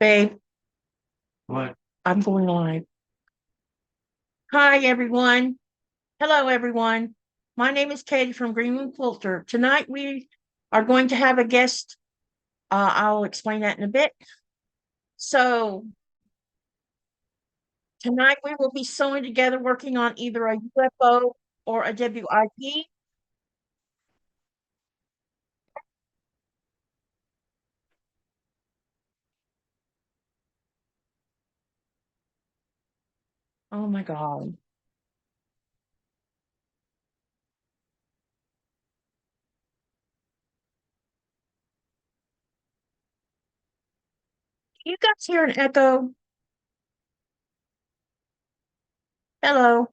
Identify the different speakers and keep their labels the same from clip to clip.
Speaker 1: Babe,
Speaker 2: What?
Speaker 1: I'm going live. Hi, everyone. Hello, everyone. My name is Katy from Greenland Quilter. Tonight we are going to have a guest. I'll explain that in a bit. So, tonight we will be sewing together working on either a UFO or a WIP. Oh my God. You guys hear an echo? Hello.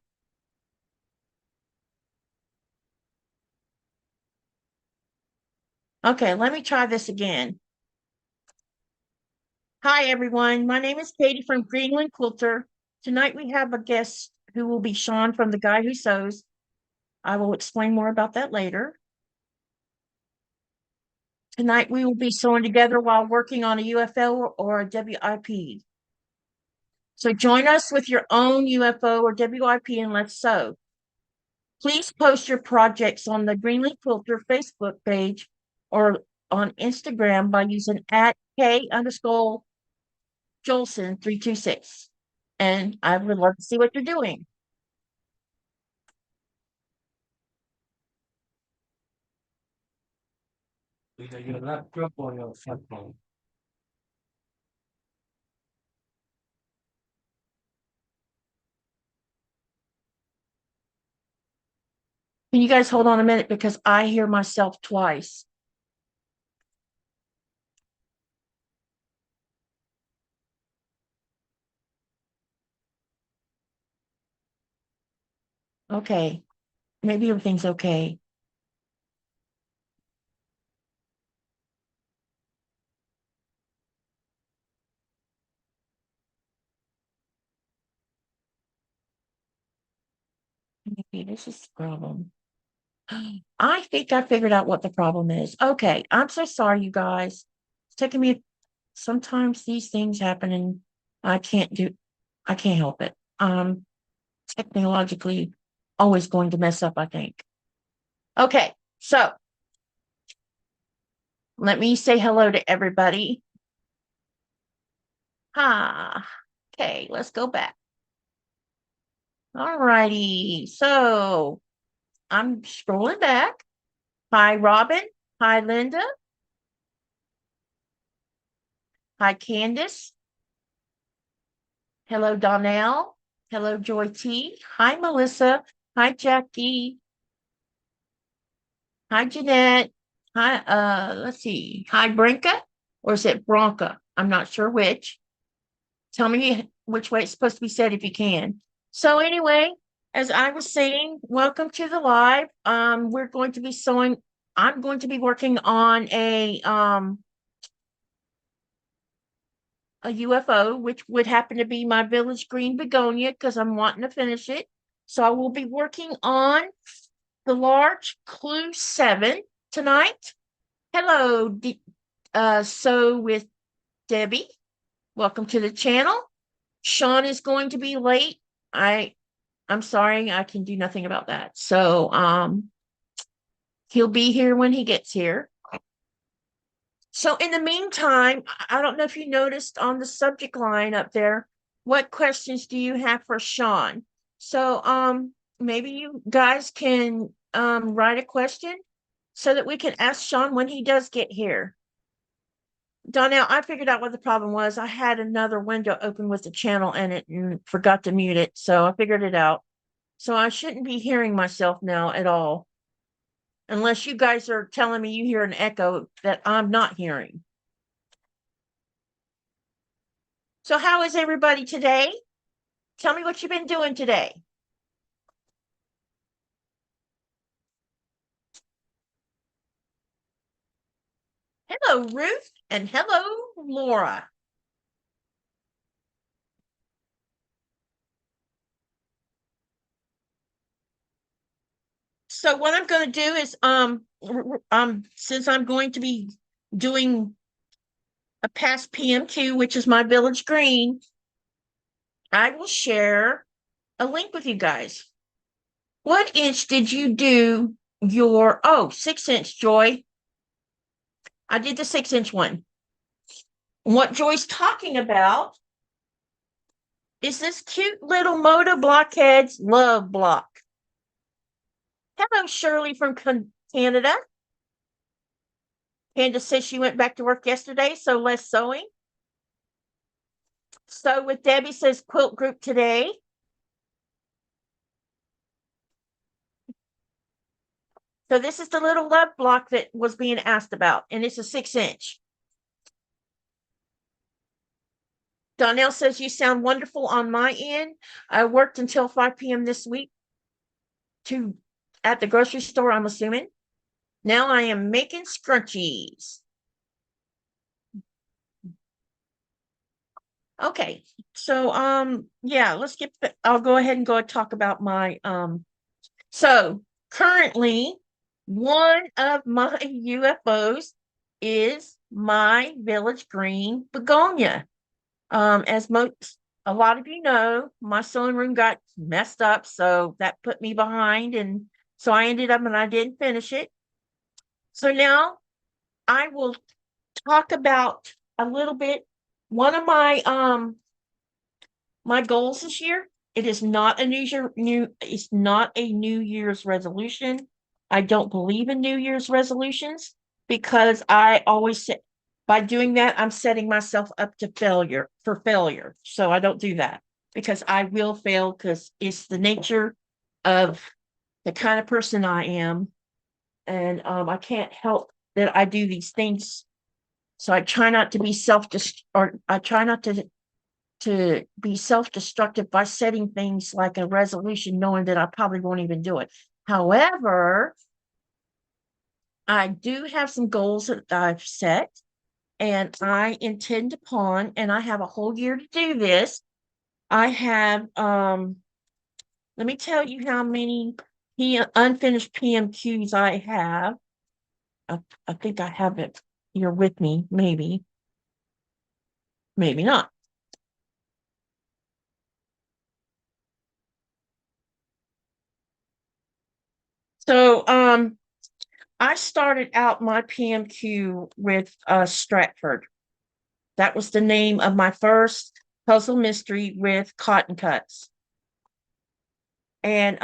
Speaker 1: Okay, let me try this again. Hi, everyone. My name is Katy from Greenland Quilter. Tonight we have a guest who will be Sean from The Guy Who Sews. I will explain more about that later. Tonight we will be sewing together while working on a UFO or a WIP. So join us with your own UFO or WIP and let's sew. Please post your projects on the Greenland Quilter Facebook page or on Instagram by using at K underscore Joelsen 326. And I would love to see what you're doing.
Speaker 2: Either your laptop or your cell phone.
Speaker 1: Can you guys hold on a minute because I hear myself twice? Okay, maybe everything's okay. Maybe this is the problem. I think I figured out what the problem is. Okay, I'm so sorry, you guys. It's taking me. Sometimes these things happen, and I can't do. I can't help it. Technologically, always going to mess up. I think. Okay, so let me say hello to everybody. Ah, okay, let's go back. All righty. So I'm scrolling back. Hi, Robin. Hi, Linda. Hi, Candace. Hello, Donnell. Hello, Joy T. Hi, Melissa. Hi, Jackie. Hi, Jeanette. Hi, let's see. Hi, Brinka. Or is it Bronca? I'm not sure which. Tell me which way it's supposed to be said if you can. So anyway, as I was saying, welcome to the live. We're going to be sewing. I'm going to be working on a UFO, which would happen to be my village green begonia because I'm wanting to finish it. So I will be working on the large clue 7 tonight. Hello, so with Debbie. Welcome to the channel. Sean is going to be late. I'm sorry, I can do nothing about that. So he'll be here when he gets here. So in the meantime, I don't know if you noticed on the subject line up there, what questions do you have for Sean? So maybe you guys can write a question so that we can ask Sean when he does get here. Donnell, I figured out what the problem was. I had another window open with the channel in it and forgot to mute it. So I figured it out. So I shouldn't be hearing myself now at all, unless you guys are telling me you hear an echo that I'm not hearing. So, how is everybody today? Tell me what you've been doing today. Hello, Ruth, and hello, Laura. So, what I'm going to do is, since I'm going to be doing a past PMQ, which is my village green, I will share a link with you guys. What inch did you do your, 6-inch, Joy? I did the 6-inch one. What Joy's talking about is this cute little Moda Blockheads love block. Hello, Shirley from Canada. Candace says she went back to work yesterday, so less sewing. So with Debbie says quilt group today. So this is the little love block that was being asked about, and it's a 6-inch. Donnell says you sound wonderful on my end. I worked until 5 p.m. this week at the grocery store, I'm assuming. Now I am making scrunchies. Okay, so yeah, I'll go ahead and go and talk about my so currently one of my UFOs is my village green begonia. As a lot of you know, my sewing room got messed up, so that put me behind, and so I ended up and I didn't finish it. So now I will talk about a little bit. One of my goals this year, it is not a it's not a New Year's resolution. I don't believe in New Year's resolutions because I always say by doing that, I'm setting myself up to failure. So I don't do that because I will fail because it's the nature of the kind of person I am. And I can't help that I do these things. So I try not to be I try not to be self-destructive by setting things like a resolution, knowing that I probably won't even do it. However, I do have some goals that I've set, and I intend upon, and I have a whole year to do this. I have, let me tell you how many unfinished PMQs I have. I think I have it here with me, maybe not. So, I started out my PMQ with Stratford. That was the name of my first puzzle mystery with cotton cuts. And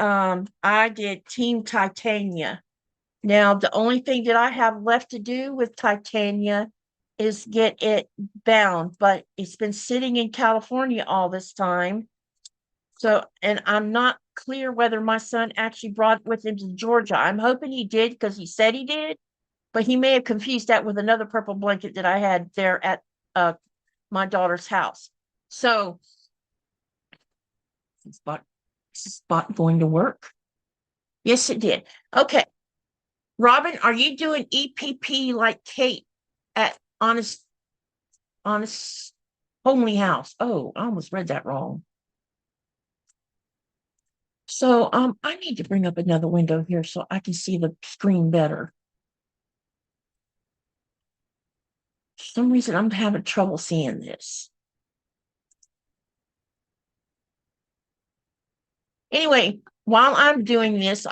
Speaker 1: I did Team Titania. Now, the only thing that I have left to do with Titania is get it bound, but it's been sitting in California all this time. So, and I'm not clear whether my son actually brought it with him to Georgia. I'm hoping he did because he said he did, but he may have confused that with another purple blanket that I had there at my daughter's house. So, is this bot going to work? Yes, it did. Okay. Robin, are you doing EPP like Kate at Honest Homely House? Oh, I almost read that wrong. So I need to bring up another window here so I can see the screen better. For some reason I'm having trouble seeing this. Anyway, while I'm doing this,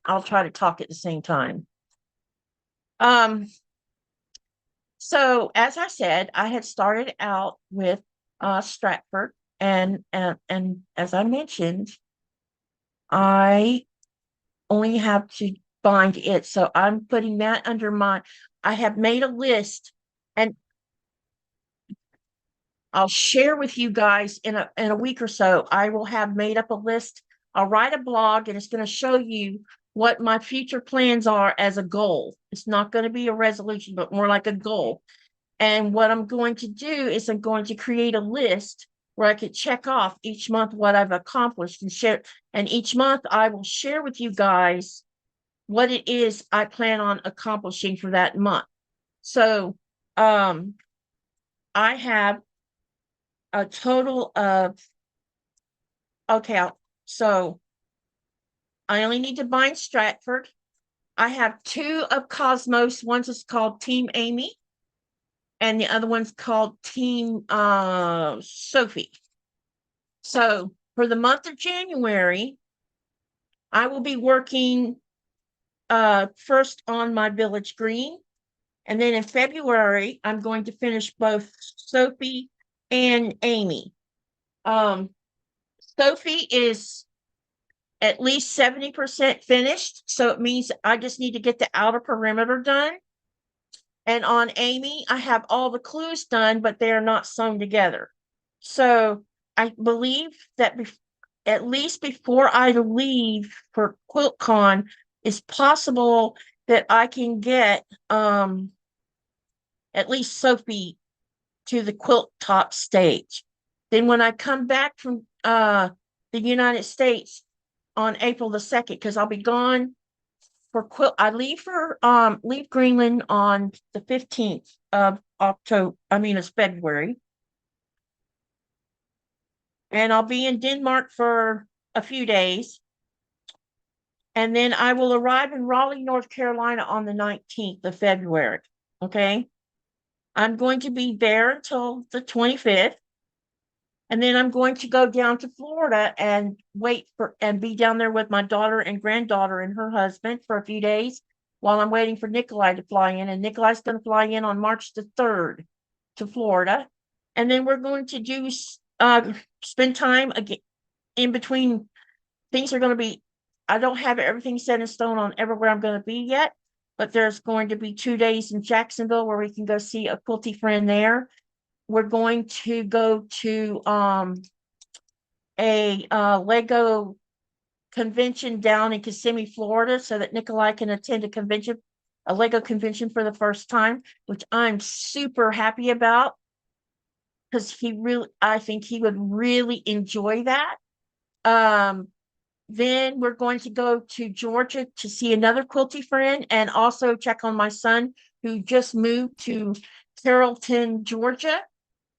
Speaker 1: I'll try to talk at the same time. So as I said, I had started out with Stratford, and as I mentioned, I only have to bind it. So I'm putting that under I have made a list, and I'll share with you guys in a week or so. I will have made up a list. I'll write a blog, and it's going to show you what my future plans are as a goal. It's not going to be a resolution, but more like a goal. And what I'm going to do is I'm going to create a list where I could check off each month what I've accomplished and share. And each month I will share with you guys what it is I plan on accomplishing for that month. So I have a total of, okay, so I only need to bind Stratford. I have 2 of Cosmos. One's is called Team Amy. and the other one's called Team Sophie. So for the month of January, I will be working first on my village green. And then in February, I'm going to finish both Sophie and Amy. Sophie is at least 70% finished. So it means I just need to get the outer perimeter done. And on Amy, I have all the clues done, but they are not sewn together. So I believe that at least before I leave for QuiltCon, it's possible that I can get at least Sophie to the Qaqortoq stage. Then when I come back from the United States on April the 2nd, because I'll be gone for I leave Greenland on the 15th of October. I mean, it's February. And I'll be in Denmark for a few days. And then I will arrive in Raleigh, North Carolina on the 19th of February. Okay. I'm going to be there until the 25th. And then I'm going to go down to Florida and be down there with my daughter and granddaughter and her husband for a few days while I'm waiting for Nikolai to fly in. And Nikolai's going to fly in on March the 3rd to Florida. And then we're going to spend time again in between. Things are going to be, I don't have everything set in stone on everywhere I'm going to be yet, but there's going to be 2 days in Jacksonville where we can go see a quilty friend there. We're going to go to a Lego convention down in Kissimmee, Florida, so that Nikolai can attend a Lego convention for the first time, which I'm super happy about because I think he would really enjoy that. Then we're going to go to Georgia to see another quilty friend and also check on my son who just moved to Carrollton, Georgia.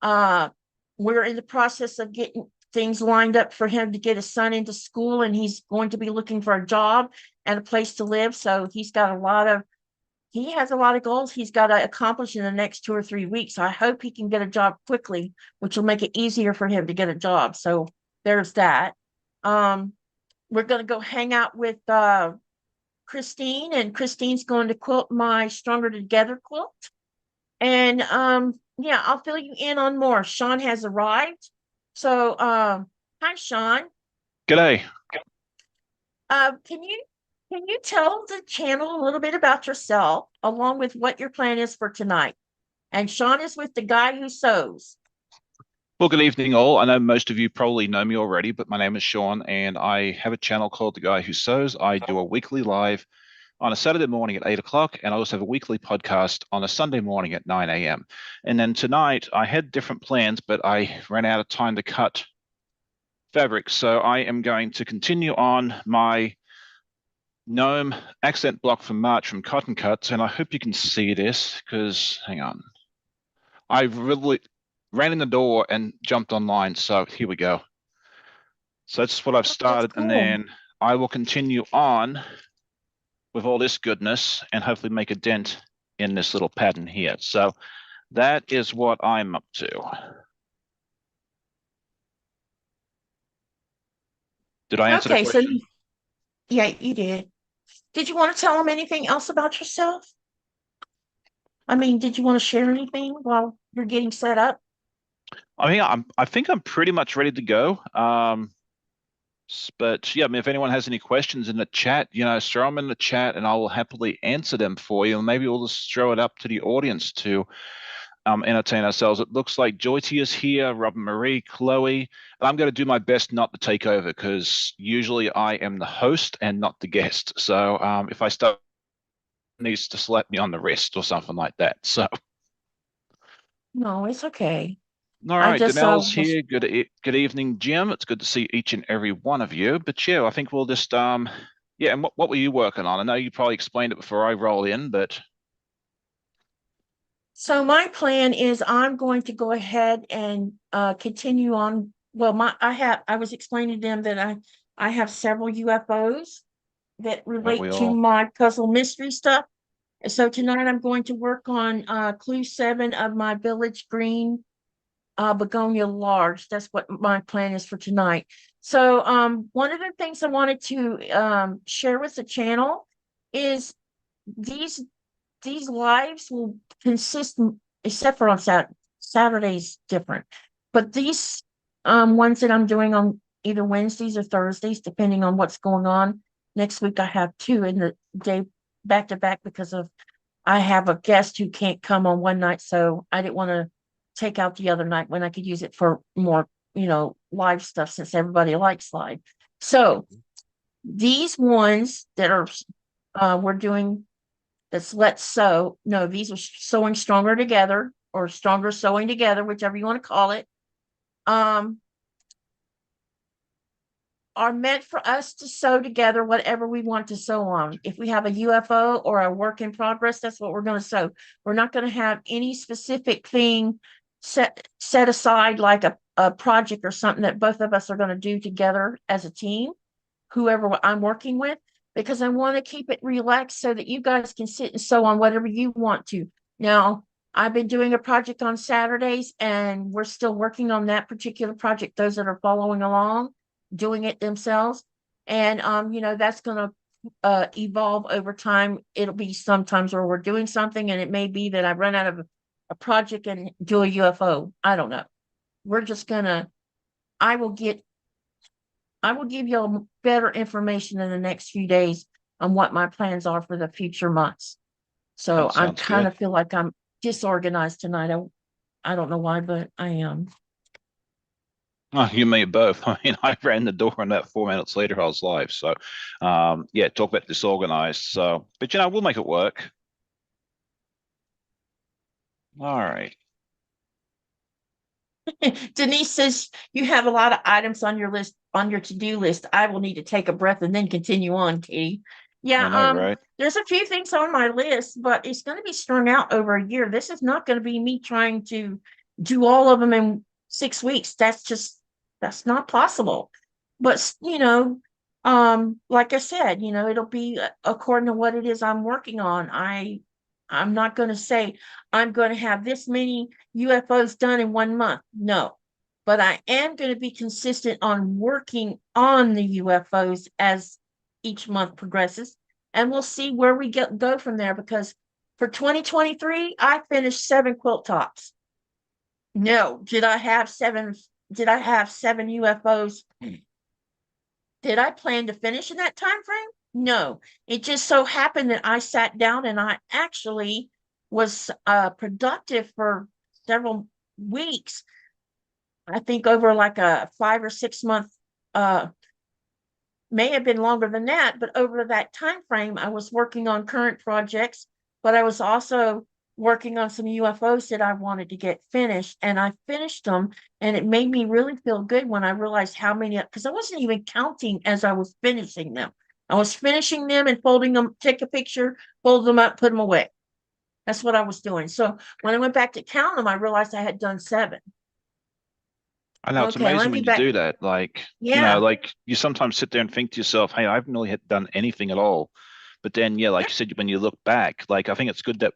Speaker 1: We're in the process of getting things lined up for him to get his son into school, and he's going to be looking for a job and a place to live. So he has a lot of goals he's got to accomplish in the next 2 or 3 weeks. So I hope he can get a job quickly, which will make it easier for him to get a job. So there's that. We're going to go hang out with Christine, and Christine's going to quilt my Stronger Together quilt. And yeah, I'll fill you in on more. Sean has arrived. So hi, Sean.
Speaker 3: G'day.
Speaker 1: Can you tell the channel a little bit about yourself, along with what your plan is for tonight? And Sean is with the guy who sews.
Speaker 3: Well, good evening, all. I know most of you probably know me already, but my name is Sean, and I have a channel called The Guy Who Sews. I do a weekly live on a Saturday morning at 8 o'clock, and I also have a weekly podcast on a Sunday morning at 9 a.m. And then tonight, I had different plans, but I ran out of time to cut fabric, so I am going to continue on my gnome accent block from March from Cotton Cuts, and I hope you can see this, because, hang on. I really ran in the door and jumped online, so here we go. So that's what I've started,
Speaker 1: cool.
Speaker 3: And then I will continue on with all this goodness and hopefully make a dent in this little pattern here. So that is what I'm up to. Did I answer the question?
Speaker 1: So yeah, you did. Did you want to tell them anything else about yourself? I mean, did you want to share anything while you're getting set up?
Speaker 3: I think I'm pretty much ready to go. But yeah, I mean, if anyone has any questions in the chat, throw them in the chat and I will happily answer them for you. And maybe we'll just throw it up to the audience to entertain ourselves. It looks like Joyty is here, Robin Marie, Chloe. And I'm going to do my best not to take over because usually I am the host and not the guest. So if I start, needs to slap me on the wrist or something like that. So.
Speaker 1: No, it's okay.
Speaker 3: All right, Danelle's here. Good evening, Jim. It's good to see each and every one of you. But yeah, I think we'll just yeah. And what were you working on? I know you probably explained it before I roll in, but.
Speaker 1: So my plan is I'm going to go ahead and continue on. Well, I was explaining to them that I have several UFOs that relate to my puzzle mystery stuff. So tonight I'm going to work on clue 7 of my village green begonia large. That's what my plan is for tonight. So one of the things I wanted to share with the channel is these lives will consist, except for on Saturday's different, but these ones that I'm doing on either Wednesdays or Thursdays, depending on what's going on. Next week I have 2 in the day back to back because of I have a guest who can't come on one night, so I didn't want to take out the other night when I could use it for more, live stuff since everybody likes live. So these ones that are we're doing that's let's sew. No, these are sewing stronger together or stronger sewing together, whichever you want to call it. Are meant for us to sew together whatever we want to sew on. If we have a UFO or a work in progress, that's what we're going to sew. We're not going to have any specific thing set aside like a project or something that both of us are going to do together as a team, whoever I'm working with, because I want to keep it relaxed so that you guys can sit and sew on whatever you want to. Now, I've been doing a project on Saturdays and we're still working on that particular project, those that are following along, doing it themselves. And that's going to evolve over time. It'll be sometimes where we're doing something and it may be that I run out of a project and do a UFO. I don't know. We're just gonna, I will give you better information in the next few days on what my plans are for the future months. So I kind of feel like I'm disorganized tonight. I don't know why, but I am.
Speaker 3: Oh, you may both. I mean, I ran the door and about 4 minutes later I was live. So yeah, talk about disorganized. So, but we'll make it work. All right.
Speaker 1: Denise says you have a lot of items on your list, on your to-do list. I will need to take a breath and then continue on, Katie. Yeah,
Speaker 3: I know, right?
Speaker 1: There's a few things on my list, but it's going to be strung out over a year. This is not going to be me trying to do all of them in 6 weeks. That's not possible. But like I said, it'll be according to what it is I'm working on. I'm not going to say I'm going to have this many UFOs done in 1 month. No, but I am going to be consistent on working on the UFOs as each month progresses. And we'll see where we go from there, because for 2023, I finished 7 quilt tops. No, did I have 7 UFOs? Did I plan to finish in that time frame? No, it just so happened that I sat down and I actually was productive for several weeks. I think over like a 5 or 6 month, may have been longer than that, but over that time frame, I was working on current projects, but I was also working on some UFOs that I wanted to get finished, and I finished them, and it made me really feel good when I realized how many, because I wasn't even counting as I was finishing them. I was finishing them and folding them, take a picture, fold them up, put them away. That's what I was doing. So when I went back to count them, I realized I had done 7.
Speaker 3: I know, it's
Speaker 1: Okay, let
Speaker 3: amazing
Speaker 1: me
Speaker 3: when you
Speaker 1: back.
Speaker 3: do that. Like,
Speaker 1: Yeah.
Speaker 3: like you sometimes sit there and think to yourself, hey, I haven't really done anything at all. But then, yeah, like you said, when you look back, like I think it's good that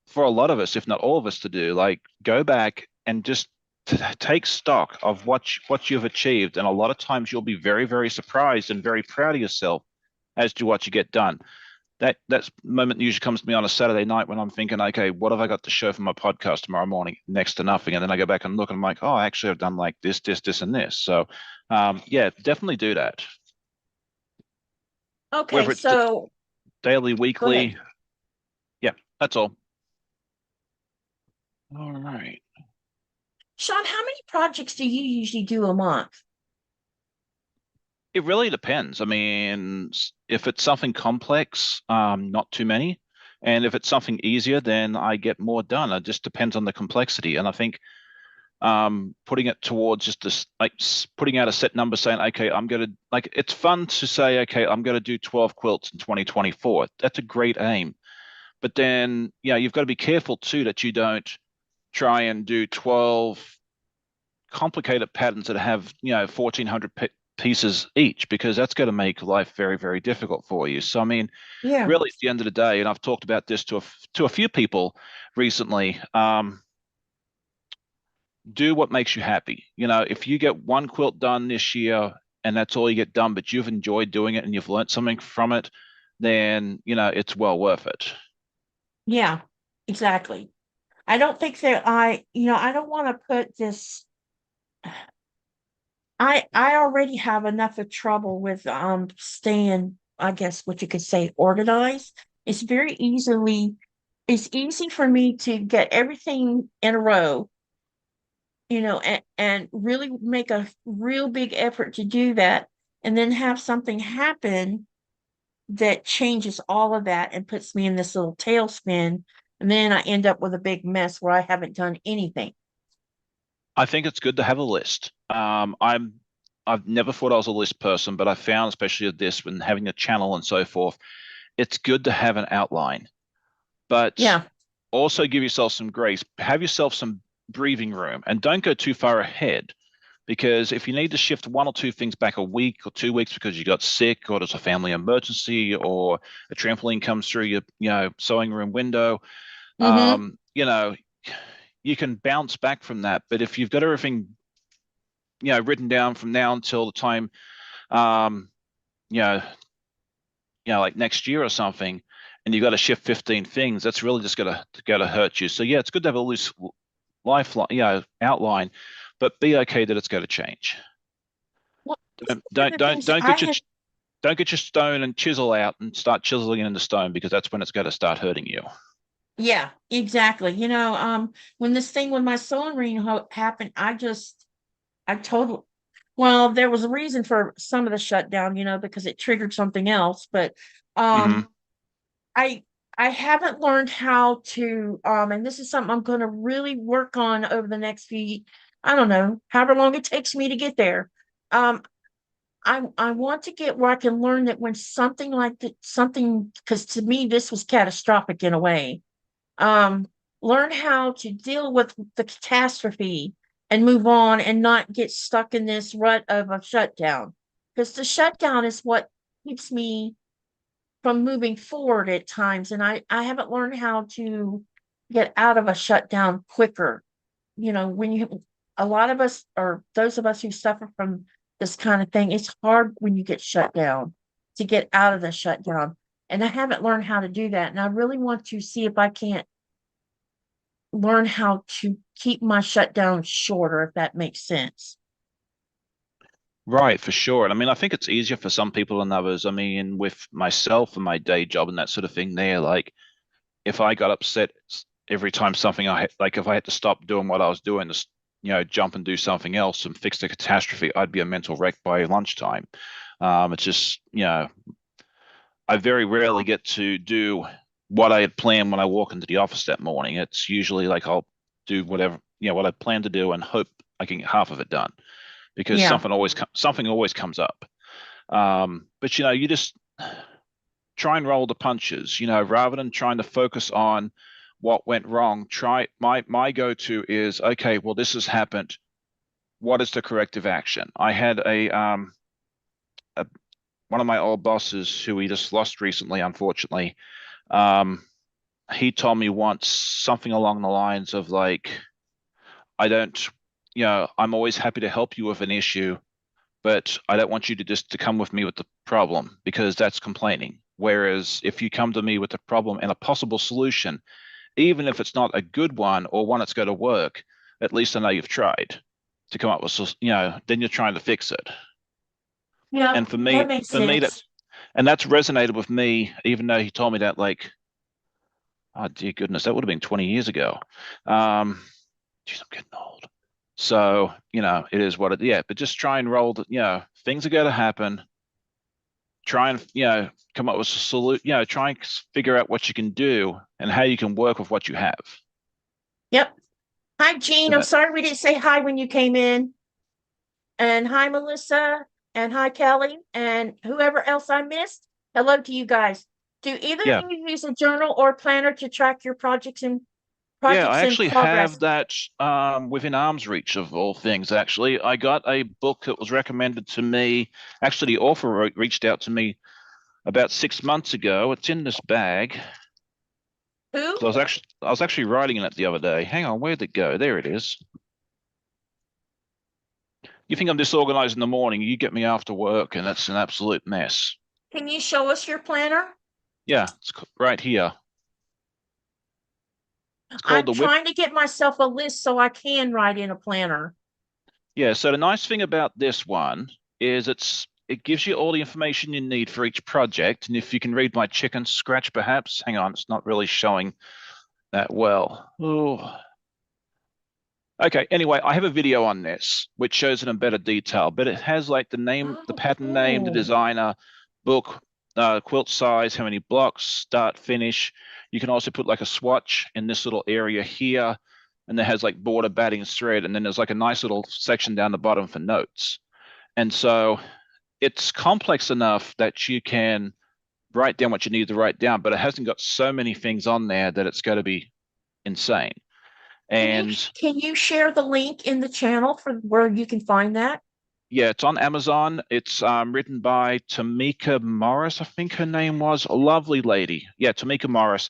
Speaker 3: for a lot of us, if not all of us, to do, like go back and just take stock of what you've achieved. And a lot of times you'll be very, very surprised and very proud of yourself as to what you get done. That's moment usually comes to me on a Saturday night when I'm thinking, okay, what have I got to show for my podcast tomorrow morning? Next to nothing. And then I go back and look and I'm like, oh, actually I've done like this, and this. So yeah, definitely do that.
Speaker 1: Okay,
Speaker 3: Whether it's
Speaker 1: so
Speaker 3: daily,
Speaker 1: go
Speaker 3: weekly.
Speaker 1: ahead.
Speaker 3: Yeah, that's all. All right.
Speaker 1: Sean, how many projects do you usually do a month?
Speaker 3: It really depends. I mean, if it's something complex, not too many. And if it's something easier, then I get more done. It just depends on the complexity. And I think putting it towards just this, like putting out a set number saying, okay, I'm going to, like, it's fun to say, okay, I'm going to do 12 quilts in 2024. That's a great aim. But then, yeah, you've got to be careful too that you don't try and do 12 complicated patterns that have, 1,400 pieces each, because that's going to make life very, very difficult for you. So, I mean,
Speaker 1: Yeah.
Speaker 3: really, at the end of the day, and I've talked about this to a few people recently, do what makes you happy. You know, if you get one quilt done this year and that's all you get done, but you've enjoyed doing it and you've learned something from it, then, you know, it's well worth it.
Speaker 1: Yeah, exactly. I don't think that I don't want to put this. I already have enough of trouble with staying, I guess what you could say, organized. It's easy for me to get everything in a row, and really make a real big effort to do that, and then have something happen that changes all of that and puts me in this little tailspin, and then I end up with a big mess where I haven't done anything.
Speaker 3: I think it's good to have a list. I've never thought I was a list person, but I found, especially with this, when having a channel and so forth, it's good to have an outline. But
Speaker 1: Yeah.
Speaker 3: also give yourself some grace. Have yourself some breathing room, and don't go too far ahead. Because if you need to shift one or two things back a week or 2 weeks because you got sick, or there's a family emergency, or a trampoline comes through your sewing room window,
Speaker 1: Mm-hmm.
Speaker 3: you can bounce back from that. But if you've got everything, written down from now until the time, um, you know, like next year or something, and you've got to shift 15 things, that's really just gonna hurt you. So yeah, it's good to have a loose lifeline, outline, but be okay that it's going to change.
Speaker 1: Well,
Speaker 3: Don't
Speaker 1: one of
Speaker 3: don't
Speaker 1: the
Speaker 3: don't
Speaker 1: things that
Speaker 3: don't
Speaker 1: I
Speaker 3: get your
Speaker 1: had,
Speaker 3: don't get your stone and chisel out and start chiseling it into stone, because that's when it's going to start hurting you.
Speaker 1: yeah, exactly. When this thing with my sewing ring happened, I totally, well, there was a reason for some of the shutdown, because it triggered something else, but
Speaker 3: Hmm.
Speaker 1: um, I I haven't learned how to, and this is something I'm going to really work on over the next few, I don't know, however long it takes me to get there. Um, I want to get where I can learn that when something like that, something, because to me this was catastrophic in a way. Um, Learn how to deal with the catastrophe and move on and not get stuck in this rut of a shutdown. Because the shutdown is what keeps me from moving forward at times. And I haven't learned how to get out of a shutdown quicker. When a lot of us, or those of us who suffer from this kind of thing, it's hard when you get shut down to get out of the shutdown. And I haven't learned how to do that. And I really want to see if I can't learn how to keep my shutdown shorter, if that makes sense.
Speaker 3: Right, for sure. And I mean, I think it's easier for some people than others. I mean, with myself and my day job and that sort of thing there, like if I got upset every time something like if I had to stop doing what I was doing to, jump and do something else and fix the catastrophe, I'd be a mental wreck by lunchtime. It's just, I very rarely get to do what I had planned when I walk into the office that morning. It's usually like I'll do whatever, what I plan to do and hope I can get half of it done, because
Speaker 1: Yeah.
Speaker 3: something always comes up. But you just try and roll the punches, rather than trying to focus on what went wrong. Try my go-to is, okay, well, this has happened. What is the corrective action? I had a one of my old bosses who we just lost recently, unfortunately. Um, he told me once something along the lines of like, I don't, I'm always happy to help you with an issue, but I don't want you to come with me with the problem, because that's complaining. Whereas if you come to me with a problem and a possible solution, even if it's not a good one or one that's going to work, at least I know you've tried to come up with, then you're trying to fix it.
Speaker 1: Yeah,
Speaker 3: And
Speaker 1: that makes sense.
Speaker 3: that's resonated with me, even though he told me that like, oh dear goodness, that would have been 20 years ago. Geez, I'm getting old. So, it is what it, yeah, but just try and roll things are going to happen. Try and, come up with a solution, try and figure out what you can do and how you can work with what you have.
Speaker 1: Yep. Hi, Jean.
Speaker 3: And
Speaker 1: I'm
Speaker 3: that,
Speaker 1: sorry we didn't say hi when you came in. And hi, Melissa. And hi, Kelly. And whoever else I missed. Hello to you guys. Do either
Speaker 3: yeah.
Speaker 1: of you use a journal or planner to track your projects and
Speaker 3: Yeah,
Speaker 1: Projects
Speaker 3: I
Speaker 1: in
Speaker 3: actually
Speaker 1: progress.
Speaker 3: have that within arm's reach of all things, actually. I got a book that was recommended to me. Actually, the author reached out to me about 6 months ago. It's in this bag.
Speaker 1: Who?
Speaker 3: So I was actually writing in it the other day. Hang on, where'd it go? There it is. You think I'm disorganized in the morning, you get me after work, and that's an absolute mess.
Speaker 1: Can you show us your planner?
Speaker 3: Yeah, it's right here. It's called
Speaker 1: I'm
Speaker 3: the Whip.
Speaker 1: trying to get myself a list so I can write in a planner.
Speaker 3: Yeah, so the nice thing about this one is it gives you all the information you need for each project. And if you can read my chicken scratch, perhaps, hang on, it's not really showing that well. Oh. Okay, anyway, I have a video on this which shows it in better detail, but it has like the name, the
Speaker 1: Oh,
Speaker 3: pattern name, the
Speaker 1: cool.
Speaker 3: designer, book, quilt size, how many blocks, start, finish. You can also put like a swatch in this little area here, and it has like border, batting, thread, and then there's like a nice little section down the bottom for notes. And so it's complex enough that you can write down what you need to write down, but it hasn't got so many things on there that it's going to be insane. And
Speaker 1: Can you share the link in the channel for where you can find that?
Speaker 3: yeah, it's on Amazon. It's written by Tamika Morris, I think her name was. A lovely lady. Yeah, Tamika Morris.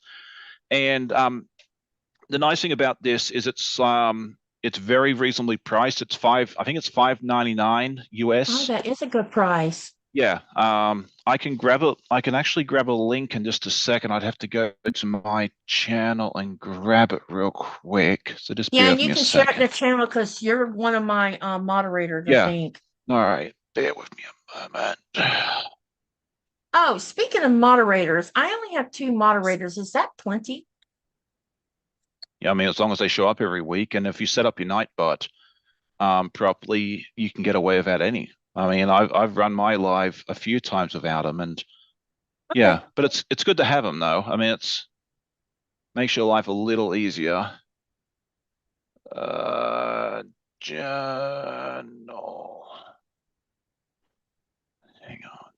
Speaker 3: And the nice thing about this is it's very reasonably priced. I think it's $5.99
Speaker 1: Oh,
Speaker 3: US.
Speaker 1: that is a good price.
Speaker 3: Yeah, I can actually grab a link in just a second. I'd have to go to my channel and grab it real quick. So just
Speaker 1: Yeah,
Speaker 3: bear
Speaker 1: and
Speaker 3: with
Speaker 1: you
Speaker 3: me a
Speaker 1: can share it in the
Speaker 3: second.
Speaker 1: channel because you're one of my moderators, I
Speaker 3: Yeah,
Speaker 1: think.
Speaker 3: all right. Bear with me a moment.
Speaker 1: Oh, speaking of moderators, I only have 2 moderators. Is that plenty?
Speaker 3: Yeah, I mean, as long as they show up every week, and if you set up your Nightbot properly, you can get away without any. I mean, I've run my live a few times without them, and
Speaker 1: Okay.
Speaker 3: yeah, but it's good to have them though. I mean, it's makes your life a little easier. Uh, Journal. Hang on.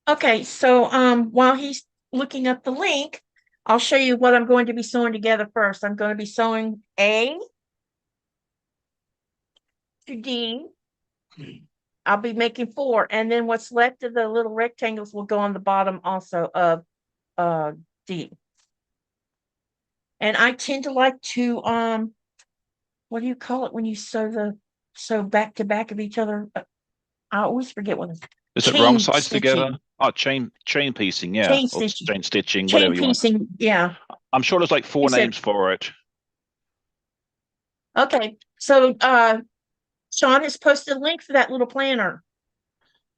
Speaker 1: Okay, so while he's looking up the link, I'll show you what I'm going to be sewing together first. I'm going to be sewing A to D. I'll be making 4, and then what's left of the little rectangles will go on the bottom also of D. And I tend to like to what do you call it when you sew back to back of each other? I always forget what it's
Speaker 3: Is it wrong
Speaker 1: chain
Speaker 3: sides together?
Speaker 1: stitching.
Speaker 3: Oh, chain piecing, yeah,
Speaker 1: Chain
Speaker 3: or
Speaker 1: stitching.
Speaker 3: chain stitching,
Speaker 1: Chain
Speaker 3: whatever you want.
Speaker 1: piecing, yeah.
Speaker 3: I'm sure there's like
Speaker 1: You
Speaker 3: 4
Speaker 1: said
Speaker 3: names for it.
Speaker 1: okay. So Sean has posted a link for that little planner.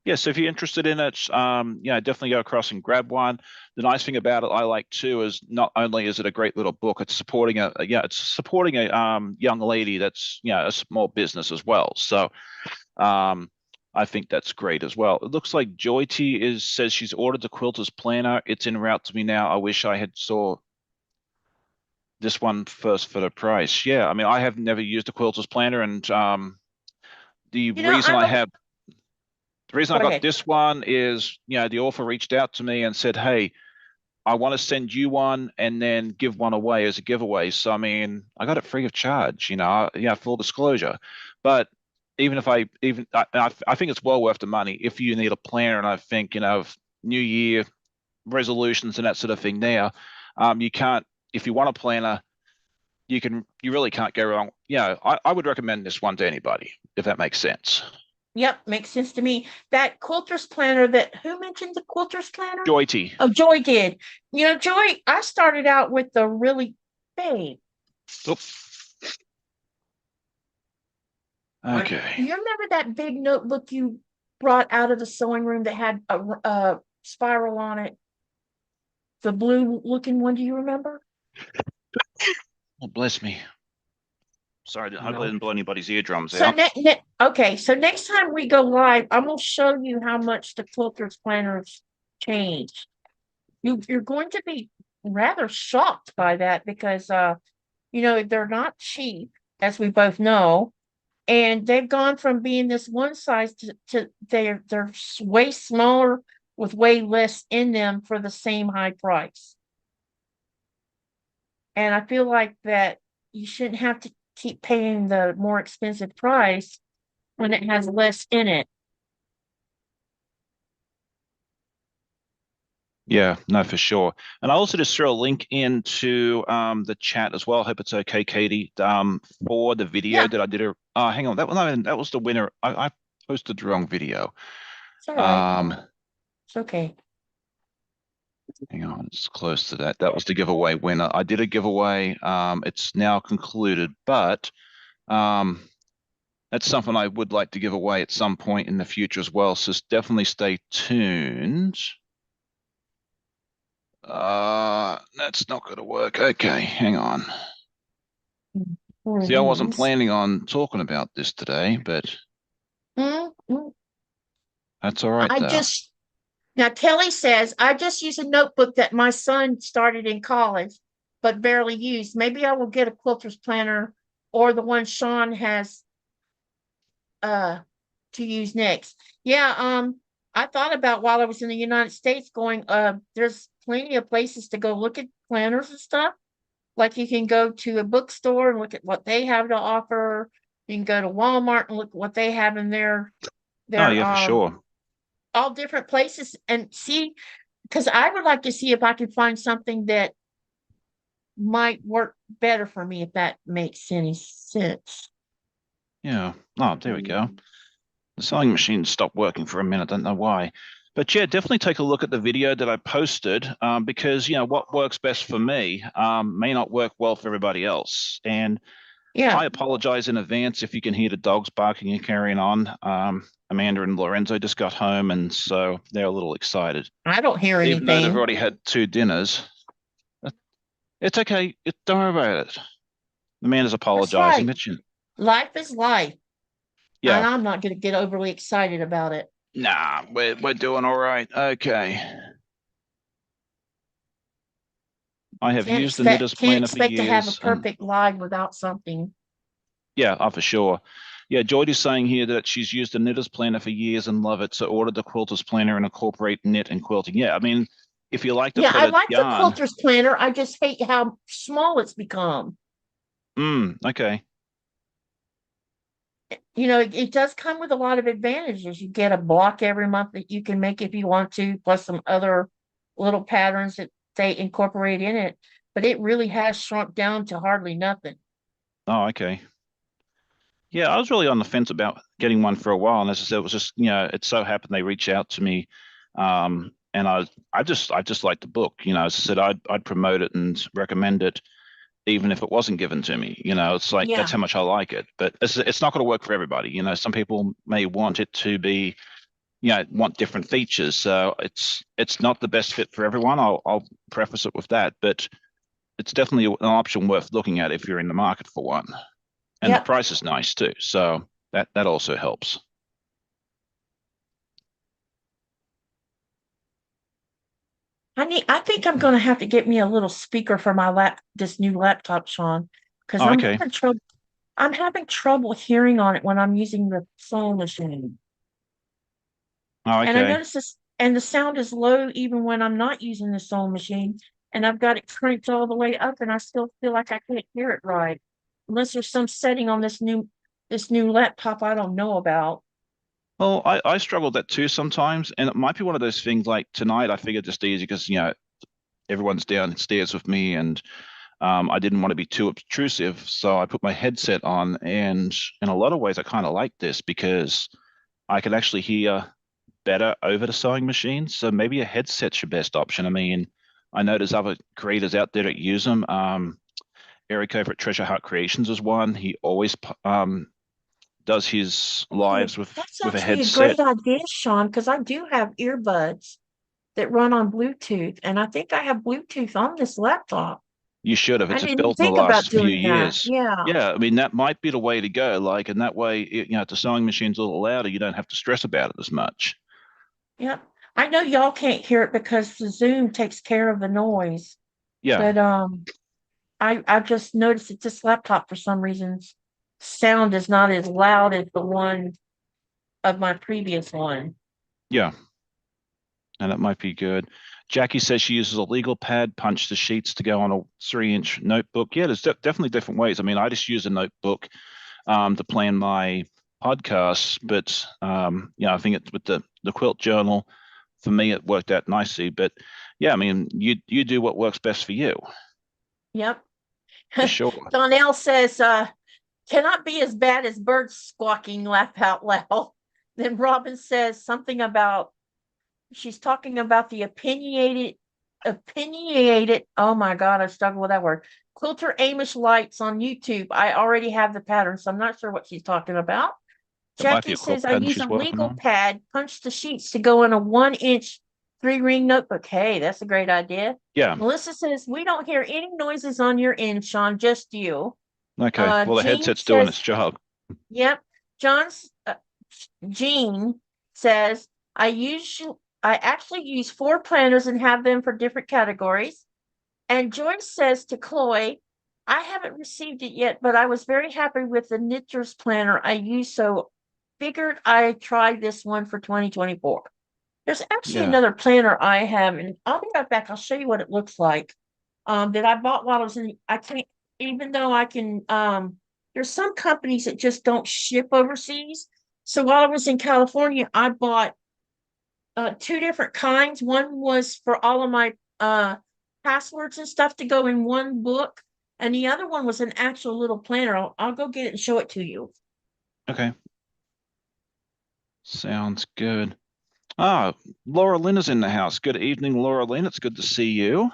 Speaker 3: Yeah, so if you're interested in it, yeah, definitely go across and grab one. The nice thing about it, I like too, is not only is it a great little book, it's supporting it's supporting a young lady that's a small business as well. So I think that's great as well. It looks like Joy T says she's ordered the quilter's planner. It's en route to me now. I wish I had saw this one first for the price. Yeah, I mean I have never used a quilter's planner, and the reason
Speaker 1: I'm
Speaker 3: I have the reason I
Speaker 1: go
Speaker 3: got
Speaker 1: ahead.
Speaker 3: this one is, the author reached out to me and said, "Hey, I want to send you one and then give one away as a giveaway." So, I mean, I got it free of charge, full disclosure. But even if I think it's well worth the money if you need a planner, and I think, New Year resolutions and that sort of thing there, you can't, if you want a planner, you really can't go wrong. I would recommend this one to anybody, if that makes sense.
Speaker 1: Yep, makes sense to me. That quilter's planner who mentioned the quilter's planner?
Speaker 3: Joy T.
Speaker 1: Oh, Joy did. Joy, I started out with the really babe.
Speaker 3: Oh. Okay.
Speaker 1: You remember that big notebook you brought out of the sewing room that had a spiral on it? The blue looking one, do you remember?
Speaker 3: Oh, bless me. Sorry, I hope I didn't blow anybody's eardrums
Speaker 1: So
Speaker 3: out.
Speaker 1: okay, so next time we go live, I'm gonna show you how much the quilter's planners changed. You're going to be rather shocked by that because they're not cheap, as we both know, and they've gone from being this one size to they're way smaller with way less in them for the same high price. And I feel like that you shouldn't have to keep paying the more expensive price when it has less in it.
Speaker 3: Yeah, no, for sure. And I also just threw a link into the chat as well. I hope it's okay, Katie. For the video
Speaker 1: Yeah,
Speaker 3: that I did. Hang on, that was the winner. I posted the wrong video.
Speaker 1: it's all right.
Speaker 3: Um,
Speaker 1: It's okay.
Speaker 3: Hang on, it's close to that. That was the giveaway winner. I did a giveaway. It's now concluded, but um, that's something I would like to give away at some point in the future as well. So definitely stay tuned. That's not going to work. Okay, hang on. See, I wasn't planning on talking about this today, but that's all right
Speaker 1: I
Speaker 3: though.
Speaker 1: just Now Kelly says, I just use a notebook that my son started in college, but barely used. Maybe I will get a quilter's planner or the one Sean has to use next. Yeah, I thought about while I was in the United States going, there's plenty of places to go look at planners and stuff. Like you can go to a bookstore and look at what they have to offer. You can go to Walmart and look at what they have in
Speaker 3: Oh
Speaker 1: their
Speaker 3: yeah, for sure.
Speaker 1: all different places and see, because I would like to see if I could find something that might work better for me, if that makes any sense.
Speaker 3: Yeah. Oh, there we go. The sewing machine stopped working for a minute. Don't know why. But yeah, definitely take a look at the video that I posted because, what works best for me may not work well for everybody else. And
Speaker 1: Yeah,
Speaker 3: I apologize in advance if you can hear the dogs barking and carrying on. Amanda and Lorenzo just got home, and so they're a little excited,
Speaker 1: I don't hear
Speaker 3: even though they've
Speaker 1: anything.
Speaker 3: already had 2 dinners. It's okay. Don't worry about it. Amanda's
Speaker 1: That's
Speaker 3: apologizing,
Speaker 1: right.
Speaker 3: but
Speaker 1: Life is life, and
Speaker 3: yeah,
Speaker 1: I'm not going to get overly excited about it.
Speaker 3: nah, we're doing all right. Okay. I have used the Knitters
Speaker 1: Can't
Speaker 3: Planner for
Speaker 1: expect to have a
Speaker 3: years, and
Speaker 1: perfect live without something.
Speaker 3: yeah, for sure. Yeah, Geordie's saying here that she's used the Knitters Planner for years and love it, so ordered the Quilters Planner and incorporate knit and quilting. Yeah, I mean, if you like to
Speaker 1: Yeah,
Speaker 3: put
Speaker 1: I
Speaker 3: a
Speaker 1: like the
Speaker 3: yarn,
Speaker 1: quilter's planner. I just hate how small it's become.
Speaker 3: okay,
Speaker 1: It does come with a lot of advantages. You get a block every month that you can make if you want to, plus some other little patterns that they incorporate in it. But it really has shrunk down to hardly nothing.
Speaker 3: oh, okay. Yeah, I was really on the fence about getting one for a while, and as I said, it was just it so happened they reached out to me, and I just like the book. As I said, I'd promote it and recommend it, even if it wasn't given to me. It's like that's
Speaker 1: Yeah.
Speaker 3: how much I like it. But it's not going to work for everybody. Some people may want it to be, want different features. So it's not the best fit for everyone. I'll preface it with that, but it's definitely an option worth looking at if you're in the market for one. And the
Speaker 1: Yep.
Speaker 3: price is nice too. So that also helps.
Speaker 1: I think I'm gonna have to get me a little speaker for this new laptop, Sean, because
Speaker 3: Oh, okay.
Speaker 1: I'm having trouble hearing on it when I'm using the sewing machine.
Speaker 3: Oh,
Speaker 1: And I
Speaker 3: okay.
Speaker 1: notice this, and the sound is low even when I'm not using the sewing machine. And I've got it cranked all the way up, and I still feel like I can't hear it right. Unless there's some setting on this new laptop I don't know about.
Speaker 3: Well, I struggle with that too sometimes, and it might be one of those things like tonight. I figured just easy because everyone's downstairs with me, and I didn't want to be too obtrusive, so I put my headset on. And in a lot of ways, I kind of like this because I can actually hear better over the sewing machine. So maybe a headset's your best option. I mean, I know there's other creators out there that use them. Eric over at Treasure Heart Creations is one. He always does his
Speaker 1: Oh,
Speaker 3: lives with
Speaker 1: that's
Speaker 3: a
Speaker 1: actually a
Speaker 3: headset.
Speaker 1: great idea, Sean, because I do have earbuds that run on Bluetooth, and I think I have Bluetooth on this laptop.
Speaker 3: You should have.
Speaker 1: I
Speaker 3: It's just
Speaker 1: didn't
Speaker 3: built in the
Speaker 1: think about
Speaker 3: last few
Speaker 1: doing that.
Speaker 3: years.
Speaker 1: Yeah.
Speaker 3: Yeah, I mean that might be the way to go. Like, and that way, if the sewing machine's a little louder, you don't have to stress about it as much.
Speaker 1: Yep. I know y'all can't hear it because the Zoom takes care of the noise,
Speaker 3: Yeah,
Speaker 1: but I just noticed that this laptop for some reasons sound is not as loud as the one of my previous one.
Speaker 3: yeah. And that might be good. Jackie says she uses a legal pad, punch the sheets to go on a 3-inch notebook. Yeah, there's definitely different ways. I mean, I just use a notebook to plan my podcasts, but yeah, I think it's with the quilt journal. For me, it worked out nicely. But yeah, I mean, you do what works best for you,
Speaker 1: Yep.
Speaker 3: for sure.
Speaker 1: Donnell says, cannot be as bad as birds squawking, laugh out loud. Then Robin says something about, she's talking about the opinionated, oh my God, I struggle with that word. Quilter Amish lights on YouTube. I already have the pattern, so I'm not sure what she's talking about.
Speaker 3: It might be
Speaker 1: Jackie
Speaker 3: a quilt
Speaker 1: says, I
Speaker 3: pattern
Speaker 1: use
Speaker 3: she's
Speaker 1: a
Speaker 3: working
Speaker 1: legal
Speaker 3: on.
Speaker 1: pad, punch the sheets to go in a 1-inch 3-ring notebook. Hey, that's a great idea.
Speaker 3: Yeah.
Speaker 1: Melissa says, we don't hear any noises on your end, Sean, just you.
Speaker 3: Okay. Well, the
Speaker 1: Jean
Speaker 3: headset's doing its
Speaker 1: says,
Speaker 3: job.
Speaker 1: yep. Jean says, I actually use 4 planners and have them for different categories. And Joyce says to Chloe, I haven't received it yet, but I was very happy with the Knitter's planner I used, so figured I'd try this one for 2024. There's actually
Speaker 3: Yeah.
Speaker 1: another planner I have, and I'll be right back. I'll show you what it looks like. That I bought while I was in, I can't, even though I can, there's some companies that just don't ship overseas. So while I was in California, I bought 2 different kinds. One was for all of my passwords and stuff to go in one book, and the other one was an actual little planner. I'll go get it and show it to you.
Speaker 3: Okay. Sounds good. Ah, Laura Lynn is in the house. Good evening, Laura Lynn. It's good to see you.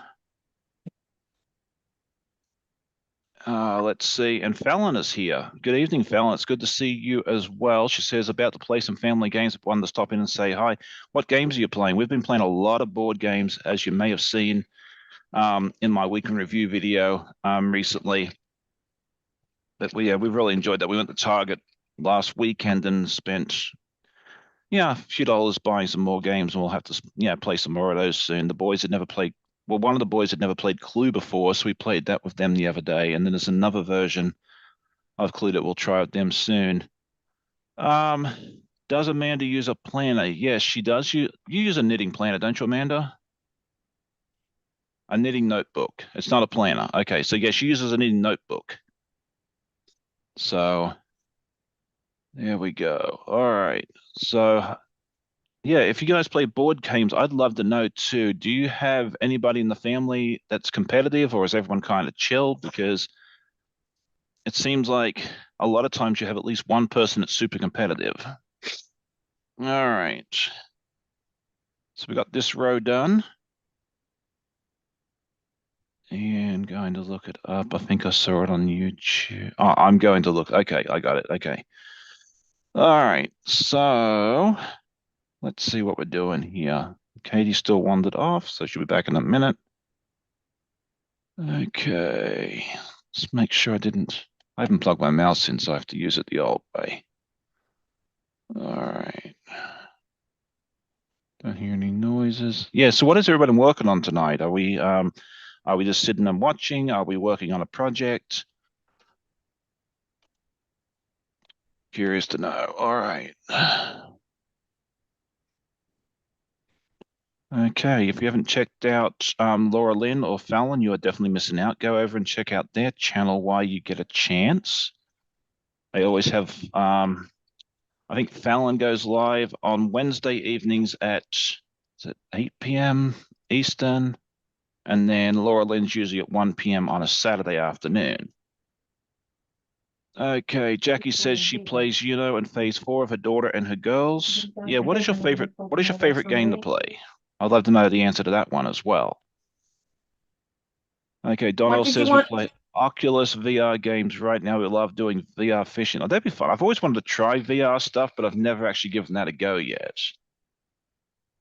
Speaker 3: Let's see. And Fallon is here. Good evening, Fallon. It's good to see you as well. She says about to play some family games. Wanted to stop in and say hi. What games are you playing? We've been playing a lot of board games, as you may have seen in my week in review video recently. But we've really enjoyed that. We went to Target last weekend and spent a few dollars buying some more games, and we'll have to play some more of those soon. The boys had never played. Well, one of the boys had never played Clue before, so we played that with them the other day. And then there's another version of Clue that we'll try with them soon. Um, does Amanda use a planner? Yes, she does. You use a knitting planner, don't you, Amanda? A knitting notebook. It's not a planner. Okay, so yeah, she uses a knitting notebook. So there we go. All right. So yeah, if you guys play board games, I'd love to know too. Do you have anybody in the family that's competitive, or is everyone kind of chill? Because it seems like a lot of times you have at least one person that's super competitive. All right. So we got this row done. And going to look it up. I think I saw it on YouTube. Oh, I'm going to look. Okay, I got it. Okay. All right. So let's see what we're doing here. Katie still wandered off, so she'll be back in a minute. Okay. Let's make sure I haven't plugged my mouse in, so I have to use it the old way. All right. Don't hear any noises. Yeah, so what is everybody working on tonight? Are we just sitting and watching? Are we working on a project? Curious to know. All right. Okay, if you haven't checked out Laura Lynn or Fallon, you are definitely missing out. Go over and check out their channel while you get a chance. They always have, I think Fallon goes live on Wednesday evenings at, is it 8 p.m. Eastern? And then Laura Lynn's usually at 1 p.m. on a Saturday afternoon. Okay, Jackie says she plays Uno in phase 4 of her daughter and her girls. Yeah, what is your favorite game to play? I'd love to know the answer to that one as well. Okay, Donnell says we play Oculus VR games right now. We love doing VR fishing. Oh, that'd be fun. I've always wanted to try VR stuff, but I've never actually given that a go yet.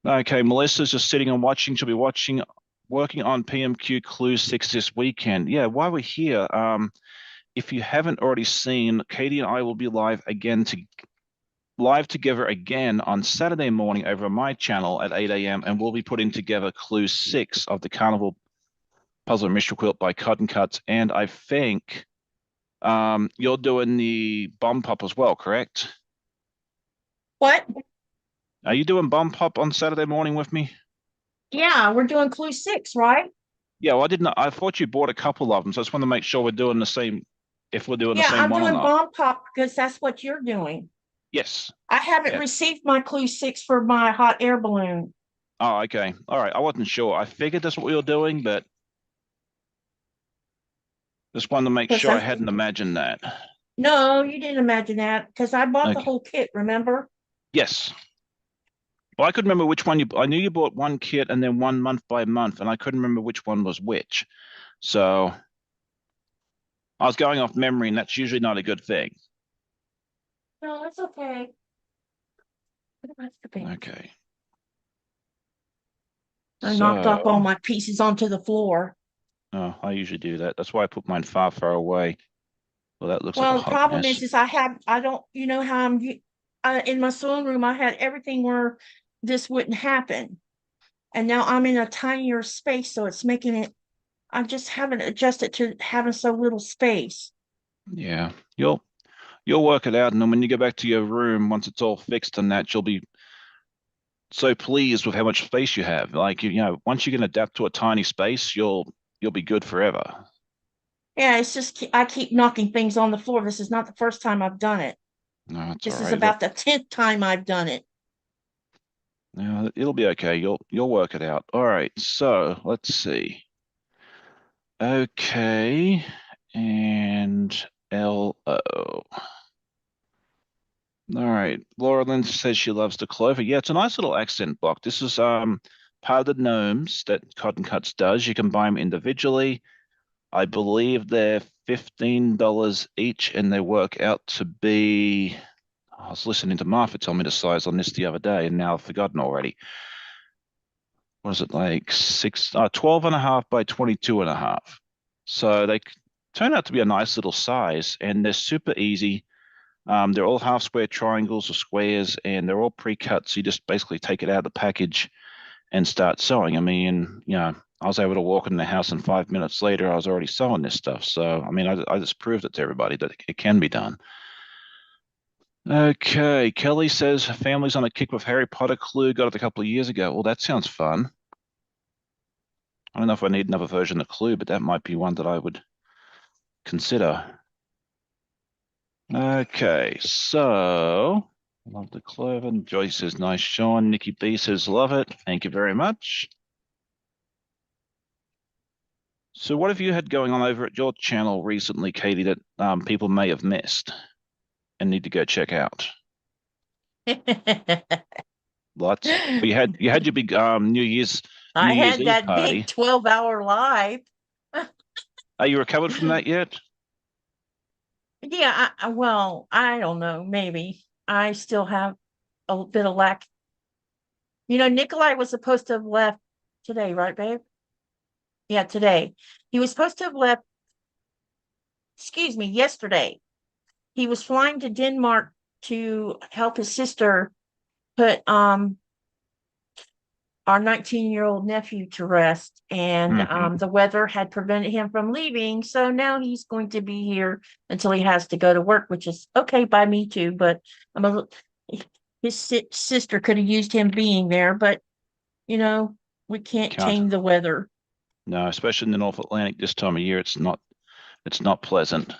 Speaker 3: Okay, Melissa's just sitting and watching. She'll be working on PMQ Clue 6 this weekend. Yeah, while we're here, if you haven't already seen, Katie and I will be live together again on Saturday morning over on my channel at 8 a.m. and we'll be putting together Clue 6 of the Carnival Puzzle and Mystery Quilt by Cotton Cuts. And I think you're doing the bomb pop as well, correct?
Speaker 1: What?
Speaker 3: Are you doing bomb pop on Saturday morning with me?
Speaker 1: Yeah, we're doing clue 6, right?
Speaker 3: Yeah, well, I didn't. I thought you bought a couple of them, so I just want to make sure we're doing the same. If we're doing the
Speaker 1: Yeah,
Speaker 3: same
Speaker 1: I'm
Speaker 3: one or
Speaker 1: doing
Speaker 3: not.
Speaker 1: bomb pop because that's what you're doing.
Speaker 3: Yes.
Speaker 1: I haven't
Speaker 3: Yeah.
Speaker 1: received my clue 6 for my hot air balloon.
Speaker 3: Oh, okay. All right. I wasn't sure. I figured that's what we were doing, but just wanted to make
Speaker 1: Because
Speaker 3: sure I
Speaker 1: I
Speaker 3: hadn't imagined that.
Speaker 1: No, you didn't imagine that because I bought the
Speaker 3: Okay.
Speaker 1: whole kit, remember?
Speaker 3: Yes. Well, I couldn't remember which one you. I knew you bought one kit and then one month by month, and I couldn't remember which one was which. So I was going off memory, and that's usually not a good thing.
Speaker 1: No, it's okay. That's the thing.
Speaker 3: Okay.
Speaker 1: I knocked off all
Speaker 3: So,
Speaker 1: my pieces onto the floor.
Speaker 3: oh, I usually do that. That's why I put mine far, far away. Well, that looks like a
Speaker 1: Well, the
Speaker 3: hot
Speaker 1: problem
Speaker 3: mess.
Speaker 1: is I don't, you know how in my sewing room, I had everything where this wouldn't happen. And now I'm in a tinier space, so it's making it, I just haven't adjusted to having so little space.
Speaker 3: Yeah, you'll work it out, and then when you go back to your room, once it's all fixed and that, you'll be so pleased with how much space you have. Like you know, once you can adapt to a tiny space, you'll be good forever.
Speaker 1: Yeah, it's just, I keep knocking things on the floor. This is not the first time I've done it.
Speaker 3: No, it's all
Speaker 1: This is
Speaker 3: right.
Speaker 1: about the 10th time I've done it.
Speaker 3: No, it'll be okay. You'll work it out. All right. So let's see. Okay, and LO. All right. Laura Lynn says she loves the clover. Yeah, it's a nice little accent block. This is part of the gnomes that Cotton Cuts does. You can buy them individually. I believe they're $15 each, and they work out to be. I was listening to Martha tell me the size on this the other day, and now I've forgotten already. What is it like 12 and a half by 22 and a half. So they turn out to be a nice little size, and they're super easy. They're all half square triangles or squares, and they're all pre-cut. So you just basically take it out of the package and start sewing. I mean, you know, I was able to walk in the house, and 5 minutes later, I was already sewing this stuff. So, I mean, I just proved it to everybody that it can be done. Okay, Kelly says her family's on a kick with Harry Potter Clue. Got it a couple of years ago. Well, that sounds fun. I don't know if I need another version of Clue, but that might be one that I would consider. Okay, so love the clover. Joyce says nice, Sean. Nikki B says love it. Thank you very much. So, what have you had going on over at your channel recently, Katie, that people may have missed and need to go check out? Lots. Well, you had your big
Speaker 1: I
Speaker 3: New Year's
Speaker 1: had
Speaker 3: Eve
Speaker 1: that big
Speaker 3: party.
Speaker 1: 12-hour live.
Speaker 3: Are you recovered from that yet?
Speaker 1: Yeah, well, I don't know, maybe. I still have a bit of lack. You know, Nikolai was supposed to have left today, right, babe? Yeah, today. He was supposed to have left, excuse me, yesterday. He was flying to Denmark to help his sister put our 19-year-old nephew to rest, and
Speaker 3: Hmm.
Speaker 1: the weather had prevented him from leaving, so now he's going to be here until he has to go to work, which is okay by me too, but I'm a his sister could have used him being there, but you know, we can't
Speaker 3: Can't.
Speaker 1: tame the weather.
Speaker 3: No, especially in the North Atlantic this time of year, it's not pleasant.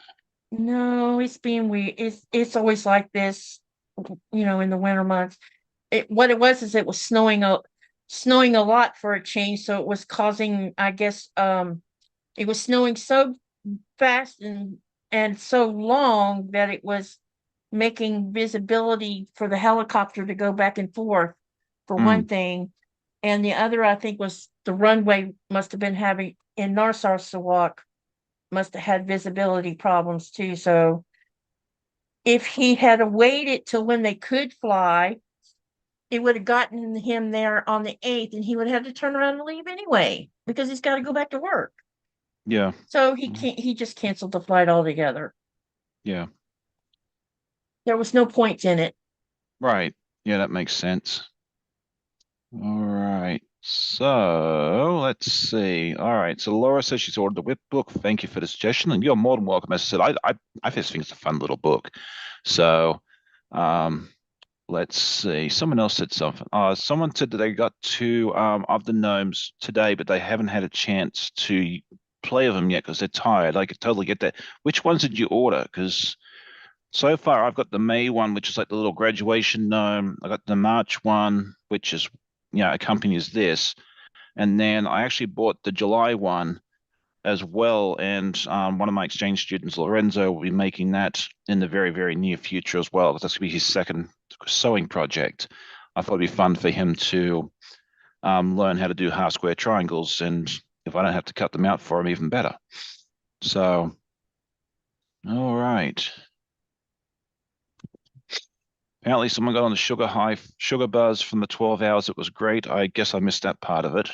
Speaker 1: No, it's being weird. It's always like this, you know, in the winter months. What it was is it was snowing a lot for a change, so it was causing, I guess, it was snowing so fast and so long that it was making visibility for the helicopter to go back and forth, for one
Speaker 3: Mm,
Speaker 1: thing. And the other, I think, was the runway must have been having in Narsarsuaq must have had visibility problems too. So if he had waited till when they could fly, it would have gotten him there on the 8th, and he would have to turn around and leave anyway because he's got to go back to work.
Speaker 3: yeah.
Speaker 1: So he just canceled the flight altogether.
Speaker 3: Yeah.
Speaker 1: There was no point in it.
Speaker 3: Right. Yeah, that makes sense. All right. So let's see. All right. So Laura says she's ordered the whip book. Thank you for the suggestion. And you're more than welcome. As I said, I just think it's a fun little book. So, um, let's see. Someone else said something. Someone said that they got two of the gnomes today, but they haven't had a chance to play with them yet because they're tired. I could totally get that. Which ones did you order? Because so far I've got the May one, which is like the little graduation gnome. I got the March one, which is accompanies this, and then I actually bought the July one as well. And one of my exchange students, Lorenzo, will be making that in the very, very near future as well. That's going to be his second sewing project. I thought it'd be fun for him to learn how to do half square triangles. And if I don't have to cut them out for him, even better. So, all right. Apparently someone got on the sugar buzz from the 12 hours. It was great. I guess I missed that part of it.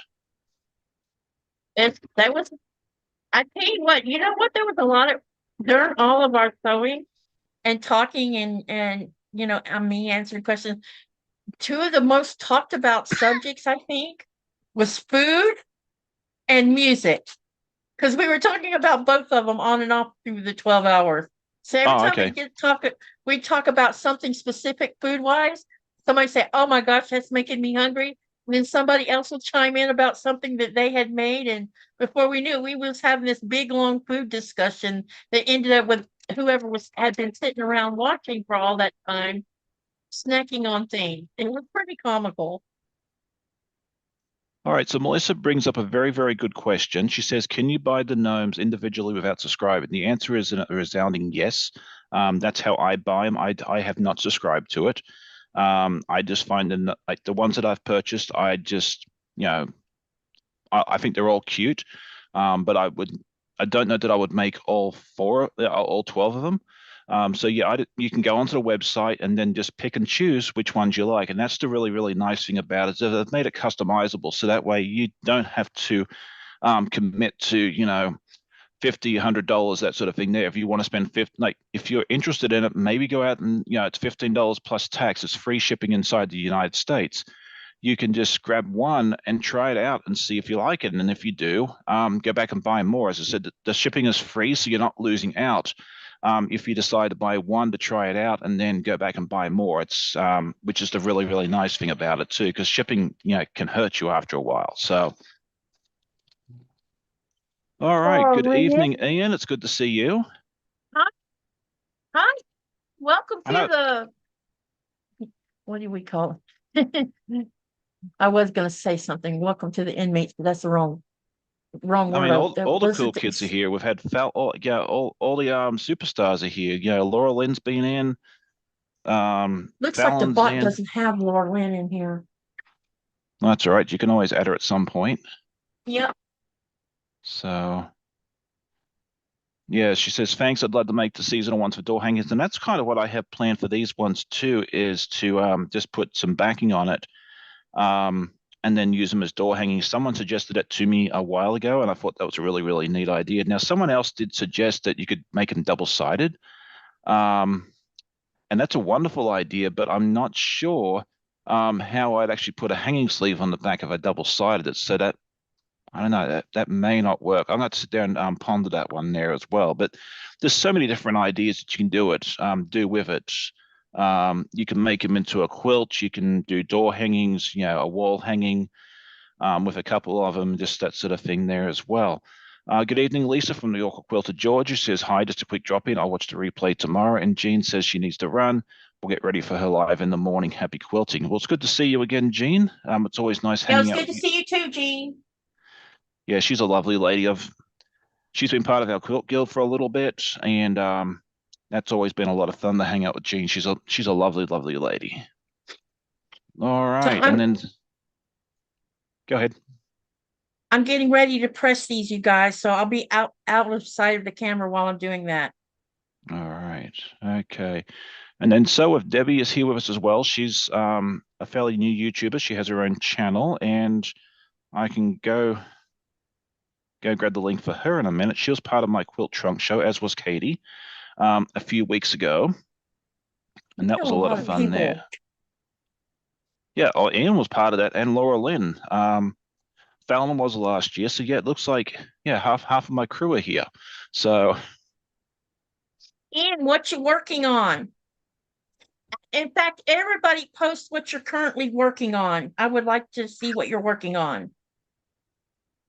Speaker 1: That was, I tell you what, you know what? There was a lot of, during all of our sewing and talking and me answering questions, two of the most talked about subjects, I think, was food and music. Because we were talking about both of them on and off through the 12 hours. So every time
Speaker 3: okay.
Speaker 1: we talk about something specific food-wise, somebody say, oh my gosh, that's making me hungry. And then somebody else will chime in about something that they had made. And before we knew it, we was having this big, long food discussion that ended up with whoever had been sitting around watching for all that time, snacking on things. It was pretty comical.
Speaker 3: All right, so Melissa brings up a very, very good question. She says, can you buy the gnomes individually without subscribing? The answer is a resounding yes. That's how I buy them. I have not subscribed to it. I just find like the ones that I've purchased, I just, I think they're all cute. But I don't know that I would make all 12 of them. So yeah, you can go onto the website and then just pick and choose which ones you like. And that's the really, really nice thing about it. Is they've made it customizable. So that way you don't have to commit to, $50, $100, that sort of thing there. If you want to spend if you're interested in it, maybe go out and, it's $15 plus tax. It's free shipping inside the United States. You can just grab one and try it out and see if you like it. And if you do, go back and buy more. As I said, the shipping is free, so you're not losing out. If you decide to buy one to try it out and then go back and buy more, it's which is the really, really nice thing about it too, because shipping, can hurt you after a while. So, all right.
Speaker 1: Oh,
Speaker 3: Good
Speaker 1: well, yeah.
Speaker 3: evening, Ian. It's good to see you.
Speaker 1: Hi. Welcome
Speaker 3: I know.
Speaker 1: to the, what do we call it? I was going to say something. Welcome to the inmates, but that's the wrong
Speaker 3: I
Speaker 1: word.
Speaker 3: mean, all the cool kids are here. We've had all the superstars are here. Laura Lynn's been in.
Speaker 1: Looks like the
Speaker 3: Fallon's
Speaker 1: bot
Speaker 3: in.
Speaker 1: doesn't have Laura Lynn in here.
Speaker 3: That's all right. You can always add her at some point.
Speaker 1: Yep.
Speaker 3: So, yeah, she says, thanks. I'd love to make the seasonal ones for door hangers. And that's kind of what I have planned for these ones too, is to just put some backing on it and then use them as door hangings. Someone suggested it to me a while ago, and I thought that was a really, really neat idea. Now, someone else did suggest that you could make them double-sided. And that's a wonderful idea, but I'm not sure how I'd actually put a hanging sleeve on the back if I double-sided it. So that, I don't know, that may not work. I'm going to sit down and ponder that one there as well. But there's so many different ideas that you can do with it. You can make them into a quilt. You can do door hangings, a wall hanging with a couple of them, just that sort of thing there as well. Good evening, Lisa from New York Quilter, Georgia says, hi, just a quick drop in. I'll watch the replay tomorrow. And Jean says she needs to run. We'll get ready for her live in the morning. Happy quilting. Well, it's good to see you again, Jean. It's always nice hanging out.
Speaker 1: It's good to see you too, Jean.
Speaker 3: Yeah, she's a lovely lady. She's been part of our quilt guild for a little bit, and that's always been a lot of fun to hang out with Jean. She's a lovely, lovely lady. All right, and then go ahead.
Speaker 1: I'm getting ready to press these, you guys, so I'll be out of sight of the camera while I'm doing that.
Speaker 3: All right. Okay. And then so if Debbie is here with us as well, she's a fairly new YouTuber. She has her own channel, and I can go grab the link for her in a minute. She was part of my quilt trunk show, as was Katy, a few weeks ago. And that was a lot of fun there. Yeah, Ian was part of that, and Laura Lynn. Fallon was last year. So yeah, it looks like half of my crew are here. So
Speaker 1: Ian, what you working on? In fact, everybody post what you're currently working on. I would like to see what you're working on.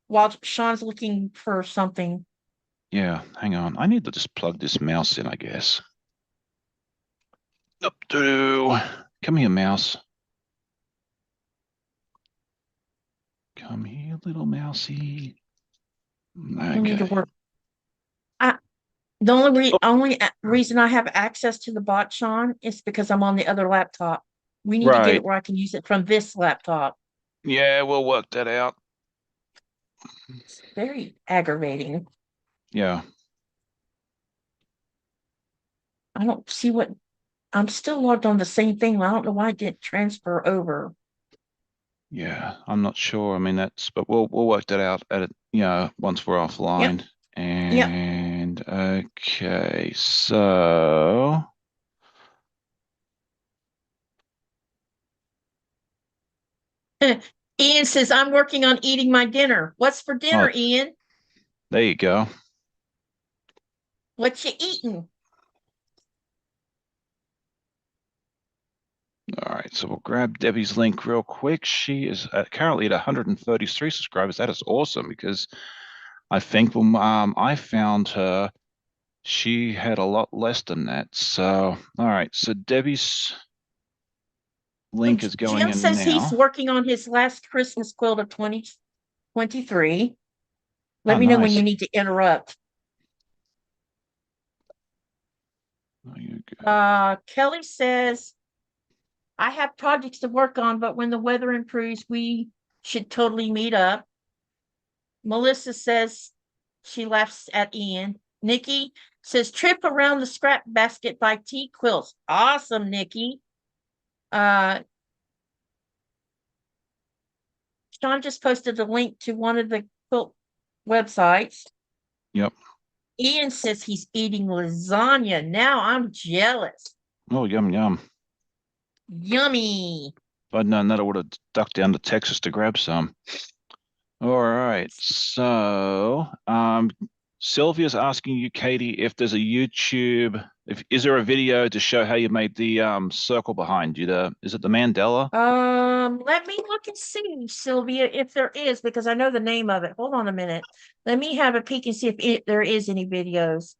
Speaker 1: While Sean's looking for something.
Speaker 3: Yeah, hang on. I need to just plug this mouse in, I guess. Up to come here, mouse. Come here, little mousey.
Speaker 1: I need to
Speaker 3: Okay.
Speaker 1: work. The only reason I have access to the bot, Sean, is because I'm on the other laptop. We need to get
Speaker 3: Right.
Speaker 1: it where I can use it from this laptop.
Speaker 3: Yeah, we'll work that out.
Speaker 1: It's very aggravating.
Speaker 3: Yeah.
Speaker 1: I don't see what I'm still logged on the same thing. I don't know why it didn't transfer over.
Speaker 3: Yeah, I'm not sure. I mean, but we'll work that out at it, once we're offline.
Speaker 1: Yep.
Speaker 3: And okay, so
Speaker 1: Ian says I'm working on eating my dinner. What's for dinner,
Speaker 3: oh,
Speaker 1: Ian?
Speaker 3: there you go.
Speaker 1: What you eating?
Speaker 3: All right, so we'll grab Debbie's link real quick. She is currently at 133 subscribers. That is awesome because I think when I found her, she had a lot less than that. So, all right, so Debbie's link is going
Speaker 1: Jim
Speaker 3: in
Speaker 1: says he's
Speaker 3: now.
Speaker 1: working on his last Christmas quilt of 2023. Let
Speaker 3: Oh,
Speaker 1: me know when
Speaker 3: nice.
Speaker 1: you need to interrupt.
Speaker 3: There you go.
Speaker 1: Kelly says, I have projects to work on, but when the weather improves, we should totally meet up. Melissa says she laughs at Ian. Nikki says, trip around the scrap basket by T Quilts. Awesome, Nikki. Sean just posted a link to one of the quilt websites.
Speaker 3: Yep.
Speaker 1: Ian says he's eating lasagna. Now I'm jealous.
Speaker 3: Oh, yum, yum.
Speaker 1: Yummy.
Speaker 3: If I'd known that, I would have ducked down to Texas to grab some. All right. So, Sylvia's asking you, Katie, if there's a YouTube, is there a video to show how you made the circle behind you? Is it the mandala?
Speaker 1: Let me look and see, Sylvia, if there is, because I know the name of it. Hold on a minute. Let me have a peek and see if there is any videos.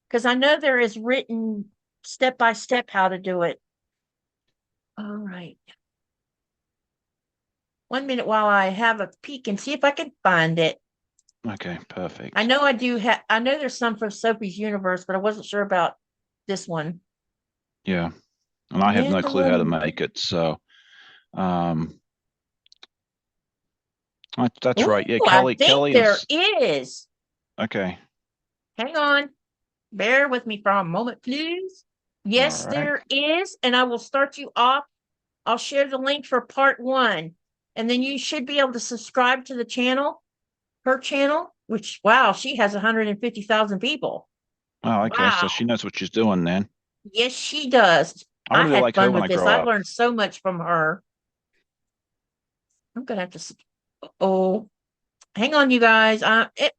Speaker 1: Because I know there is written step by step how to do it. All right. 1 minute while I have a peek and see if I can find it.
Speaker 3: Okay, perfect.
Speaker 1: I know I do have, I know there's some from Sophie's Universe, but I wasn't sure about this one.
Speaker 3: Yeah. And I have no clue how to
Speaker 1: Mandala.
Speaker 3: make it. So, that's
Speaker 1: Ooh,
Speaker 3: right. Yeah,
Speaker 1: I
Speaker 3: Kelly,
Speaker 1: think
Speaker 3: Kelly,
Speaker 1: there is.
Speaker 3: okay.
Speaker 1: Hang on. Bear with me for a moment, please. Yes,
Speaker 3: All right.
Speaker 1: there is. And I will start you off. I'll share the link for part 1. And then you should be able to subscribe to the channel, her channel, which, wow, she has 150,000 people.
Speaker 3: Oh, okay. So
Speaker 1: Wow.
Speaker 3: she knows what she's doing then.
Speaker 1: Yes, she does.
Speaker 3: I
Speaker 1: I
Speaker 3: want to be
Speaker 1: had
Speaker 3: like her
Speaker 1: fun
Speaker 3: when
Speaker 1: with
Speaker 3: I
Speaker 1: this.
Speaker 3: grow
Speaker 1: I
Speaker 3: up.
Speaker 1: learned so much from her. I'm going to have to, oh, hang on, you guys.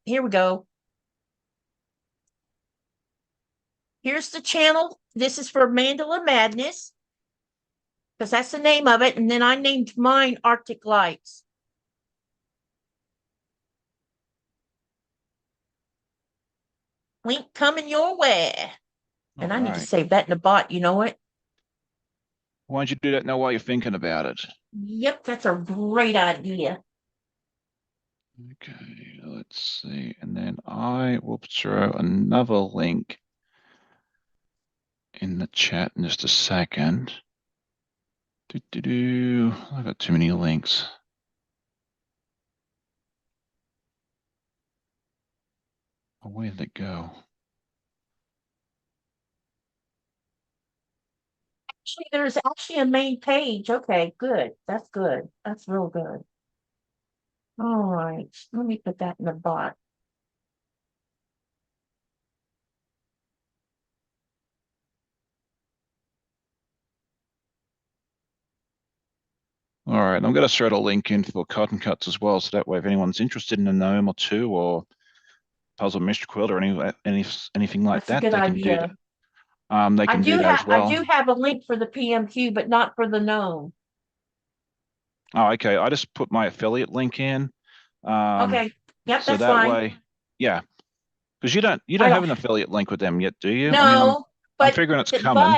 Speaker 1: Here we go. Here's the channel. This is for Mandala Madness, because that's the name of it. And then I named mine Arctic Lights. Link coming your way. And
Speaker 3: All
Speaker 1: I need to
Speaker 3: right.
Speaker 1: save that in the bot. You know what?
Speaker 3: Why don't you do that now while you're thinking about it?
Speaker 1: Yep, that's a great idea.
Speaker 3: Okay, let's see. And then I will throw another link in the chat in just a second. I've got too many links. Oh, where did it go?
Speaker 1: Actually, there's actually a main page. Okay, good. That's good. That's real good. All right. Let me put that in the bot.
Speaker 3: All right, I'm going to throw a link in for cotton cuts as well, so that way if anyone's interested in a gnome or two or puzzle mystery quilt or anything like
Speaker 1: That's a
Speaker 3: that,
Speaker 1: good
Speaker 3: they can do
Speaker 1: idea.
Speaker 3: that. they can do that as well.
Speaker 1: I do have a link for the PMQ, but not for the gnome.
Speaker 3: Oh, okay. I just put my affiliate link in.
Speaker 1: Okay. Yep,
Speaker 3: So
Speaker 1: that's
Speaker 3: that
Speaker 1: fine.
Speaker 3: way, yeah. Because you don't
Speaker 1: I
Speaker 3: have
Speaker 1: don't
Speaker 3: an affiliate link with them yet, do you? I mean,
Speaker 1: no,
Speaker 3: I'm
Speaker 1: but
Speaker 3: figuring it's coming.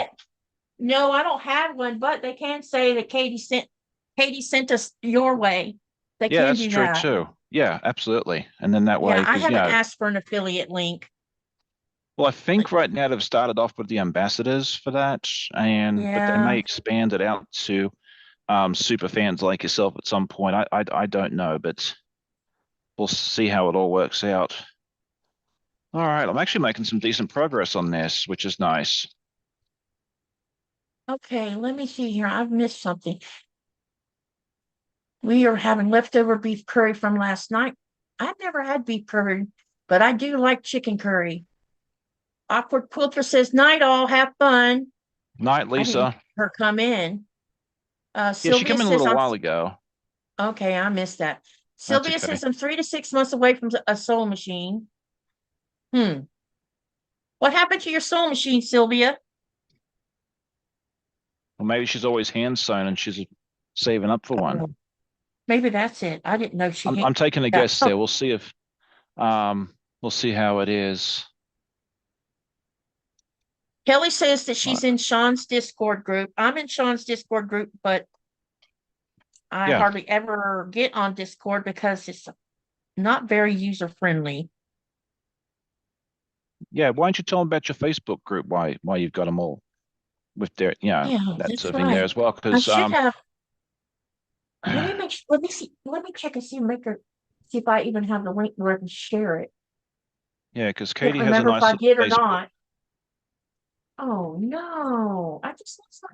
Speaker 1: no, I don't have one, but they can say that Katie sent us your way. They
Speaker 3: Yeah,
Speaker 1: can
Speaker 3: that's
Speaker 1: do
Speaker 3: true
Speaker 1: that.
Speaker 3: too. Yeah, absolutely. And then that
Speaker 1: Yeah,
Speaker 3: way,
Speaker 1: I
Speaker 3: because
Speaker 1: haven't asked for an affiliate link.
Speaker 3: well, I think right now they've started off with the ambassadors for that, but they may
Speaker 1: Yeah.
Speaker 3: expand it out to super fans like yourself at some point. I don't know, but we'll see how it all works out. All right, I'm actually making some decent progress on this, which is nice.
Speaker 1: Okay, let me see here. I've missed something. We are having leftover beef curry from last night. I've never had beef curry, but I do like chicken curry. Awkward Quilter says, night all, have fun.
Speaker 3: Night,
Speaker 1: I didn't
Speaker 3: Lisa.
Speaker 1: hear her come in.
Speaker 3: Yeah, she
Speaker 1: Sylvia
Speaker 3: came in a
Speaker 1: says,
Speaker 3: little while ago.
Speaker 1: okay, I missed that.
Speaker 3: That's
Speaker 1: Sylvia
Speaker 3: okay.
Speaker 1: says, I'm 3 to 6 months away from a sewing machine. What happened to your sewing machine, Sylvia?
Speaker 3: Well, maybe she's always hand sewn and she's saving up for one.
Speaker 1: Oh, maybe that's it. I didn't know she had
Speaker 3: I'm taking a
Speaker 1: that.
Speaker 3: guess there. We'll see if we'll see how it is.
Speaker 1: Kelly says that
Speaker 3: Uh,
Speaker 1: she's in Sean's Discord group. I'm in Sean's Discord group, but I
Speaker 3: Yeah,
Speaker 1: hardly ever get on Discord because it's not very user friendly.
Speaker 3: yeah. Why don't you tell them about your Facebook group? Why you've got them all with their
Speaker 1: Yeah,
Speaker 3: that
Speaker 1: that's
Speaker 3: sort of thing there
Speaker 1: right.
Speaker 3: as well?
Speaker 1: I
Speaker 3: Because
Speaker 1: should have. Let me make. Let me see. Let me check and see. See if I even have the link where I can share it.
Speaker 3: yeah, because
Speaker 1: Can't
Speaker 3: Katie has a
Speaker 1: remember if
Speaker 3: nice
Speaker 1: I
Speaker 3: little
Speaker 1: did or
Speaker 3: Facebook.
Speaker 1: not. Oh no! I just lost my.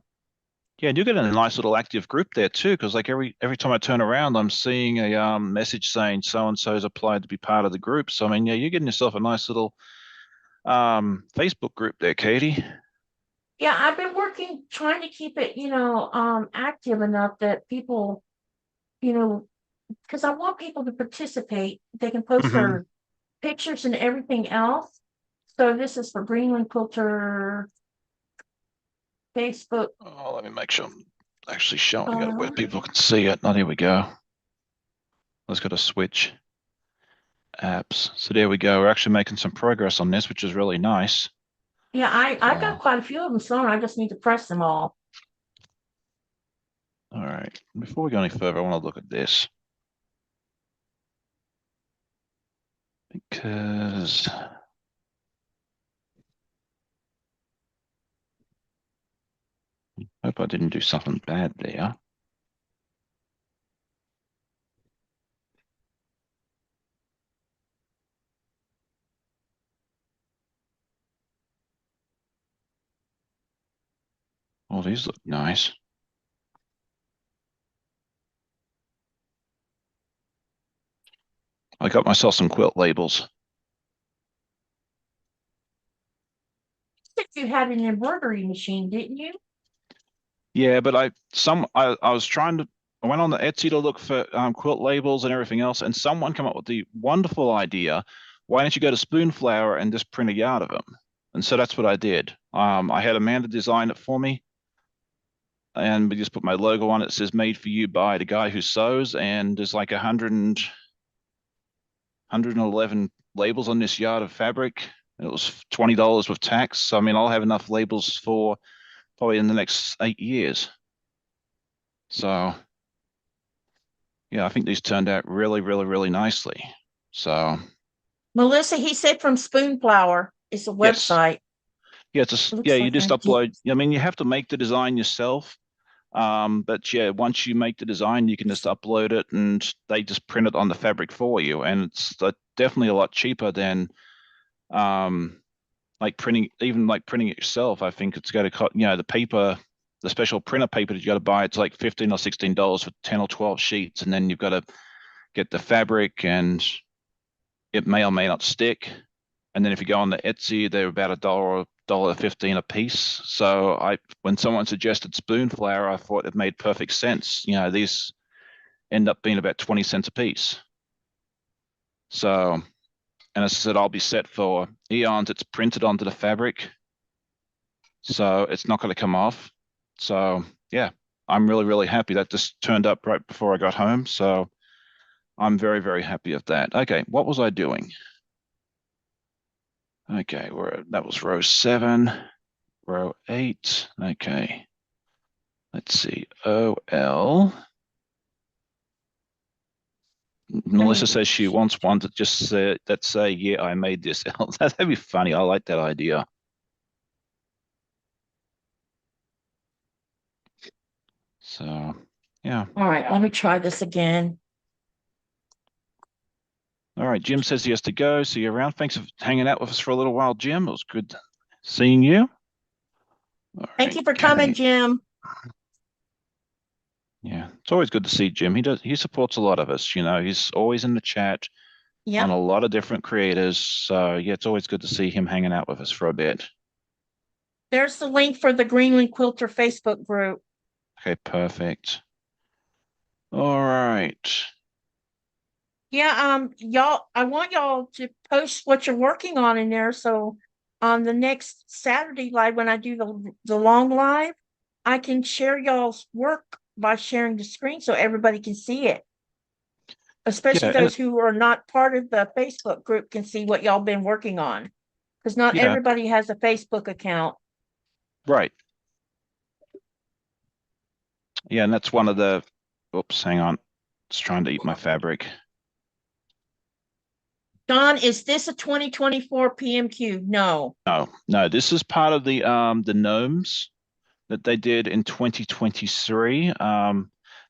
Speaker 3: Yeah, and you get a nice little active group there too. Because like every time I turn around, I'm seeing a message saying so and so's applied to be part of the group. So I mean, yeah, you're getting yourself a nice little Facebook group there, Katie.
Speaker 1: Yeah, I've been working trying to keep it, active enough that people, you know, because I want people to participate. They can post
Speaker 3: Hmm.
Speaker 1: their pictures and everything else. So this is for Greenland Quilter Facebook.
Speaker 3: Oh, let me make sure I'm actually showing it where
Speaker 1: Uh,
Speaker 3: people can see it. Oh, here we go. Let's go to switch apps. So there we go. We're actually making some progress on this, which is really nice.
Speaker 1: yeah, I've got
Speaker 3: So,
Speaker 1: quite a few of them sewn. I just need to press them all.
Speaker 3: all right. Before we go any further, I want to look at this because I hope I didn't do something bad there. Oh, these look nice. I got myself some quilt labels.
Speaker 1: You said you had an embroidery machine, didn't you?
Speaker 3: Yeah, but I was trying to I went on the Etsy to look for quilt labels and everything else, and someone came up with the wonderful idea. Why don't you go to Spoonflower and just print a yard of them? And so that's what I did. I had Amanda design it for me, and we just put my logo on it. It says "Made for you by the guy who sews," and there's like 111 labels on this yard of fabric. It was $20 with tax. So I mean, I'll have enough labels for probably in the next 8 years. So yeah, I think these turned out really, really, really nicely. So
Speaker 1: Melissa, he said from Spoonflower. It's a
Speaker 3: yes,
Speaker 1: website.
Speaker 3: yeah, yeah,
Speaker 1: Looks
Speaker 3: you
Speaker 1: like
Speaker 3: just
Speaker 1: I did.
Speaker 3: upload. I mean, you have to make the design yourself. But yeah, once you make the design, you can just upload it and they just print it on the fabric for you. And it's definitely a lot cheaper than um, like printing it yourself. I think it's got to cost, the paper, the special printer paper that you got to buy, it's like $15 or $16 for 10 or 12 sheets. And then you've got to get the fabric and it may or may not stick. And then if you go on the Etsy, they're about $1.15 a piece. So when someone suggested Spoonflower, I thought it made perfect sense. These end up being about 20 cents a piece. So, and as I said, I'll be set for eons. It's printed onto the fabric. so it's not going to come off. So yeah, I'm really, really happy that just turned up right before I got home. So I'm very, very happy of that. Okay, what was I doing? Okay, that was row 7, row 8. Okay, let's see. OL. Melissa says she wants one to just say that say, yeah, I made this. That'd be funny. I like that idea. So yeah.
Speaker 1: All right, let me try this again.
Speaker 3: All right, Jim says he has to go. See you around. Thanks for hanging out with us for a little while, Jim. It was good seeing you.
Speaker 1: Thank you for coming, Jim.
Speaker 3: Yeah, it's always good to see Jim. He supports a lot of us, he's always in the chat on
Speaker 1: Yeah.
Speaker 3: a lot of different creators. So yeah, it's always good to see him hanging out with us for a bit.
Speaker 1: There's the link for the Greenland Quilter Facebook group.
Speaker 3: Okay, perfect. All right.
Speaker 1: Yeah, y'all, I want y'all to post what you're working on in there. So on the next Saturday live, when I do the long live, I can share y'all's work by sharing the screen so everybody can see it. Especially
Speaker 3: Yeah,
Speaker 1: those who are not part of the Facebook group can see what y'all been working on. Because not
Speaker 3: yeah,
Speaker 1: everybody has a Facebook account.
Speaker 3: right. Yeah, and that's one of the, oops, hang on. It's trying to eat my fabric.
Speaker 1: Don, is this a 2024 PMQ? No.
Speaker 3: No, this is part of the gnomes that they did in 2023.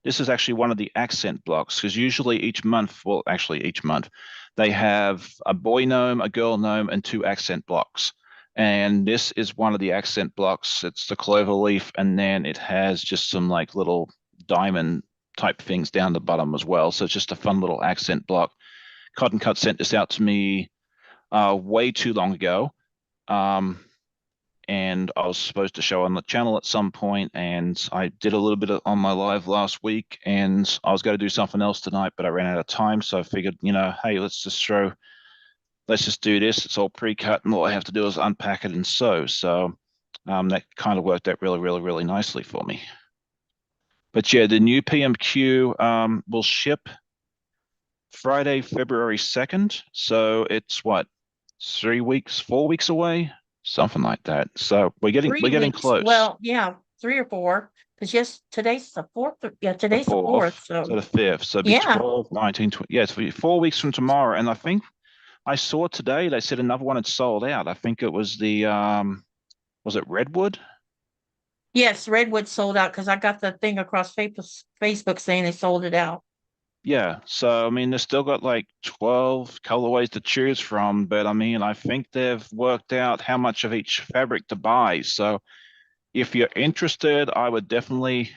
Speaker 3: This is actually one of the accent blocks because usually each month, well, actually each month, they have a boy gnome, a girl gnome, and 2 accent blocks. And this is one of the accent blocks. It's the clover leaf, and then it has just some like little diamond type things down the bottom as well. So it's just a fun little accent block. Cotton Cut sent this out to me way too long ago. And I was supposed to show on the channel at some point, and I did a little bit on my live last week, and I was going to do something else tonight, but I ran out of time, so I figured, hey, let's just do this. It's all pre-cut, and all I have to do is unpack it and sew. So that kind of worked out really, really, really nicely for me. But yeah, the new PMQ will ship Friday, February 2nd. So it's what, 3 weeks, 4 weeks away? Something like that. So we're getting
Speaker 1: 3 weeks.
Speaker 3: close.
Speaker 1: Well, yeah, 3 or 4. Because yes, today's the 4th. Yeah,
Speaker 3: The
Speaker 1: today's the 4th. So
Speaker 3: the 5th. So it'd be
Speaker 1: yeah.
Speaker 3: 12, 19, 20. Yeah, it's 4 weeks from tomorrow. And I think I saw today they said another one had sold out. I think it was the was it Redwood?
Speaker 1: Yes, Redwood sold out because I got the thing across Facebook saying they sold it out.
Speaker 3: Yeah. So I mean, they've still got like 12 colorways to choose from, but I mean, I think they've worked out how much of each fabric to buy. So if you're interested, I would definitely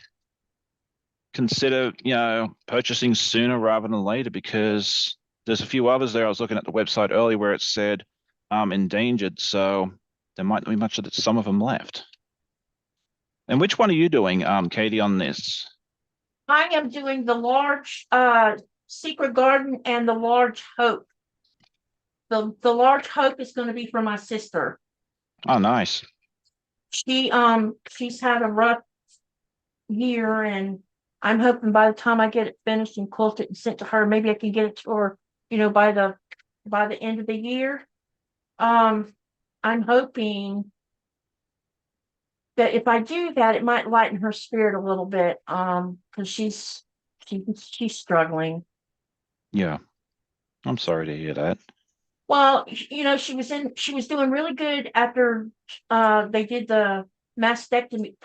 Speaker 3: consider, purchasing sooner rather than later because there's a few others there. I was looking at the website earlier where it said endangered, so there might not be much of some of them left. And which one are you doing, Katie, on this?
Speaker 1: I am doing the large Secret Garden and the large Hope. The large Hope is going to be for my sister.
Speaker 3: Oh, nice.
Speaker 1: She's had a rough year, and I'm hoping by the time I get it finished and quilted and sent to her, maybe I can get it to her, by the end of the year. I'm hoping that if I do that, it might lighten her spirit a little bit. Because she's struggling.
Speaker 3: Yeah, I'm sorry to hear that.
Speaker 1: Well, she was doing really good after they did the mastectomy,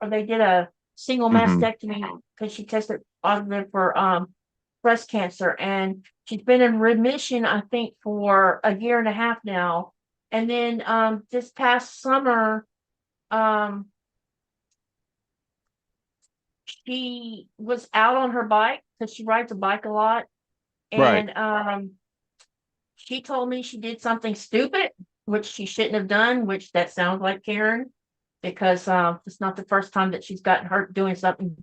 Speaker 1: or they did a single mastectomy because she tested positive for breast cancer, and she's been in remission, I think, for a year and a half now. And then this past summer, she was out on her bike because she rides a bike a lot,
Speaker 3: Right.
Speaker 1: and she told me she did something stupid, which she shouldn't have done, which that sounds like Karen, because it's not the first time that she's gotten hurt doing something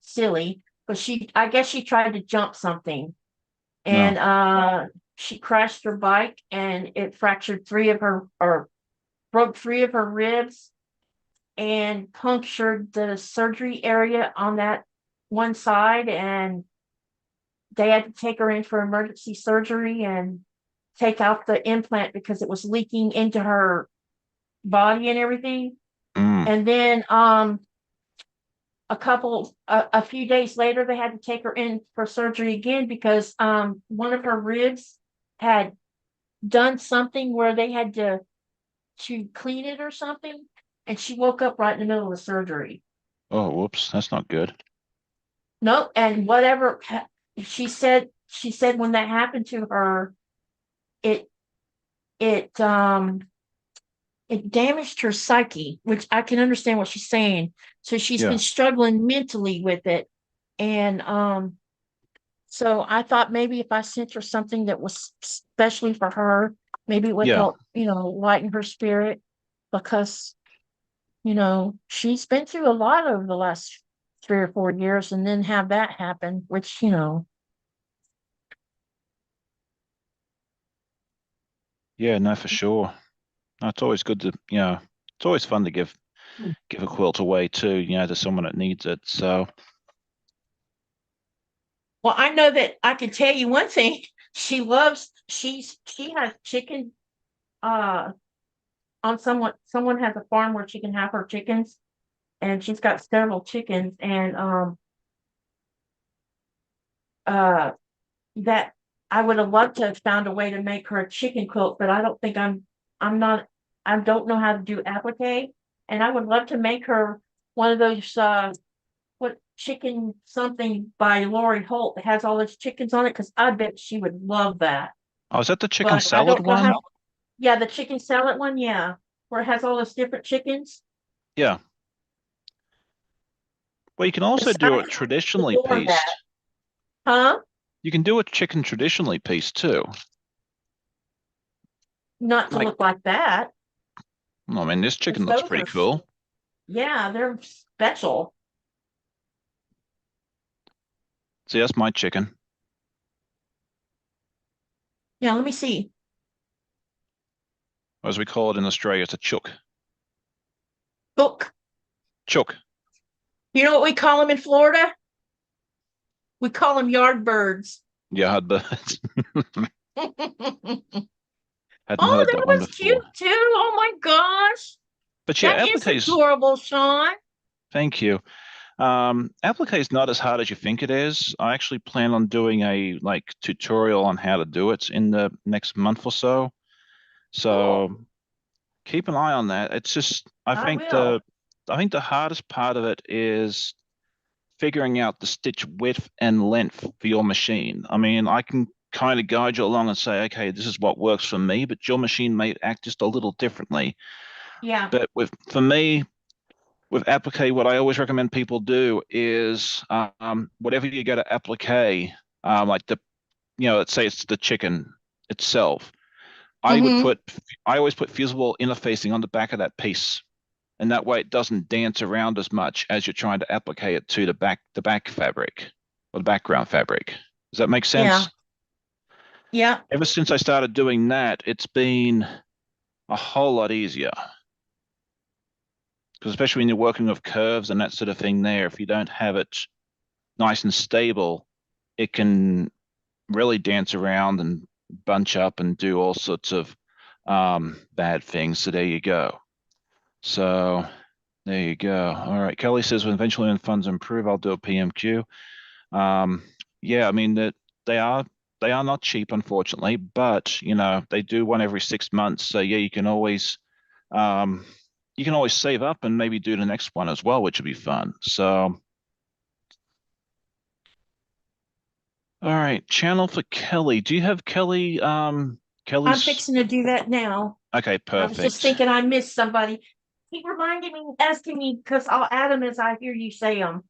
Speaker 1: silly. But I guess she tried to jump something,
Speaker 3: No.
Speaker 1: and she crashed her bike, and it fractured 3 of her, or broke 3 of her ribs, and punctured the surgery area on that one side, and they had to take her in for emergency surgery and take out the implant because it was leaking into her body and everything.
Speaker 3: Mm.
Speaker 1: And then a few days later, they had to take her in for surgery again because one of her ribs had done something where they had to clean it or something, and she woke up right in the middle of the surgery.
Speaker 3: Oh, whoops, that's not good.
Speaker 1: No, and whatever she said when that happened to her, it it um it damaged her psyche, which I can understand what she's saying. So she's
Speaker 3: Yeah.
Speaker 1: been struggling mentally with it. And so I thought maybe if I sent her something that was specially for her, maybe it would
Speaker 3: Yeah.
Speaker 1: help, lighten her spirit, because, she's been through a lot over the last 3 or 4 years, and then have that happen, which,
Speaker 3: Yeah, no, for sure. No, it's always good to, it's always fun to give a quilt away too, to someone that needs it. So
Speaker 1: well, I know that I can tell you one thing. She has chicken, uh, on someone has a farm where she can have her chickens, and she's got several chickens, and uh that I would have loved to have found a way to make her a chicken quilt, but I don't think I'm not I don't know how to do applique, and I would love to make her one of those what chicken something by Lori Holt that has all those chickens on it, because I bet she would love that.
Speaker 3: oh, is that the chicken
Speaker 1: But I
Speaker 3: salad
Speaker 1: don't know
Speaker 3: one?
Speaker 1: how. Yeah, the chicken salad one, yeah, where it has all those different chickens.
Speaker 3: Yeah. Well, you can also do it traditionally
Speaker 1: Adore that.
Speaker 3: pieced.
Speaker 1: Huh?
Speaker 3: You can do a chicken traditionally pieced too.
Speaker 1: Not to
Speaker 3: Like,
Speaker 1: look like that.
Speaker 3: I mean, this chicken looks
Speaker 1: Those
Speaker 3: pretty
Speaker 1: are,
Speaker 3: cool.
Speaker 1: yeah, they're special.
Speaker 3: See, that's my chicken.
Speaker 1: Yeah, let me see.
Speaker 3: Or as we call it in Australia, it's a chook.
Speaker 1: Look,
Speaker 3: Chook.
Speaker 1: you know what we call them in Florida? We call them yard birds.
Speaker 3: Yeah, I'd
Speaker 1: Oh,
Speaker 3: hadn't heard
Speaker 1: that
Speaker 3: that one
Speaker 1: was cute
Speaker 3: before.
Speaker 1: too. Oh my gosh.
Speaker 3: But yeah,
Speaker 1: That is
Speaker 3: appliques,
Speaker 1: adorable, Sean.
Speaker 3: thank you. Applique is not as hard as you think it is. I actually plan on doing a tutorial on how to do it in the next month or so.
Speaker 1: Cool.
Speaker 3: So keep an eye on that. It's just
Speaker 1: I will.
Speaker 3: I think the hardest part of it is figuring out the stitch width and length for your machine. I mean, I can kind of guide you along and say, okay, this is what works for me, but your machine may act just a little differently.
Speaker 1: Yeah.
Speaker 3: But for me, with applique, what I always recommend people do is whatever you go to applique, like let's say it's the chicken itself.
Speaker 1: Mm-hmm.
Speaker 3: I always put fusible interfacing on the back of that piece, and that way it doesn't dance around as much as you're trying to applique it to the back fabric or the background fabric. Does that make
Speaker 1: Yeah.
Speaker 3: sense?
Speaker 1: Yeah.
Speaker 3: Ever since I started doing that, it's been a whole lot easier. Because especially when you're working with curves and that sort of thing there, if you don't have it nice and stable, it can really dance around and bunch up and do all sorts of bad things. So there you go. So there you go. All right. Kelly says, when eventually when funds improve, I'll do a PMQ. Um, yeah, I mean that they are not cheap, unfortunately, but they do one every 6 months. So yeah, um, you can always save up and maybe do the next one as well, which would be fun. So all right, channel for Kelly. Do you have Kelly?
Speaker 1: I'm
Speaker 3: Kelly's
Speaker 1: fixing to do that now.
Speaker 3: okay,
Speaker 1: I was just
Speaker 3: perfect.
Speaker 1: thinking I missed somebody. Keep reminding me, asking me, because I'll add them as I hear you say them.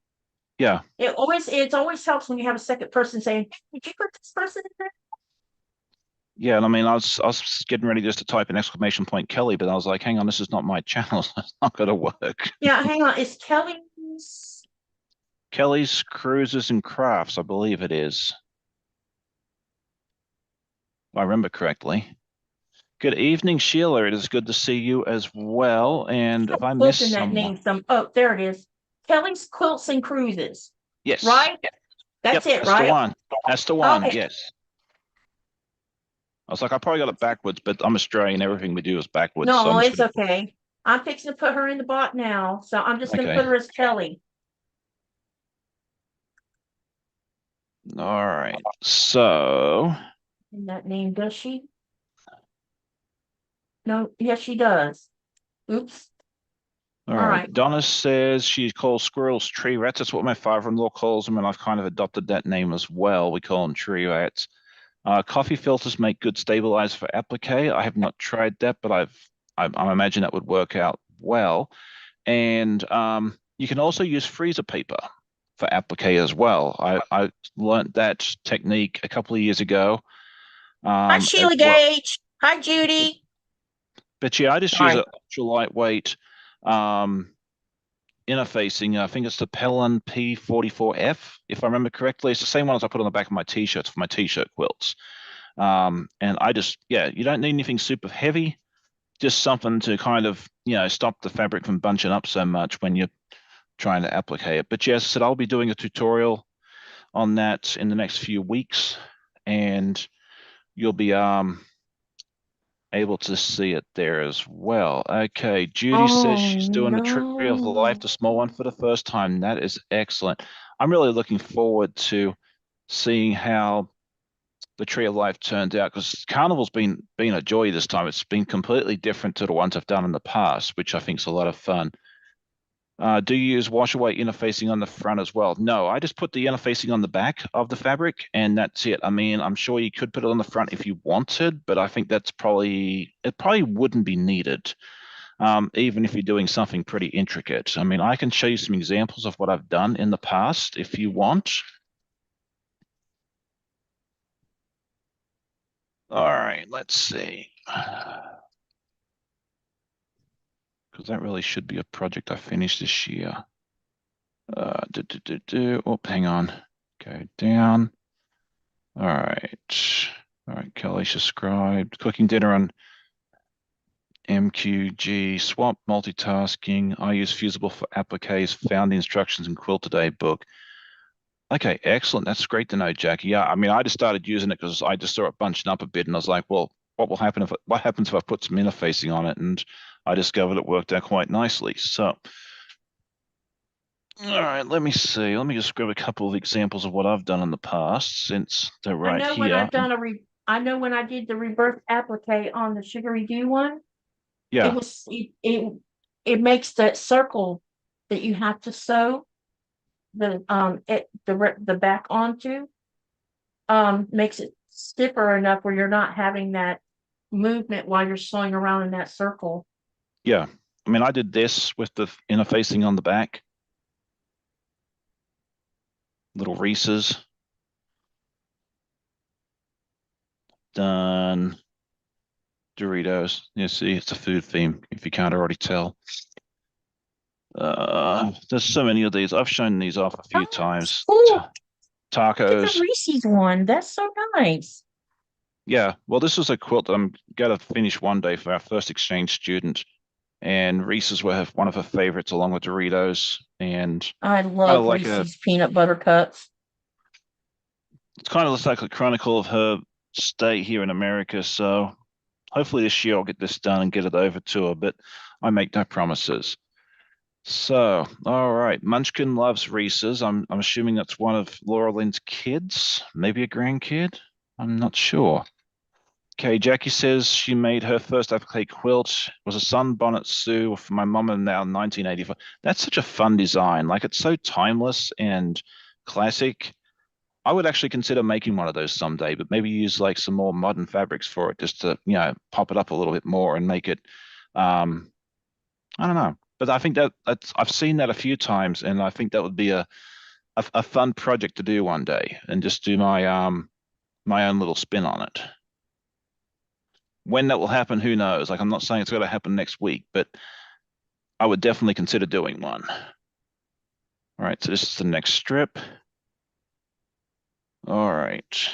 Speaker 3: Yeah,
Speaker 1: It always helps when you have a second person saying, "Did you put this person in there?"
Speaker 3: yeah. And I mean, I was getting ready just to type an exclamation point Kelly, but I was like, hang on, this is not my channel. So it's not going to work.
Speaker 1: Yeah, hang on. Is Kelly's?
Speaker 3: Kelly's Cruises and Crafts, I believe it is. If I remember correctly. Good evening, Sheila. It is good to see you as well. And if I
Speaker 1: Quilting
Speaker 3: missed
Speaker 1: that
Speaker 3: someone,
Speaker 1: name some. Oh, there it is. Kelly's Quilts and Cruises.
Speaker 3: yes.
Speaker 1: Right? That's
Speaker 3: Yep,
Speaker 1: it,
Speaker 3: that's the
Speaker 1: right?
Speaker 3: one. That's the one.
Speaker 1: Okay.
Speaker 3: Yes. I was like, I probably got it backwards, but I'm Australian. Everything we do is backwards. So
Speaker 1: No,
Speaker 3: I'm just
Speaker 1: it's
Speaker 3: gonna,
Speaker 1: okay. I'm fixing to put her in the bot now. So I'm just going to
Speaker 3: okay.
Speaker 1: put her as Kelly.
Speaker 3: All right. So,
Speaker 1: In that name, does she? No, yes, she does. Oops.
Speaker 3: all
Speaker 1: All
Speaker 3: right.
Speaker 1: right.
Speaker 3: Donna says she calls squirrels tree rats. That's what my father-in-law calls them, and I've kind of adopted that name as well. We call them tree rats. Coffee filters make good stabilizer for applique. I have not tried that, but I imagine that would work out well. And you can also use freezer paper for applique as well. I learned that technique a couple of years ago.
Speaker 1: Hi,
Speaker 3: As
Speaker 1: Sheila
Speaker 3: well.
Speaker 1: Gage. Hi, Judy.
Speaker 3: But yeah, I just use
Speaker 1: Sorry.
Speaker 3: an ultra lightweight interfacing. I think it's the Pellon P44F, if I remember correctly. It's the same one as I put on the back of my t-shirts for my t-shirt quilts. And I just, yeah, you don't need anything super heavy, just something to kind of, stop the fabric from bunching up so much when you're trying to applique it. But yes, I said I'll be doing a tutorial on that in the next few weeks, and you'll be able to see it there as well. Okay, Judy says
Speaker 1: Oh,
Speaker 3: she's doing the Tree of Life,
Speaker 1: no.
Speaker 3: the small one, for the first time. That is excellent. I'm really looking forward to seeing how the Tree of Life turns out, because Carnival's been a joy this time. It's been completely different to the ones I've done in the past, which I think is a lot of fun. Do you use wash away interfacing on the front as well? No, I just put the interfacing on the back of the fabric and that's it. I mean, I'm sure you could put it on the front if you wanted, but I think it probably wouldn't be needed, even if you're doing something pretty intricate. I mean, I can show you some examples of what I've done in the past if you want. All right, let's see. Because that really should be a project I finished this year. Oh, hang on. Go down. All right. All right, Kelly subscribed. Cooking dinner on MQG. Swap multitasking. I use Fusible for appliques. Found the instructions in Quilt Today book. Okay, excellent. That's great to know, Jackie. Yeah, I mean, I just started using it because I just saw it bunching up a bit, and I was like, well, what happens if I put some interfacing on it? And I discovered it worked out quite nicely. So, all right, let me see. Let me just grab a couple of examples of what I've done in the past, since they're
Speaker 1: I
Speaker 3: right
Speaker 1: know when
Speaker 3: here.
Speaker 1: I've done I know when I did the rebirth applique on the Sugary Dew one, it
Speaker 3: Yeah,
Speaker 1: was it makes that circle that you have to sew the back onto, makes it stiffer enough where you're not having that movement while you're sewing around in that circle.
Speaker 3: yeah. I mean, I did this with the interfacing on the back, little Reese's. Done. Doritos. You see, it's a food theme, if you can't already tell. There's so many of these. I've shown these off a few times.
Speaker 1: Oh, look at the
Speaker 3: Tacos.
Speaker 1: Reese's one. That's so nice.
Speaker 3: Yeah, well, this is a quilt that I'm going to finish one day for our first exchange student. And Reese's were one of her favorites, along with Doritos. And
Speaker 1: I
Speaker 3: kind of
Speaker 1: love
Speaker 3: like a,
Speaker 1: Reese's peanut butter cups.
Speaker 3: it's kind of looks like a chronicle of her stay here in America. So hopefully this year I'll get this done and get it over to her, but I make no promises. So, all right. Munchkin loves Reese's. I'm assuming that's one of Laura Lynn's kids, maybe a grandkid. I'm not sure. Okay, Jackie says she made her first applique quilt. It was a sunbonnet Sue for my mom in now 1984. That's such a fun design. Like, it's so timeless and classic. I would actually consider making one of those someday, but maybe use like some more modern fabrics for it, just to, pop it up a little bit more and make it I don't know, but I think that's I've seen that a few times, and I think that would be a fun project to do one day, and just do my own little spin on it. When that will happen, who knows? Like, I'm not saying it's going to happen next week, but I would definitely consider doing one. All right, so this is the next strip. All right.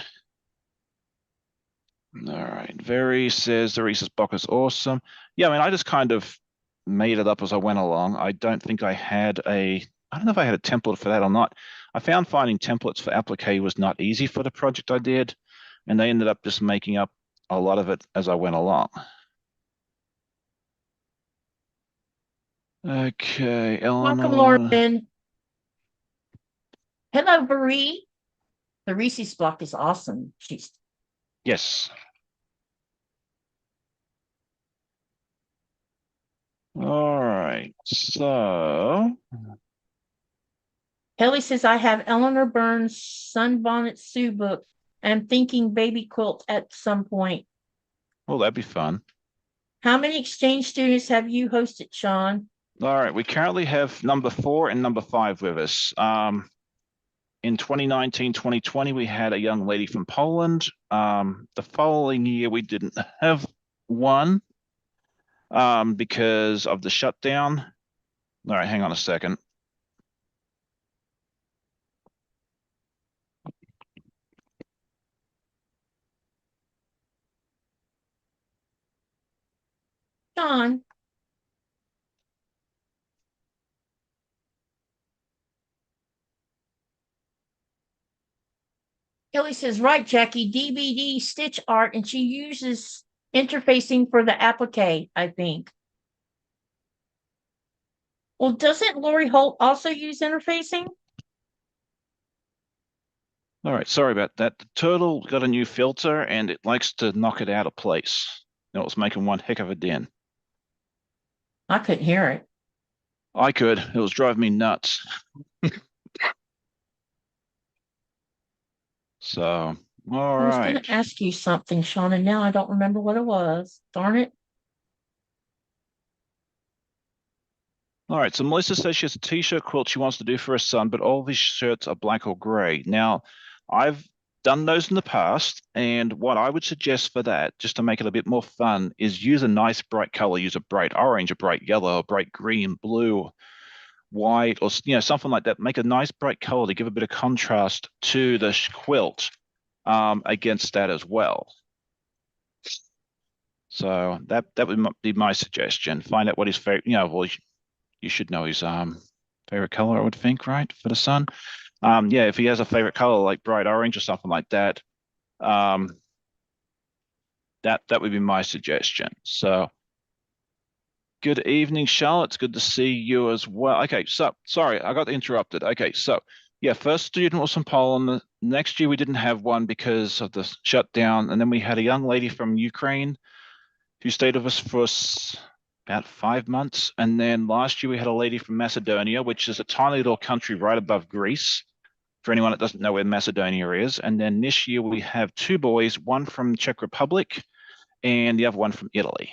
Speaker 3: All right. Very says the Reese's block is awesome. Yeah, I mean, I just kind of made it up as I went along. I don't think I had I don't know if I had a template for that or not. I found finding templates for applique was not easy for the project I did, and I ended up just making up a lot of it as I went along. Okay,
Speaker 1: Welcome,
Speaker 3: Eleanor.
Speaker 1: Lauren. Hello, Marie. The Reese's block is awesome. She's
Speaker 3: Yes. All right. So,
Speaker 1: Kelly says I have Eleanor Burns' Sunbonnet Sue book. I'm thinking baby quilt at some point.
Speaker 3: well, that'd be fun.
Speaker 1: How many exchange students have you hosted, Sean?
Speaker 3: All right. We currently have number 4 and number 5 with us. In 2019, 2020, we had a young lady from Poland. The following year, we didn't have one because of the shutdown. All right, hang on a second.
Speaker 1: Sean. Kelly says, right, Jackie, DVD stitch art, and she uses interfacing for the applique, I think. Well, doesn't Lori Holt also use interfacing?
Speaker 3: All right, sorry about that. The turtle got a new filter and it likes to knock it out of place. It was making one heck of a din.
Speaker 1: I couldn't hear it.
Speaker 3: I could. It was driving me nuts. So, all
Speaker 1: I was going
Speaker 3: right.
Speaker 1: to ask you something, Sean, and now I don't remember what it was. Darn it.
Speaker 3: All right, so Melissa says she has a t-shirt quilt she wants to do for her son, but all of his shirts are black or gray. Now, I've done those in the past, and what I would suggest for that, just to make it a bit more fun, is use a nice bright color. Use a bright orange, a bright yellow, a bright green, blue, white, or something like that. Make a nice bright color to give a bit of contrast to the quilt against that as well. So that would be my suggestion. Find out what his favorite, well, you should know his favorite color, I would think, right, for the sun. Yeah, if he has a favorite color like bright orange or something like that, that would be my suggestion. So, good evening, Charlotte. It's good to see you as well. Okay, so sorry, I got interrupted. Okay, so yeah, first student was from Poland. Next year we didn't have one because of the shutdown, and then we had a young lady from Ukraine who stayed with us for about 5 months. And then last year we had a lady from Macedonia, which is a tiny little country right above Greece, for anyone that doesn't know where Macedonia is. And then this year we have 2 boys, one from Czech Republic and the other one from Italy.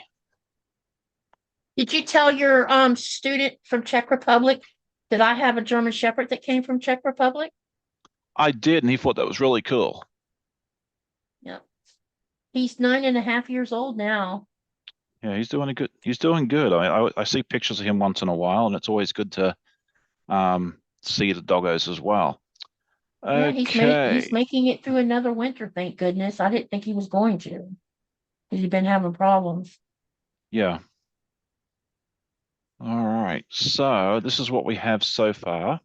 Speaker 1: Did you tell your student from Czech Republic that I have a German Shepherd that came from Czech Republic?
Speaker 3: I did, and he thought that was really cool.
Speaker 1: Yep. He's 9.5 years old now.
Speaker 3: Yeah, he's doing good. He's doing good. I see pictures of him once in a while, and it's always good to see the doggos as well.
Speaker 1: Yeah,
Speaker 3: Okay.
Speaker 1: he's making it through another winter, thank goodness. I didn't think he was going to. He's been having problems.
Speaker 3: Yeah. All right. So this is what we have so far.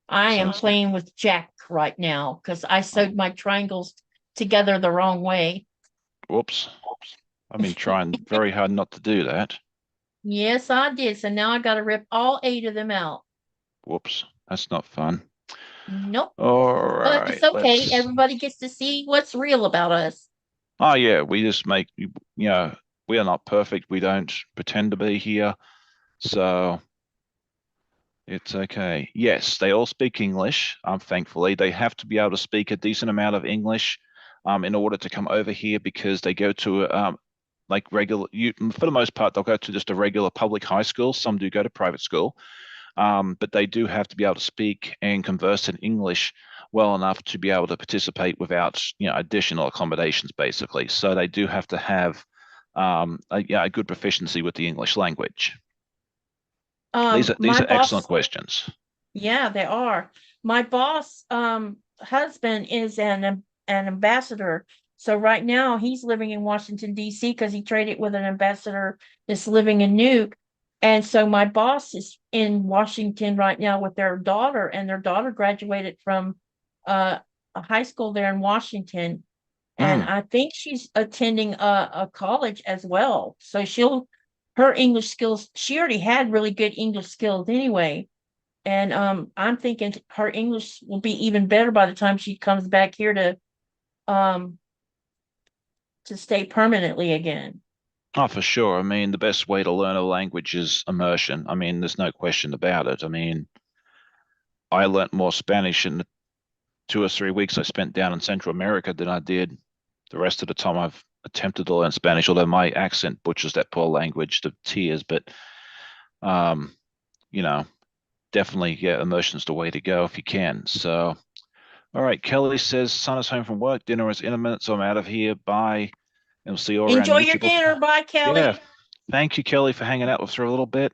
Speaker 1: I am playing with Jack right now because I sewed my triangles together the wrong way.
Speaker 3: Whoops. I've been trying very hard not to do that.
Speaker 1: Yes, I did. So now I got to rip all 8 of them out.
Speaker 3: Whoops. That's not fun.
Speaker 1: Nope.
Speaker 3: All
Speaker 1: But
Speaker 3: right.
Speaker 1: it's okay. Everybody gets to see what's real about us.
Speaker 3: Oh, yeah. We just make, we are not perfect. We don't pretend to be here. So it's okay. Yes, they all speak English, thankfully. They have to be able to speak a decent amount of English in order to come over here because they go to like regular, for the most part, they'll go to just a regular public high school. Some do go to private school, but they do have to be able to speak and converse in English well enough to be able to participate without, additional accommodations, basically. So they do have to have a good proficiency with the English language. These are excellent questions.
Speaker 1: Yeah, they are. My boss husband is an an ambassador. So right now he's living in Washington, D.C. because he traded with an ambassador that's living in Nuke. And so my boss is in Washington right now with their daughter, and their daughter graduated from a high school there in Washington. And
Speaker 3: Hmm.
Speaker 1: I think she's attending a college as well. So her English skills, she already had really good English skills anyway. And I'm thinking her English will be even better by the time she comes back here um to stay permanently again.
Speaker 3: Oh, for sure. I mean, the best way to learn a language is immersion. I mean, there's no question about it. I mean, I learnt more Spanish in the 2 or 3 weeks I spent down in Central America than I did the rest of the time I've attempted to learn Spanish, although my accent butchers that poor language to tears. But, um, you know, definitely, yeah, immersion's the way to go if you can. So, all right, Kelly says, son is home from work. Dinner is in a minute, so I'm out of here. Bye. And we'll see you all around
Speaker 1: Enjoy your
Speaker 3: YouTube.
Speaker 1: dinner. Bye,
Speaker 3: Yeah.
Speaker 1: Kelly.
Speaker 3: Thank you, Kelly, for hanging out with us for a little bit.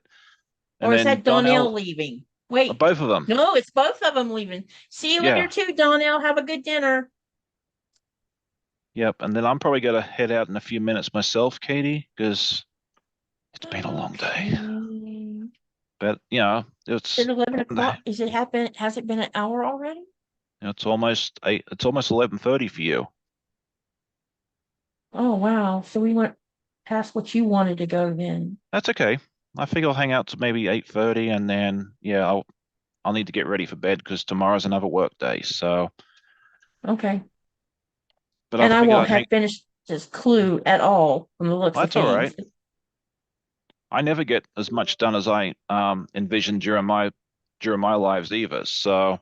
Speaker 3: And
Speaker 1: Or is
Speaker 3: then
Speaker 1: that Donnell
Speaker 3: Donnell,
Speaker 1: leaving? Wait,
Speaker 3: both of them.
Speaker 1: no, it's both of them leaving. See you later
Speaker 3: Yeah.
Speaker 1: too, Donnell. Have a good dinner.
Speaker 3: Yep. And then I'm probably going to head out in a few minutes myself, Katie, because it's been a long day.
Speaker 1: Okay.
Speaker 3: But,
Speaker 1: Is it 11 o'clock? Has it been an hour already?
Speaker 3: it's almost 8, it's almost 11:30 for you.
Speaker 1: Oh, wow. So we went past what you wanted to go then.
Speaker 3: That's okay. I figure I'll hang out to maybe 8:30 and then, yeah, I'll need to get ready for bed because tomorrow's another work day. So,
Speaker 1: Okay.
Speaker 3: but I
Speaker 1: And I
Speaker 3: figured
Speaker 1: won't
Speaker 3: I'd hang.
Speaker 1: have finished this clue at all from the looks of
Speaker 3: That's all right.
Speaker 1: things.
Speaker 3: I never get as much done as I envisioned during my lives either. So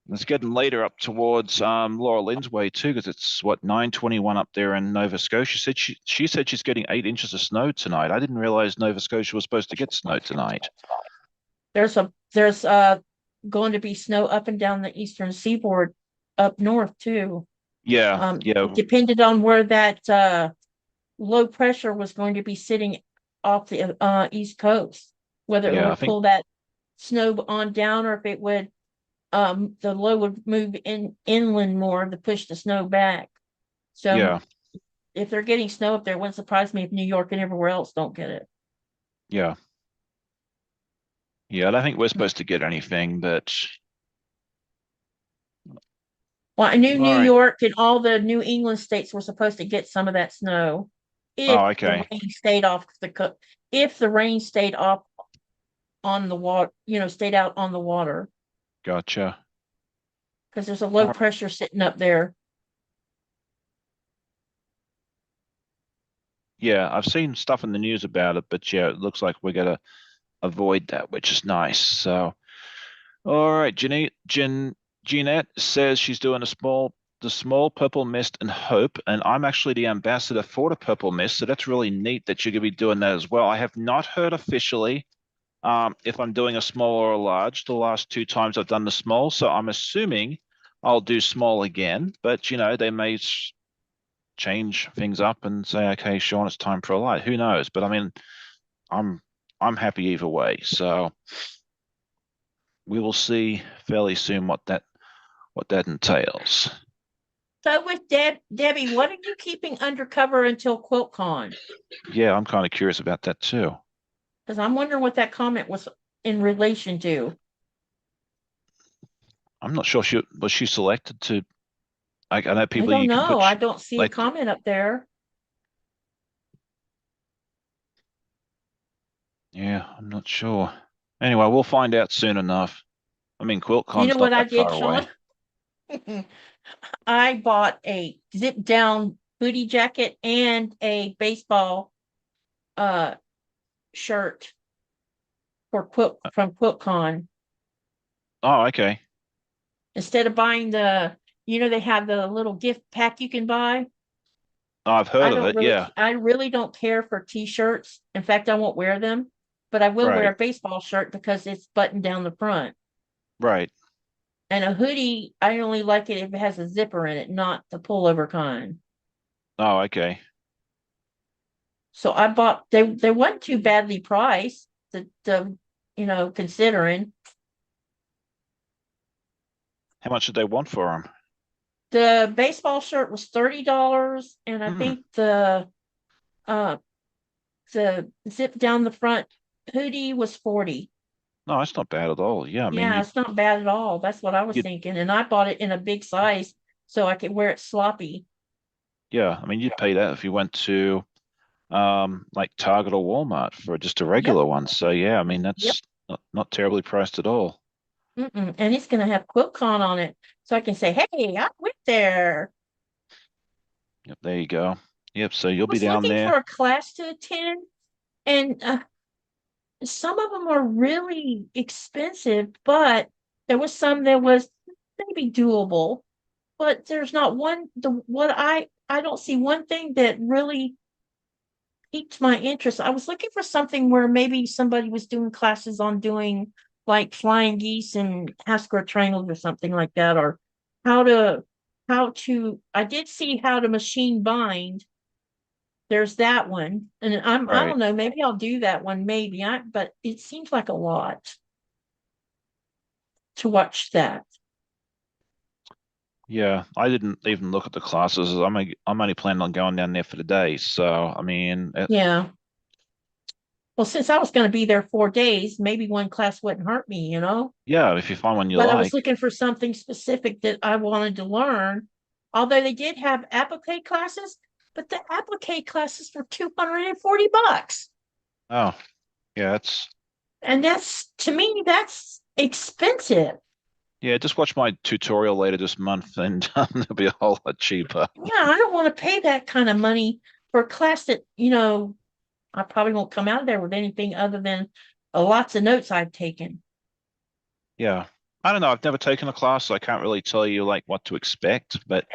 Speaker 3: it's getting later up towards Laura Lynn's way too, because it's what 9:21 up there in Nova Scotia. She said she's getting 8 inches of snow tonight. I didn't realize Nova Scotia was supposed to get snow tonight.
Speaker 1: There's going to be snow up and down the eastern seaboard up north too.
Speaker 3: Yeah, yeah,
Speaker 1: It depended on where that low pressure was going to be sitting off the east coast, whether it
Speaker 3: yeah. I
Speaker 1: would
Speaker 3: think
Speaker 1: pull that snow on down or if it would the low would move inland more to push the snow back. So
Speaker 3: yeah,
Speaker 1: if they're getting snow up there, it wouldn't surprise me if New York and everywhere else don't get it.
Speaker 3: yeah, yeah. I don't think we're supposed to get anything, but
Speaker 1: Well, I knew
Speaker 3: all
Speaker 1: New
Speaker 3: right.
Speaker 1: York and all the New England states were supposed to get some of that snow
Speaker 3: Oh,
Speaker 1: if the
Speaker 3: okay.
Speaker 1: rain stayed off if the rain stayed off on the water, stayed out on the water
Speaker 3: Gotcha.
Speaker 1: because there's a low
Speaker 3: All
Speaker 1: pressure sitting up there.
Speaker 3: Yeah, I've seen stuff in the news about it, but yeah, it looks like we're gonna avoid that, which is nice. So, all right, Jeanette says she's doing the small purple mist and hope, and I'm actually the ambassador for the purple mist, so that's really neat that you're gonna be doing that as well. I have not heard officially if I'm doing a small or a large. The last two times I've done the small, so I'm assuming I'll do small again, but they may change things up and say, okay, Sean, it's time for a light. Who knows? But I mean, I'm I'm happy either way. So we will see fairly soon what that entails.
Speaker 1: So with Debbie, what are you keeping undercover until QuiltCon?
Speaker 3: Yeah, I'm kind of curious about that too.
Speaker 1: Because I'm wondering what that comment was in relation to.
Speaker 3: I'm not sure she selected to. I know
Speaker 1: I
Speaker 3: people
Speaker 1: don't
Speaker 3: you can
Speaker 1: know.
Speaker 3: put
Speaker 1: I don't see a
Speaker 3: like
Speaker 1: comment up there.
Speaker 3: yeah, I'm not sure. Anyway, we'll find out soon enough. I mean,
Speaker 1: You know
Speaker 3: QuiltCon's not
Speaker 1: what I
Speaker 3: that far
Speaker 1: did, Sean?
Speaker 3: away.
Speaker 1: I bought a zip down hoodie jacket and a baseball uh shirt for from QuiltCon.
Speaker 3: Oh, okay.
Speaker 1: Instead of buying they have the little gift pack you can buy.
Speaker 3: Oh, I've heard of it. Yeah.
Speaker 1: I really don't care for t-shirts. In fact, I won't wear them, but I will wear
Speaker 3: Right.
Speaker 1: a baseball shirt because it's buttoned down the front.
Speaker 3: Right.
Speaker 1: And a hoodie, I only like it if it has a zipper in it, not the pullover kind.
Speaker 3: Oh, okay.
Speaker 1: So I bought they weren't too badly priced considering.
Speaker 3: How much did they want for them?
Speaker 1: The baseball shirt was $30, and I
Speaker 3: Hmm.
Speaker 1: think uh the zip down the front hoodie was 40.
Speaker 3: No, that's not bad at all. Yeah, I mean,
Speaker 1: Yeah, it's not bad at all. That's what I was
Speaker 3: you
Speaker 1: thinking. And I bought it in a big size so I could wear it sloppy.
Speaker 3: yeah, I mean, you'd pay that if you went to like Target or Walmart for just a
Speaker 1: Yep.
Speaker 3: regular one. So yeah, I mean,
Speaker 1: Yep.
Speaker 3: that's not terribly priced at all.
Speaker 1: And it's gonna have QuiltCon on it. So I can say, hey, I went there.
Speaker 3: Yep, there you go. Yep, so
Speaker 1: I
Speaker 3: you'll be
Speaker 1: was
Speaker 3: down
Speaker 1: looking
Speaker 3: there.
Speaker 1: for a class to attend, and some of them are really expensive, but there was some that was maybe doable. But there's not one I don't see one thing that really piqued my interest. I was looking for something where maybe somebody was doing classes on doing like flying geese and Haskell triangles or something like that, or how to I did see how to machine bind. There's that one. And I
Speaker 3: Right.
Speaker 1: don't know, maybe I'll do that one, maybe. But it seems like a lot to watch that.
Speaker 3: Yeah, I didn't even look at the classes. I'm only planning on going down there for the day. So I mean,
Speaker 1: Yeah. Well, since I was going to be there 4 days, maybe one class wouldn't hurt me,
Speaker 3: yeah, if you find one you
Speaker 1: But I was
Speaker 3: like,
Speaker 1: looking for something specific that I wanted to learn. Although they did have applique classes, but the applique classes were $240.
Speaker 3: oh yeah, it's
Speaker 1: And that's, to me, that's expensive.
Speaker 3: yeah. Just watch my tutorial later this month, and it'll be a whole lot cheaper.
Speaker 1: Yeah, I don't want to pay that kind of money for a class that, I probably won't come out of there with anything other than lots of notes I've taken.
Speaker 3: Yeah, I don't know. I've never taken a class, so I can't really tell you like what to expect. But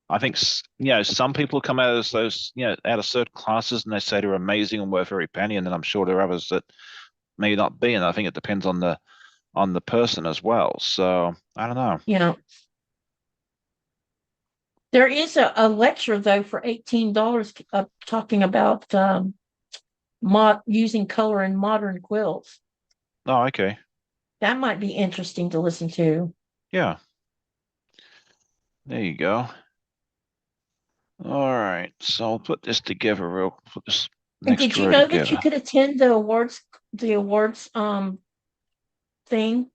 Speaker 3: I think some people come out of those out of certain classes and they say they're amazing and worth every penny, and then I'm sure there are others that may not be, and I think it depends on the person as well. So I don't know.
Speaker 1: You know, there is a lecture though for $18 talking about using color in modern quilts.
Speaker 3: Oh, okay.
Speaker 1: That might be interesting to listen to.
Speaker 3: Yeah, there you go. All right, so I'll put this together put this
Speaker 1: And
Speaker 3: next
Speaker 1: did you
Speaker 3: row
Speaker 1: know that you
Speaker 3: together.
Speaker 1: could attend the awards thing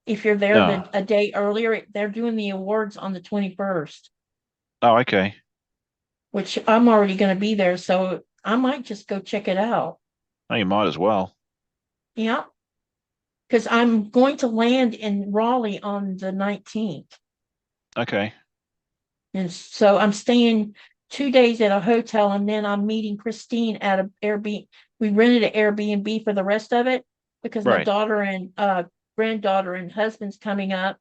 Speaker 1: if you're there
Speaker 3: No.
Speaker 1: a day earlier? They're doing the awards on the 21st,
Speaker 3: Oh, okay.
Speaker 1: which I'm already going to be there, so I might just go check it out.
Speaker 3: Oh, you might as well.
Speaker 1: Yeah, because I'm going to land in Raleigh on the 19th.
Speaker 3: Okay.
Speaker 1: And so I'm staying 2 days at a hotel, and then I'm meeting Christine at an Airbnb. We rented an Airbnb for the rest of it because my
Speaker 3: Right.
Speaker 1: daughter and granddaughter and husband's coming up,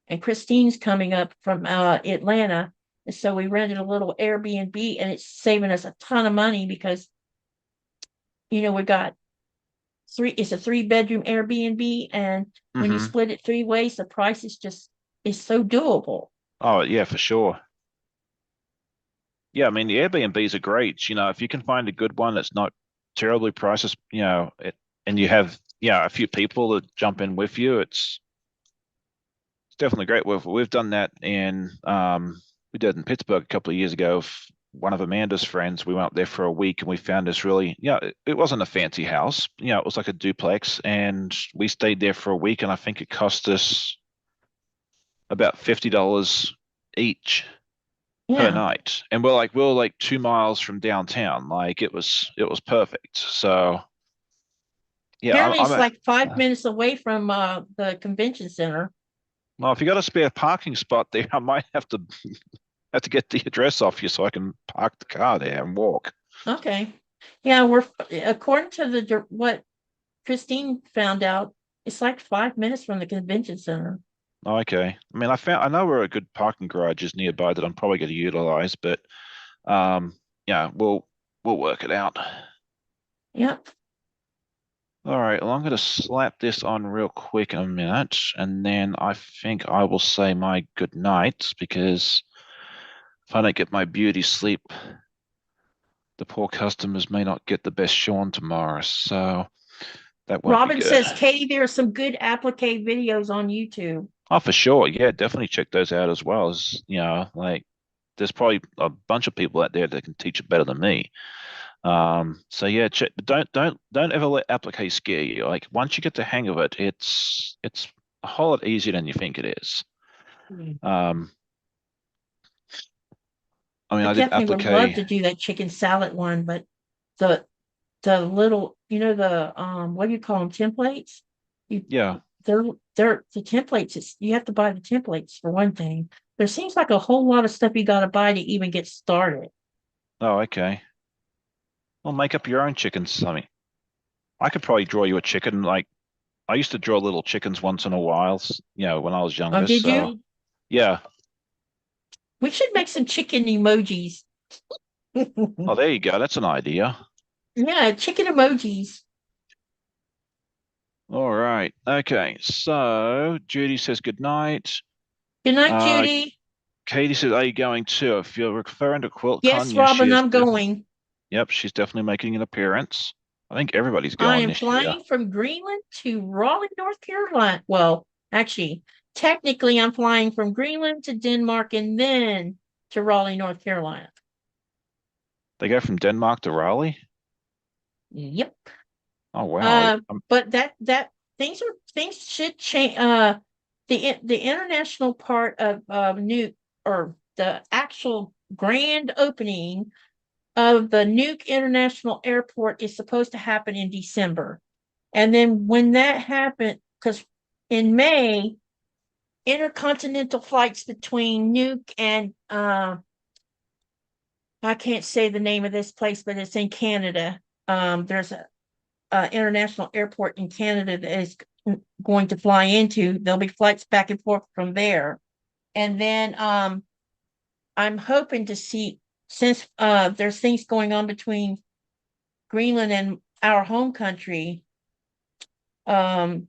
Speaker 1: and Christine's coming up from Atlanta. And so we rented a little Airbnb, and it's saving us a ton of money because we got it's a 3-bedroom Airbnb, and when you
Speaker 3: Mm-hmm.
Speaker 1: split it 3 ways, the price is so doable.
Speaker 3: Oh, yeah, for sure. Yeah, I mean the Airbnbs are great. If you can find a good one that's not terribly priced, and you have a few people that jump in with you, it's definitely great. We've done that we did in Pittsburgh a couple of years ago. One of Amanda's friends, we went up there for a week and we found this really, it wasn't a fancy house. It was like a duplex, and we stayed there for a week, and I think it cost us about $50 each per
Speaker 1: Yeah.
Speaker 3: night. And we're like 2 miles from downtown. Like it was perfect. So yeah,
Speaker 1: Apparently,
Speaker 3: I'm
Speaker 1: it's
Speaker 3: a
Speaker 1: like 5 minutes away from the convention center.
Speaker 3: well, if you got a spare parking spot there, I might have to get the address off you so I can park the car there and walk.
Speaker 1: Okay. Yeah, we're according to what Christine found out, it's like 5 minutes from the convention center.
Speaker 3: Oh, okay. I mean, I know where a good parking garage is nearby that I'm probably going to utilize, but yeah, we'll work it out.
Speaker 1: Yep.
Speaker 3: All right, well, I'm going to slap this on real quick in a minute, and then I think I will say my good night because if I don't get my beauty sleep, the poor customers may not get the best Sean tomorrow, so that won't be
Speaker 1: Robin
Speaker 3: good.
Speaker 1: says, Katie, there are some good applique videos on YouTube.
Speaker 3: Oh, for sure. Yeah, definitely check those out as well. As like there's probably a bunch of people out there that can teach it better than me. So yeah, check, but don't ever let applique scare you. Like once you get the hang of it, it's a whole lot easier than you think it is.
Speaker 1: Mm.
Speaker 3: Um, I mean,
Speaker 1: I
Speaker 3: I did
Speaker 1: definitely would love
Speaker 3: applique.
Speaker 1: to do that chicken salad one, but the the little, the what do you call them, templates? You
Speaker 3: Yeah.
Speaker 1: they're the templates. You have to buy the templates for one thing. There seems like a whole lot of stuff you got to buy to even get started.
Speaker 3: Oh, okay. Well, make up your own chickens. I mean, I could probably draw you a chicken. Like I used to draw little chickens once in a while, when I was
Speaker 1: Oh,
Speaker 3: younger.
Speaker 1: did
Speaker 3: So
Speaker 1: you?
Speaker 3: yeah.
Speaker 1: We should make some chicken emojis.
Speaker 3: Oh, there you go. That's an idea.
Speaker 1: Yeah, chicken emojis.
Speaker 3: All right. Okay. So Judy says good night.
Speaker 1: Good night,
Speaker 3: Uh,
Speaker 1: Judy.
Speaker 3: Katie says, "Are you going too?" If you're referring to
Speaker 1: Yes,
Speaker 3: QuiltCon, yes, she
Speaker 1: Robin,
Speaker 3: is.
Speaker 1: I'm going.
Speaker 3: Yep, she's definitely making an appearance. I think everybody's
Speaker 1: I
Speaker 3: going
Speaker 1: am
Speaker 3: this year.
Speaker 1: flying from Greenland to Raleigh, North Carolina. Well, actually, technically, I'm flying from Greenland to Denmark and then to Raleigh, North Carolina.
Speaker 3: They go from Denmark to Raleigh.
Speaker 1: Yep.
Speaker 3: Oh wow.
Speaker 1: But that things should change. The international part of Nuke, or the actual grand opening of the Nuke International Airport, is supposed to happen in December. And then when that happened, because in May, intercontinental flights between Nuke and I can't say the name of this place, but it's in Canada. There's a international airport in Canada that is going to fly into. There'll be flights back and forth from there. And then I'm hoping to see, since there's things going on between Greenland and our home country, um,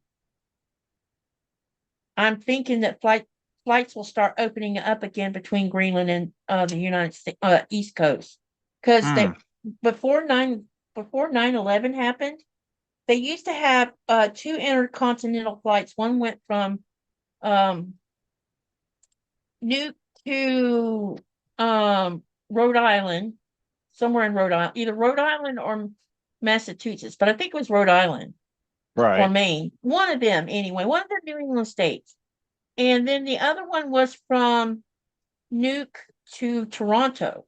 Speaker 1: I'm thinking that flights will start opening up again between Greenland and the United States East Coast, because they
Speaker 3: Hmm.
Speaker 1: before 9/11 happened, they used to have two intercontinental flights. One went from um, Nuke to Rhode Island, somewhere in Rhode Island, either Rhode Island or Massachusetts, but I think it was Rhode Island or
Speaker 3: Right.
Speaker 1: Maine. One of them, anyway, one of the New England states. And then the other one was from Nuke to Toronto.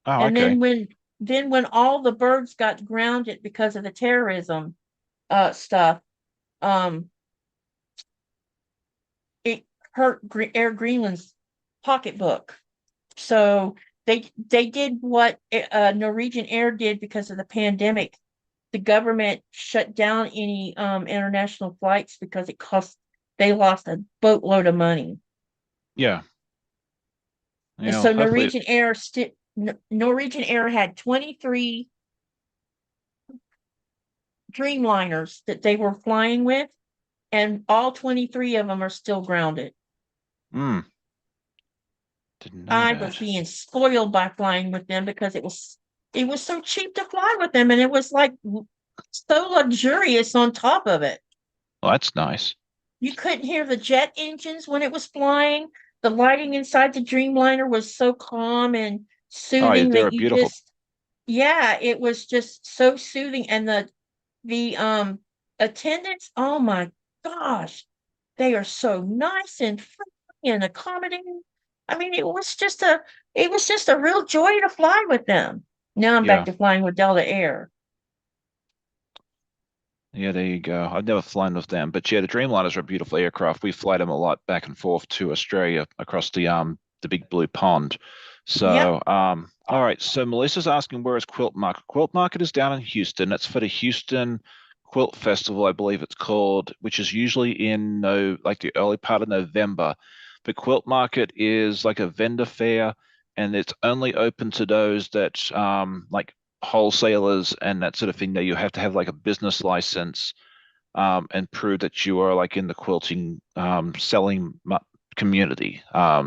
Speaker 3: Oh,
Speaker 1: And
Speaker 3: okay.
Speaker 1: then when all the birds got grounded because of the terrorism stuff, um, it hurt Air Greenland's pocketbook. So they did what Norwegian Air did because of the pandemic. The government shut down any international flights because they lost a boatload of money.
Speaker 3: Yeah.
Speaker 1: And
Speaker 3: Yeah.
Speaker 1: so
Speaker 3: Hopefully.
Speaker 1: Norwegian Air had 23 Dreamliners that they were flying with, and all 23 of them are still grounded.
Speaker 3: Hmm. Didn't know
Speaker 1: I was
Speaker 3: that.
Speaker 1: being spoiled by flying with them because it was so cheap to fly with them, and it was like so luxurious on top of it.
Speaker 3: Well, that's nice.
Speaker 1: You couldn't hear the jet engines when it was flying. The lighting inside the Dreamliner was so calm and
Speaker 3: Oh, yeah,
Speaker 1: soothing
Speaker 3: they're
Speaker 1: that you
Speaker 3: beautiful.
Speaker 1: just, yeah, it was just so soothing. And the attendants, oh my gosh, they are so nice and friendly and accommodating. I mean, it was just a real joy to fly with them. Now I'm back
Speaker 3: Yeah.
Speaker 1: to flying with Delta Air.
Speaker 3: Yeah, there you go. I've never flown with them, but yeah, the Dreamliners are a beautiful aircraft. We fly them a lot back and forth to Australia across the big blue pond.
Speaker 1: Yep.
Speaker 3: So, all right. So Melissa's asking where is Quilt Market? Quilt Market is down in Houston. It's for the Houston Quilt Festival, I believe it's called, which is usually in no like the early part of November. But Quilt Market is like a vendor fair, and it's only open to those that like wholesalers and that sort of thing, that you have to have like a business license and prove that you are like in the quilting selling community.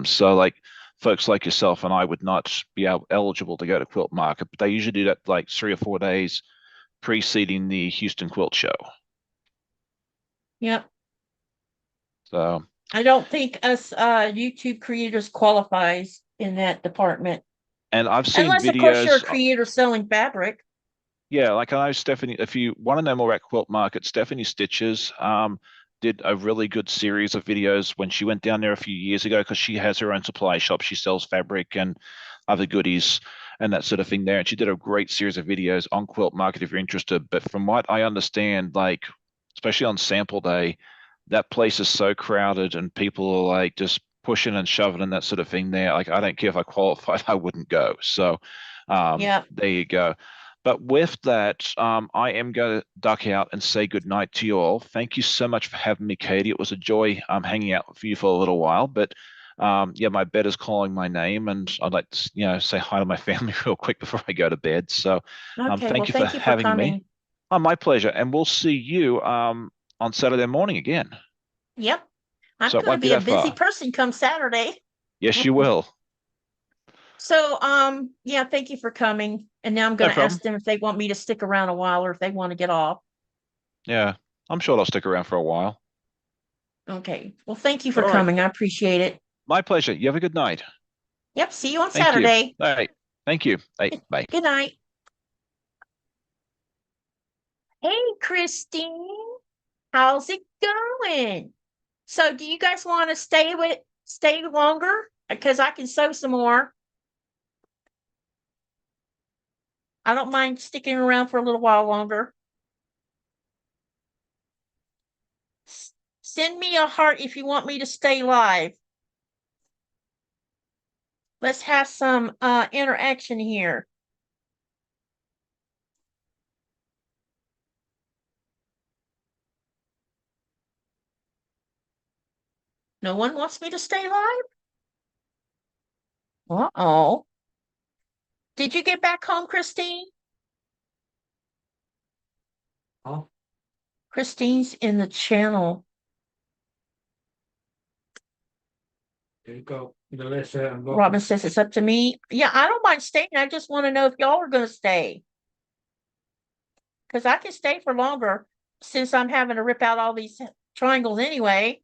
Speaker 3: So like folks like yourself and I would not be eligible to go to Quilt Market, but they usually do that like 3 or 4 days preceding the Houston Quilt Show.
Speaker 1: Yep.
Speaker 3: So
Speaker 1: I don't think us YouTube creators qualifies in that department.
Speaker 3: And I've seen
Speaker 1: Unless, of course, you're a
Speaker 3: videos.
Speaker 1: creator selling fabric.
Speaker 3: Yeah, like I know Stephanie, if you want to know more about Quilt Market, Stephanie Stitches did a really good series of videos when she went down there a few years ago because she has her own supply shop. She sells fabric and other goodies and that sort of thing there. And she did a great series of videos on Quilt Market if you're interested. But from what I understand, like especially on sample day, that place is so crowded and people are like just pushing and shoving and that sort of thing there. Like I don't care if I qualified, I wouldn't go. So
Speaker 1: Yeah.
Speaker 3: there you go. But with that, I am going to duck out and say good night to you all. Thank you so much for having me, Katie. It was a joy hanging out with you for a little while. But yeah, my bed is calling my name, and I'd like to, say hi to my family real quick before I go to bed. So
Speaker 1: Okay. Well,
Speaker 3: thank you for
Speaker 1: thank you for
Speaker 3: having me.
Speaker 1: coming.
Speaker 3: Oh, my pleasure. And we'll see you on Saturday morning again.
Speaker 1: Yep. I'm
Speaker 3: So it
Speaker 1: going to
Speaker 3: won't be
Speaker 1: be a
Speaker 3: that
Speaker 1: busy
Speaker 3: far.
Speaker 1: person come Saturday.
Speaker 3: Yes, you will.
Speaker 1: So, yeah, thank you for coming. And now I'm
Speaker 3: No
Speaker 1: going to
Speaker 3: problem.
Speaker 1: ask them if they want me to stick around a while or if they want to get off.
Speaker 3: Yeah, I'm sure I'll stick around for a while.
Speaker 1: Okay. Well, thank you for
Speaker 3: All right.
Speaker 1: coming. I appreciate it.
Speaker 3: My pleasure. You have a good night.
Speaker 1: Yep. See you on
Speaker 3: Thank you.
Speaker 1: Saturday.
Speaker 3: All right. Thank you. Bye. Bye.
Speaker 1: Good night. Hey, Christine. How's it going? So, do you guys want to stay longer? Because I can sew some more. I don't mind sticking around for a little while longer. Send me a heart if you want me to stay live. Let's have some interaction here. No one wants me to stay live? Uh-oh. Did you get back home, Christine?
Speaker 2: Huh?
Speaker 1: Christine's in the channel.
Speaker 2: There you go. The list and look.
Speaker 1: Robin says it's up to me. Yeah, I don't mind staying. I just want to know if y'all are going to stay. Because I can stay for longer since I'm having to rip out all these triangles anyway.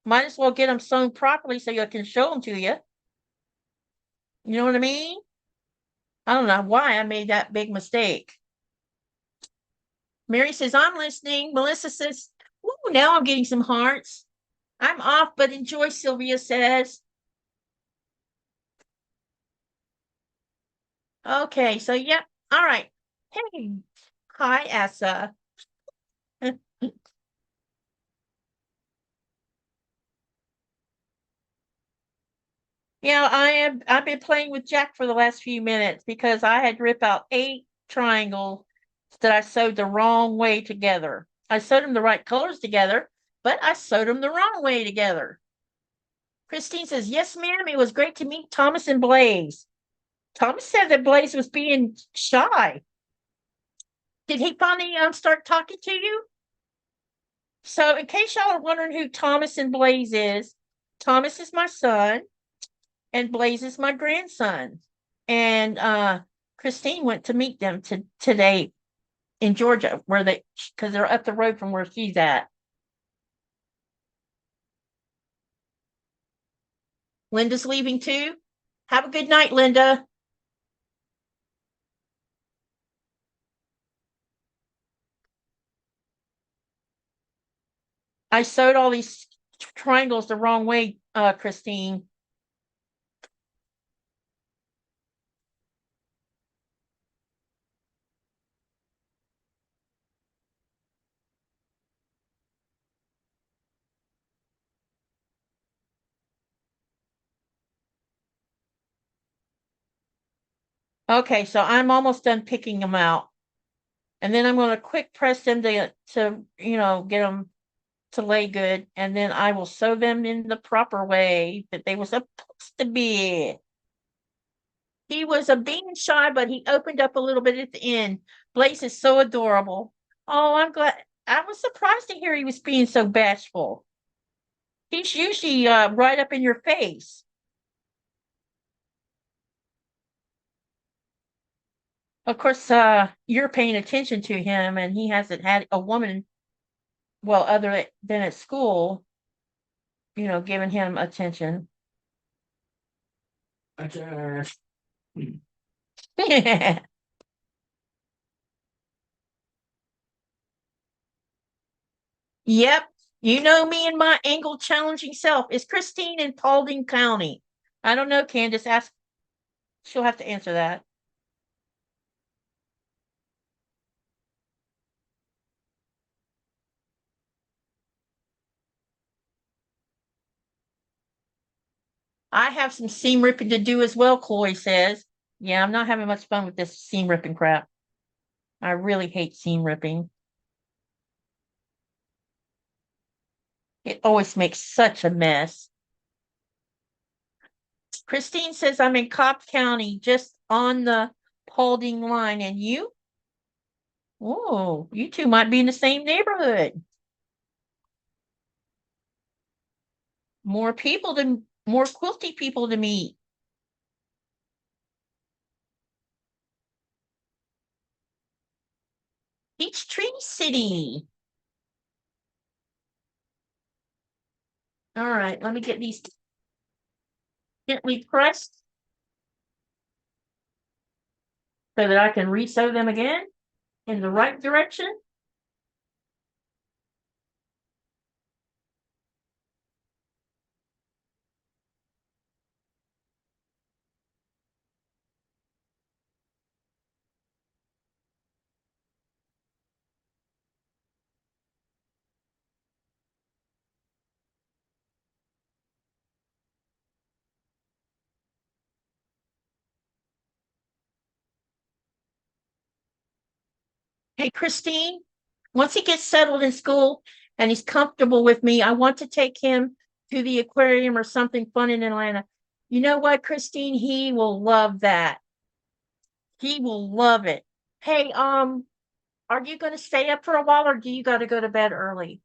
Speaker 1: Might as well get them sewn properly so you can show them to you. You know what I mean? I don't know why I made that big mistake. Mary says, I'm listening. Melissa says, ooh, now I'm getting some hearts. I'm off, but enjoy, Sylvia says. Okay, so yeah, all right. Hey, hi, Asa. Yeah, I've been playing with Jack for the last few minutes because I had ripped out 8 triangles that I sewed the wrong way together. I sewed them the right colors together, but I sewed them the wrong way together. Christine says, yes, ma'am, it was great to meet Thomas and Blaze. Thomas said that Blaze was being shy. Did he finally start talking to you? So in case y'all are wondering who Thomas and Blaze is, Thomas is my son and Blaze is my grandson. And Christine went to meet them today in Georgia, because they're up the road from where she's at. Linda's leaving too. Have a good night, Linda. I sewed all these triangles the wrong way, Christine. Okay, so I'm almost done picking them out. And then I'm going to quick press them to get them to lay good. And then I will sew them in the proper way that they were supposed to be. He was a being shy, but he opened up a little bit at the end. Blaze is so adorable. Oh, I'm glad. I was surprised to hear he was being so bashful. He's usually right up in your face. Of course, you're paying attention to him, and he hasn't had a woman, well, other than at school. giving him attention.
Speaker 2: I just,
Speaker 1: Yep. You know me and my angle challenging self. Is Christine in Paulding County? I don't know, Candace. Ask. She'll have to answer that. I have some seam ripping to do as well, Chloe says. Yeah, I'm not having much fun with this seam ripping crap. I really hate seam ripping. It always makes such a mess. Christine says I'm in Cobb County, just on the Paulding line. And you? Oh, you two might be in the same neighborhood. More quilty people to meet. Peachtree City. All right, let me get these gently pressed so that I can resew them again in the right direction. Hey, Christine, once he gets settled in school and he's comfortable with me, I want to take him to the aquarium or something fun in Atlanta. You know what, Christine? He will love that. He will love it. Hey, are you going to stay up for a while or do you got to go to bed early?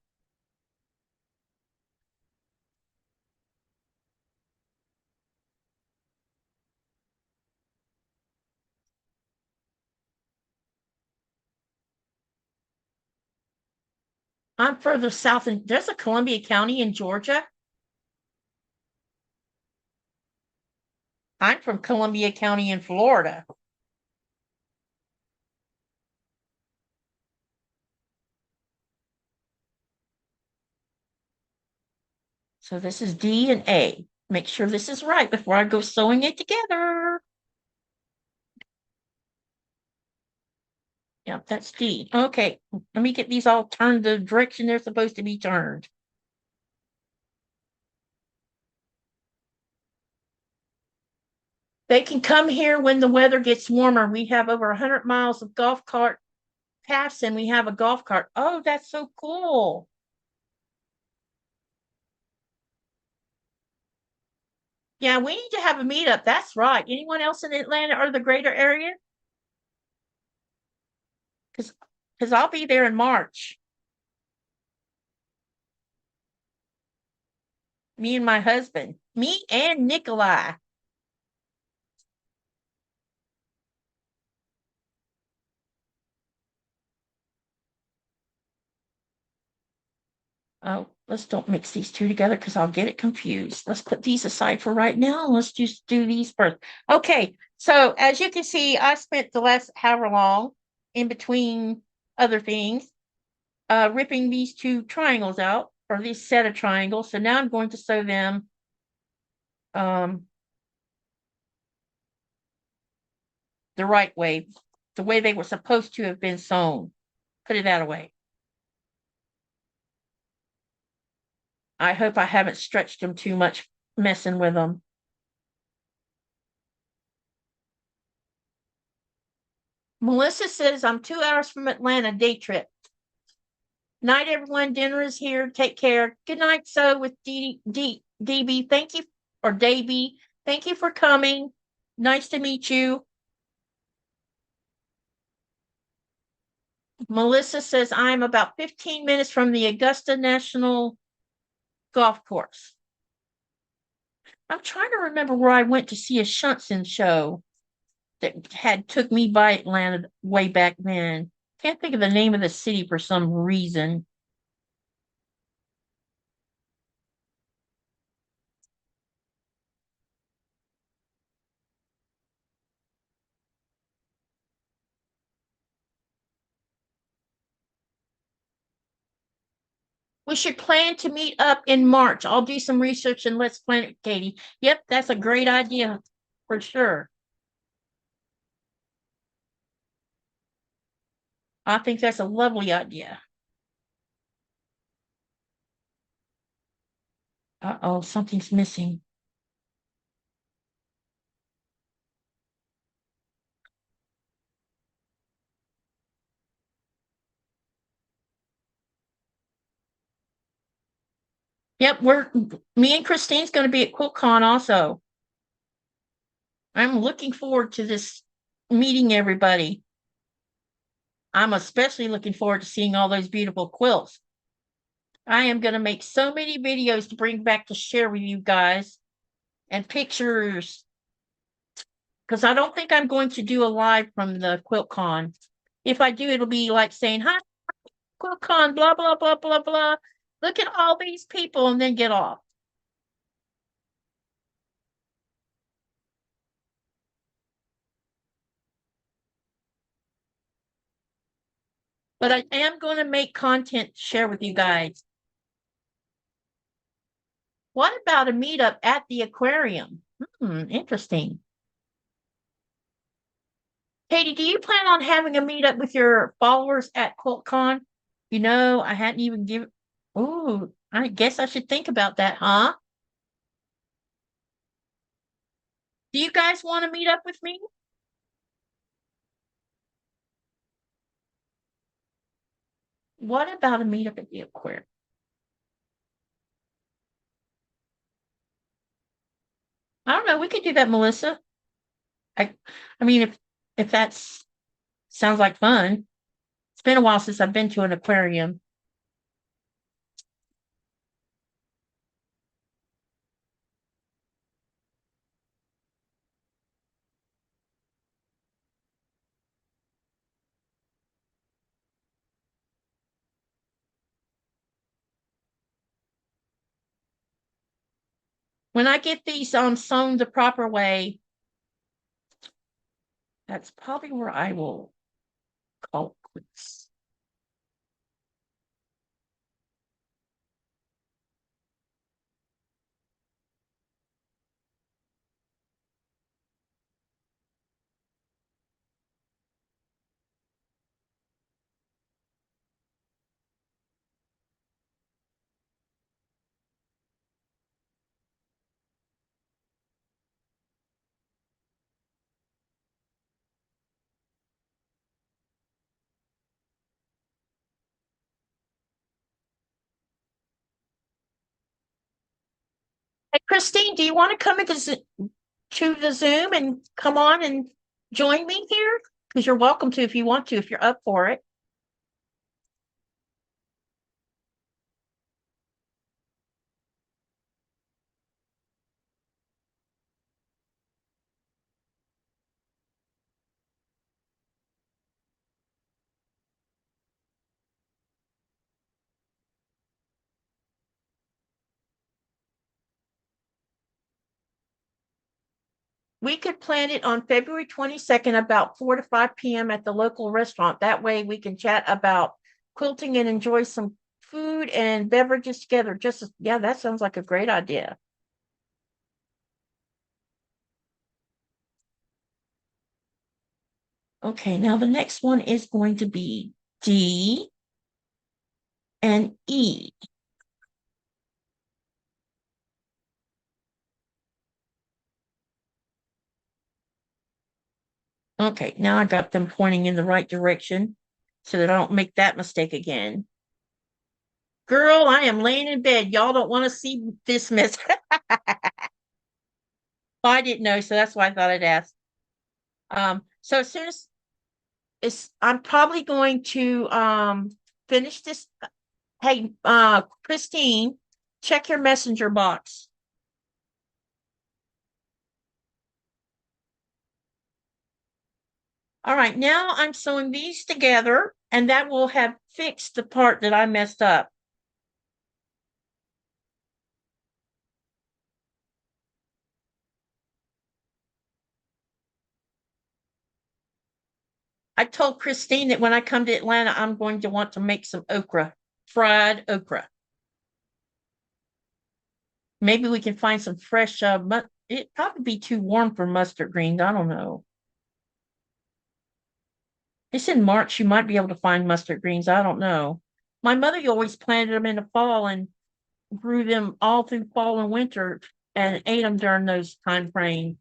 Speaker 1: I'm further south, and there's a Columbia County in Georgia. I'm from Columbia County in Florida. So this is D and A. Make sure this is right before I go sewing it together. Yeah, that's D. Okay, let me get these all turned the direction they're supposed to be turned. They can come here when the weather gets warmer. We have over 100 miles of golf cart paths and we have a golf cart. Oh, that's so cool. Yeah, we need to have a meetup. That's right. Anyone else in Atlanta or the greater area? Because I'll be there in March. Me and my husband. Me and Nikolai. Oh, let's don't mix these two together because I'll get it confused. Let's put these aside for right now. Let's just do these first. Okay, so as you can see, I spent the last however long in between other things ripping these two triangles out, or this set of triangles. So now I'm going to sew them the right way, the way they were supposed to have been sewn. Put it that way. I hope I haven't stretched them too much messing with them. Melissa says I'm 2 hours from Atlanta, day trip. Night, everyone. Dinner is here. Take care. Good night. So with DB, thank you, or Davy, thank you for coming. Nice to meet you. Melissa says I'm about 15 minutes from the Augusta National Golf Course. I'm trying to remember where I went to see a Joelsen show that had took me by Atlanta way back then. Can't think of the name of the city for some reason. We should plan to meet up in March. I'll do some research and let's plan it, Katie. Yep, that's a great idea for sure. I think that's a lovely idea. Uh-oh, something's missing. Yep, me and Christine's going to be at QuiltCon also. I'm looking forward to this meeting everybody. I'm especially looking forward to seeing all those beautiful quilts. I am going to make so many videos to bring back to share with you guys and pictures because I don't think I'm going to do a live from the QuiltCon. If I do, it'll be like saying, hi, QuiltCon, blah, blah, blah, blah, blah. Look at all these people and then get off. But I am going to make content to share with you guys. What about a meetup at the aquarium? Interesting. Katie, do you plan on having a meetup with your followers at QuiltCon? You know, I hadn't even given. Oh, I guess I should think about that, huh? Do you guys want to meet up with me? What about a meetup at the aquarium? I don't know. We could do that, Melissa. I mean, if that's sounds like fun. It's been a while since I've been to an aquarium. When I get these sewn the proper way, that's probably where I will call it quits. Hey, Christine, do you want to come to the Zoom and come on and join me here? Because you're welcome to if you want to, if you're up for it. We could plan it on February 22nd, about 4 to 5 p.m. at the local restaurant. That way we can chat about quilting and enjoy some food and beverages together. Yeah, that sounds like a great idea. Okay, now the next one is going to be D and E. Okay, now I got them pointing in the right direction so that I don't make that mistake again. Girl, I am laying in bed. Y'all don't want to see this mess. I didn't know, so that's why I thought I'd ask. So as soon as I'm probably going to finish this. Hey, Christine, check your messenger box. All right, now I'm sewing these together, and that will have fixed the part that I messed up. I told Christine that when I come to Atlanta, I'm going to want to make some okra, fried okra. Maybe we can find some fresh, it'd probably be too warm for mustard greens. I don't know. It's in March. You might be able to find mustard greens. I don't know. My mother always planted them in the fall and grew them all through fall and winter and ate them during those time frames.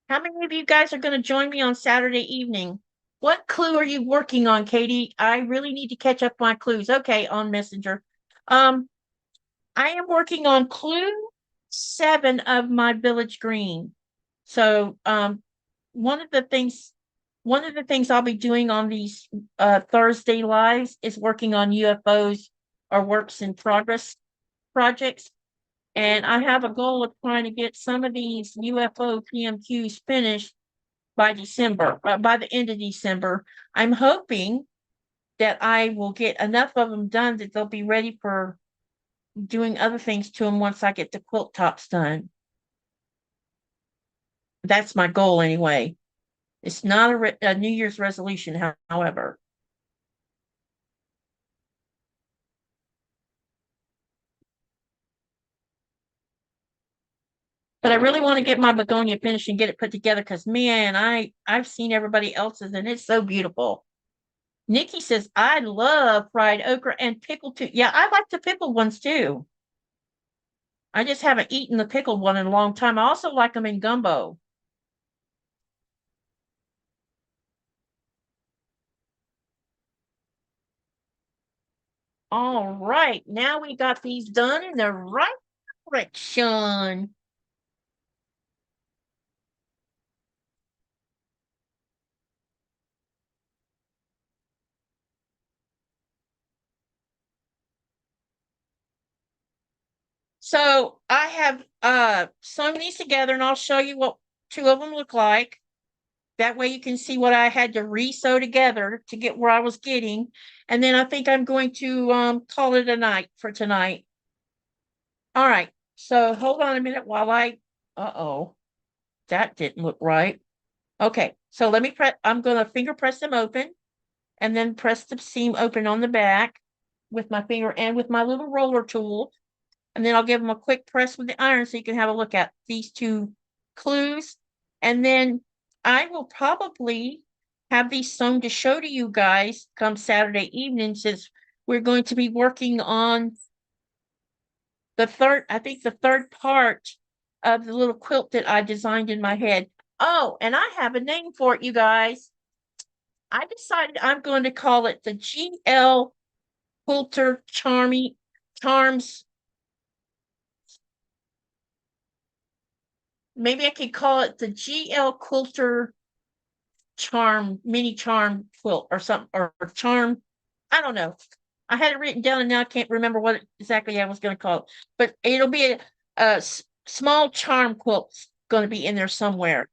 Speaker 1: How many of you guys are going to join me on Saturday evening? What clue are you working on, Katie? I really need to catch up my clues. Okay, on Messenger. I am working on clue 7 of my village green. So, one of the things I'll be doing on these Thursday lives is working on UFOs or works in progress projects. And I have a goal of trying to get some of these UFO PMQs finished by December, by the end of December. I'm hoping that I will get enough of them done that they'll be ready for doing other things to them once I get the quilt tops done. That's my goal anyway. It's not a New Year's resolution, however. But I really want to get my begonia finished and get it put together because, man, I've seen everybody else's and it's so beautiful. Nikki says, I love fried okra and pickled too. Yeah, I like the pickled ones too. I just haven't eaten the pickled one in a long time. I also like them in gumbo. All right, now we got these done in the right direction. So I have sewn these together and I'll show you what 2 of them look like. That way you can see what I had to re-sew together to get where I was getting. And then I think I'm going to call it a night for tonight. All right. So hold on a minute while uh-oh, that didn't look right. Okay. So let me I'm going to finger press them open and then press the seam open on the back with my finger and with my little roller tool. And then I'll give them a quick press with the iron so you can have a look at these 2 clues. And then I will probably have these sewn to show to you guys come Saturday evening, since we're going to be working on the third part of the little quilt that I designed in my head. Oh, and I have a name for it, you guys. I decided I'm going to call it the GL Quilter Charms. Maybe I could call it the GL Quilter mini charm quilt or something, or charm. I don't know. I had it written down and now I can't remember what exactly I was going to call it. But it'll be a small charm quilt going to be in there somewhere.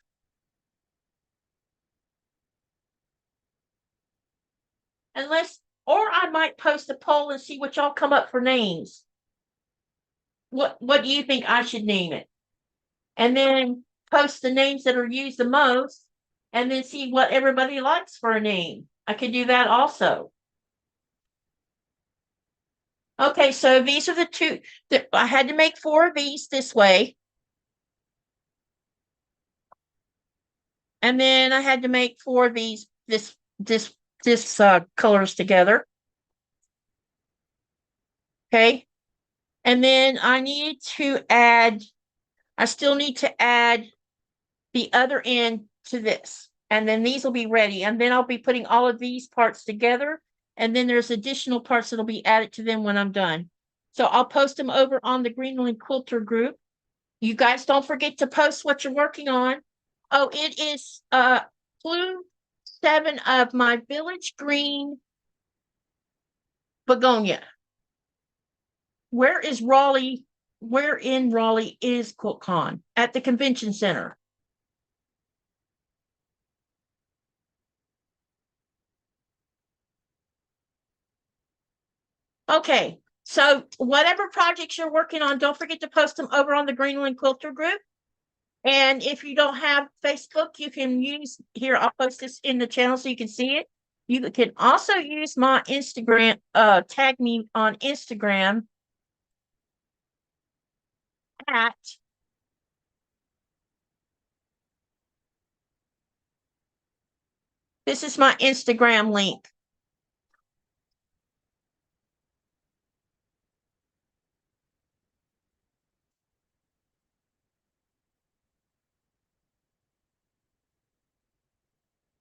Speaker 1: Or I might post a poll and see what y'all come up for names. What do you think I should name it? And then post the names that are used the most and then see what everybody likes for a name. I could do that also. Okay, so these are the 2 that I had to make 4 of these this way. And then I had to make 4 of these this colors together. Okay. And then I still need to add the other end to this. And then these will be ready. And then I'll be putting all of these parts together. And then there's additional parts that'll be added to them when I'm done. So I'll post them over on the Greenland Quilter group. You guys don't forget to post what you're working on. Oh, it is clue 7 of my village green begonia. Where is Raleigh? Where in Raleigh is QuiltCon? At the convention center. Okay, So whatever projects you're working on, don't forget to post them over on the Greenland Quilter group. And if you don't have Facebook, you can use here. I'll post this in the channel so you can see it. You can also use my Instagram, tag me on Instagram at this is my Instagram link.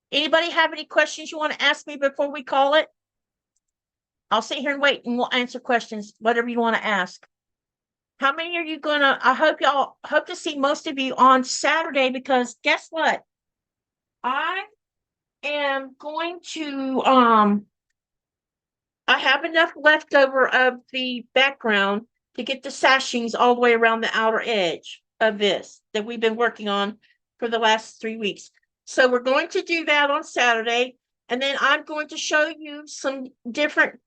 Speaker 1: Anybody have any questions you want to ask me before we call it? I'll sit here and wait and we'll answer questions, whatever you want to ask. How many are you gonna? I hope y'all hope to see most of you on Saturday, because guess what? I am going to I have enough leftover of the background to get the sashings all the way around the outer edge of this that we've been working on for the last 3 weeks. So we're going to do that on Saturday, and then I'm going to show you some different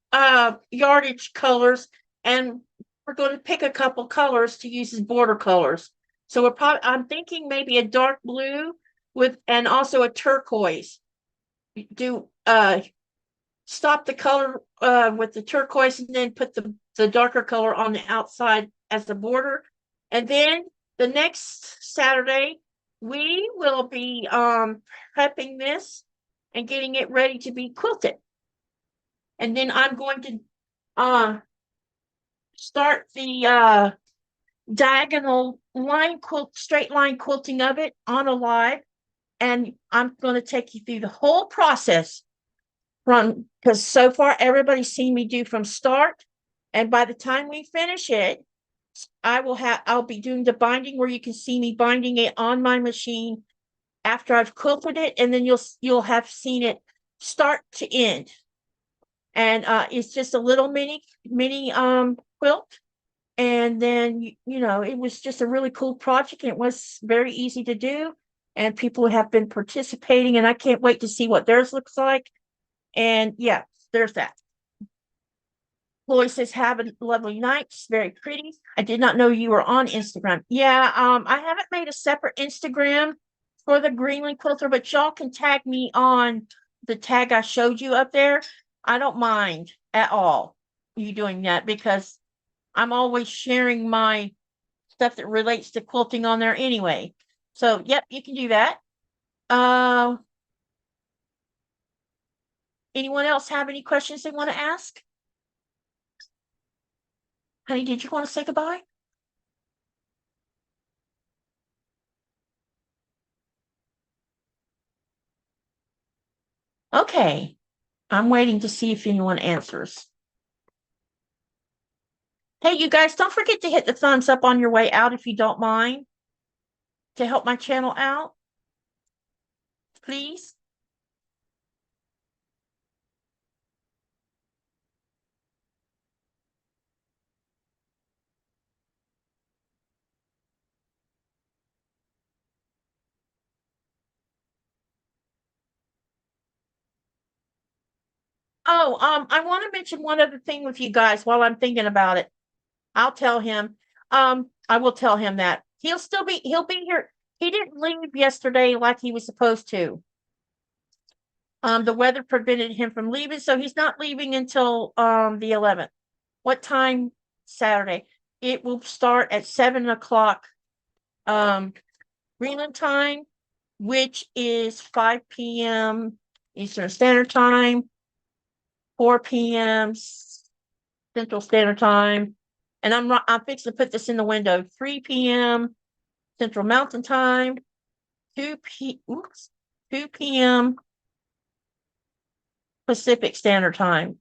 Speaker 1: yardage colors, and we're going to pick a couple colors to use as border colors. So we're probably I'm thinking maybe a dark blue with and also a turquoise. Do stop the color with the turquoise and then put the darker color on the outside as the border. And then the next Saturday, we will be prepping this and getting it ready to be quilted. And then I'm going to start the diagonal line quilt, straight line quilting of it on a live. And I'm going to take you through the whole process from, because so far everybody's seen me do from start, and by the time we finish it, I'll be doing the binding where you can see me binding it on my machine after I've quilted it, and then you'll have seen it start to end. And it's just a little mini quilt. And then you know, it was just a really cool project, and it was very easy to do, and people have been participating, and I can't wait to see what theirs looks like. And yeah, there's that. Chloe says, have a lovely night. It's very pretty. I did not know you were on Instagram. Yeah, I haven't made a separate Instagram for the Greenland Quilter, but y'all can tag me on the tag I showed you up there. I don't mind at all you doing that, because I'm always sharing my stuff that relates to quilting on there anyway. So, yep, you can do that. Anyone else have any questions they want to ask? Honey, did you want to say goodbye? Okay. I'm waiting to see if anyone answers. Hey, you guys, don't forget to hit the thumbs up on your way out if you don't mind, to help my channel out, please. Oh, I want to mention one other thing with you guys while I'm thinking about it. I'll tell him. I will tell him that he'll be here. He didn't leave yesterday like he was supposed to. The weather prevented him from leaving, so he's not leaving until the 11th. What time? Saturday. It will start at 7 o'clock Greenland time, which is 5 p.m. Eastern Standard Time, 4 p.m. Central Standard Time. And I'm fixing to put this in the window. 3 p.m. Central Mountain Time, 2 p.m. Pacific Standard Time.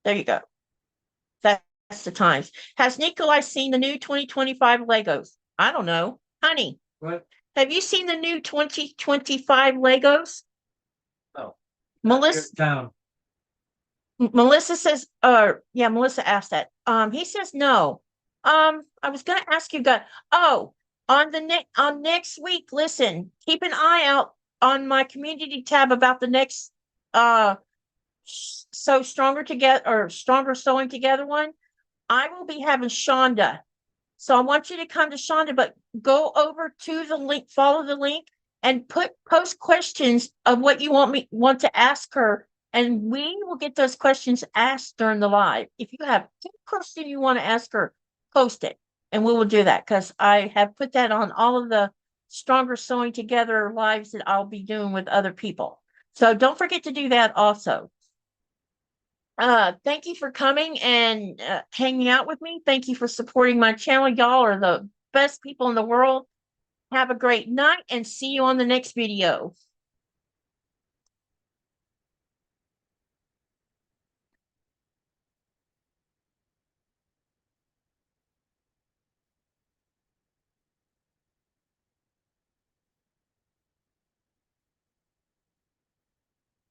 Speaker 1: There you go. That's the times. Has Nikolai seen the new 2025 Legos? I don't know. Honey,
Speaker 2: What?
Speaker 1: have you seen the new 2025 Legos?
Speaker 2: No.
Speaker 1: Melissa,
Speaker 2: Down.
Speaker 1: Melissa says, yeah, Melissa asked that. He says no. I was gonna ask you guys. Oh, on next week, listen, keep an eye out on my community tab about the next Sew Stronger Together or Stronger Sewing Together one, I will be having Shonda. So I want you to come to Shonda, but go over to the link, follow the link, and post questions of what you want to ask her, and we will get those questions asked during the live. If you have any question you want to ask her, post it, and we will do that because I have put that on all of the Stronger Sewing Together lives that I'll be doing with other people. So don't forget to do that also. Thank you for coming and hanging out with me. Thank you for supporting my channel. Y'all are the best people in the world. Have a great night and see you on the next video.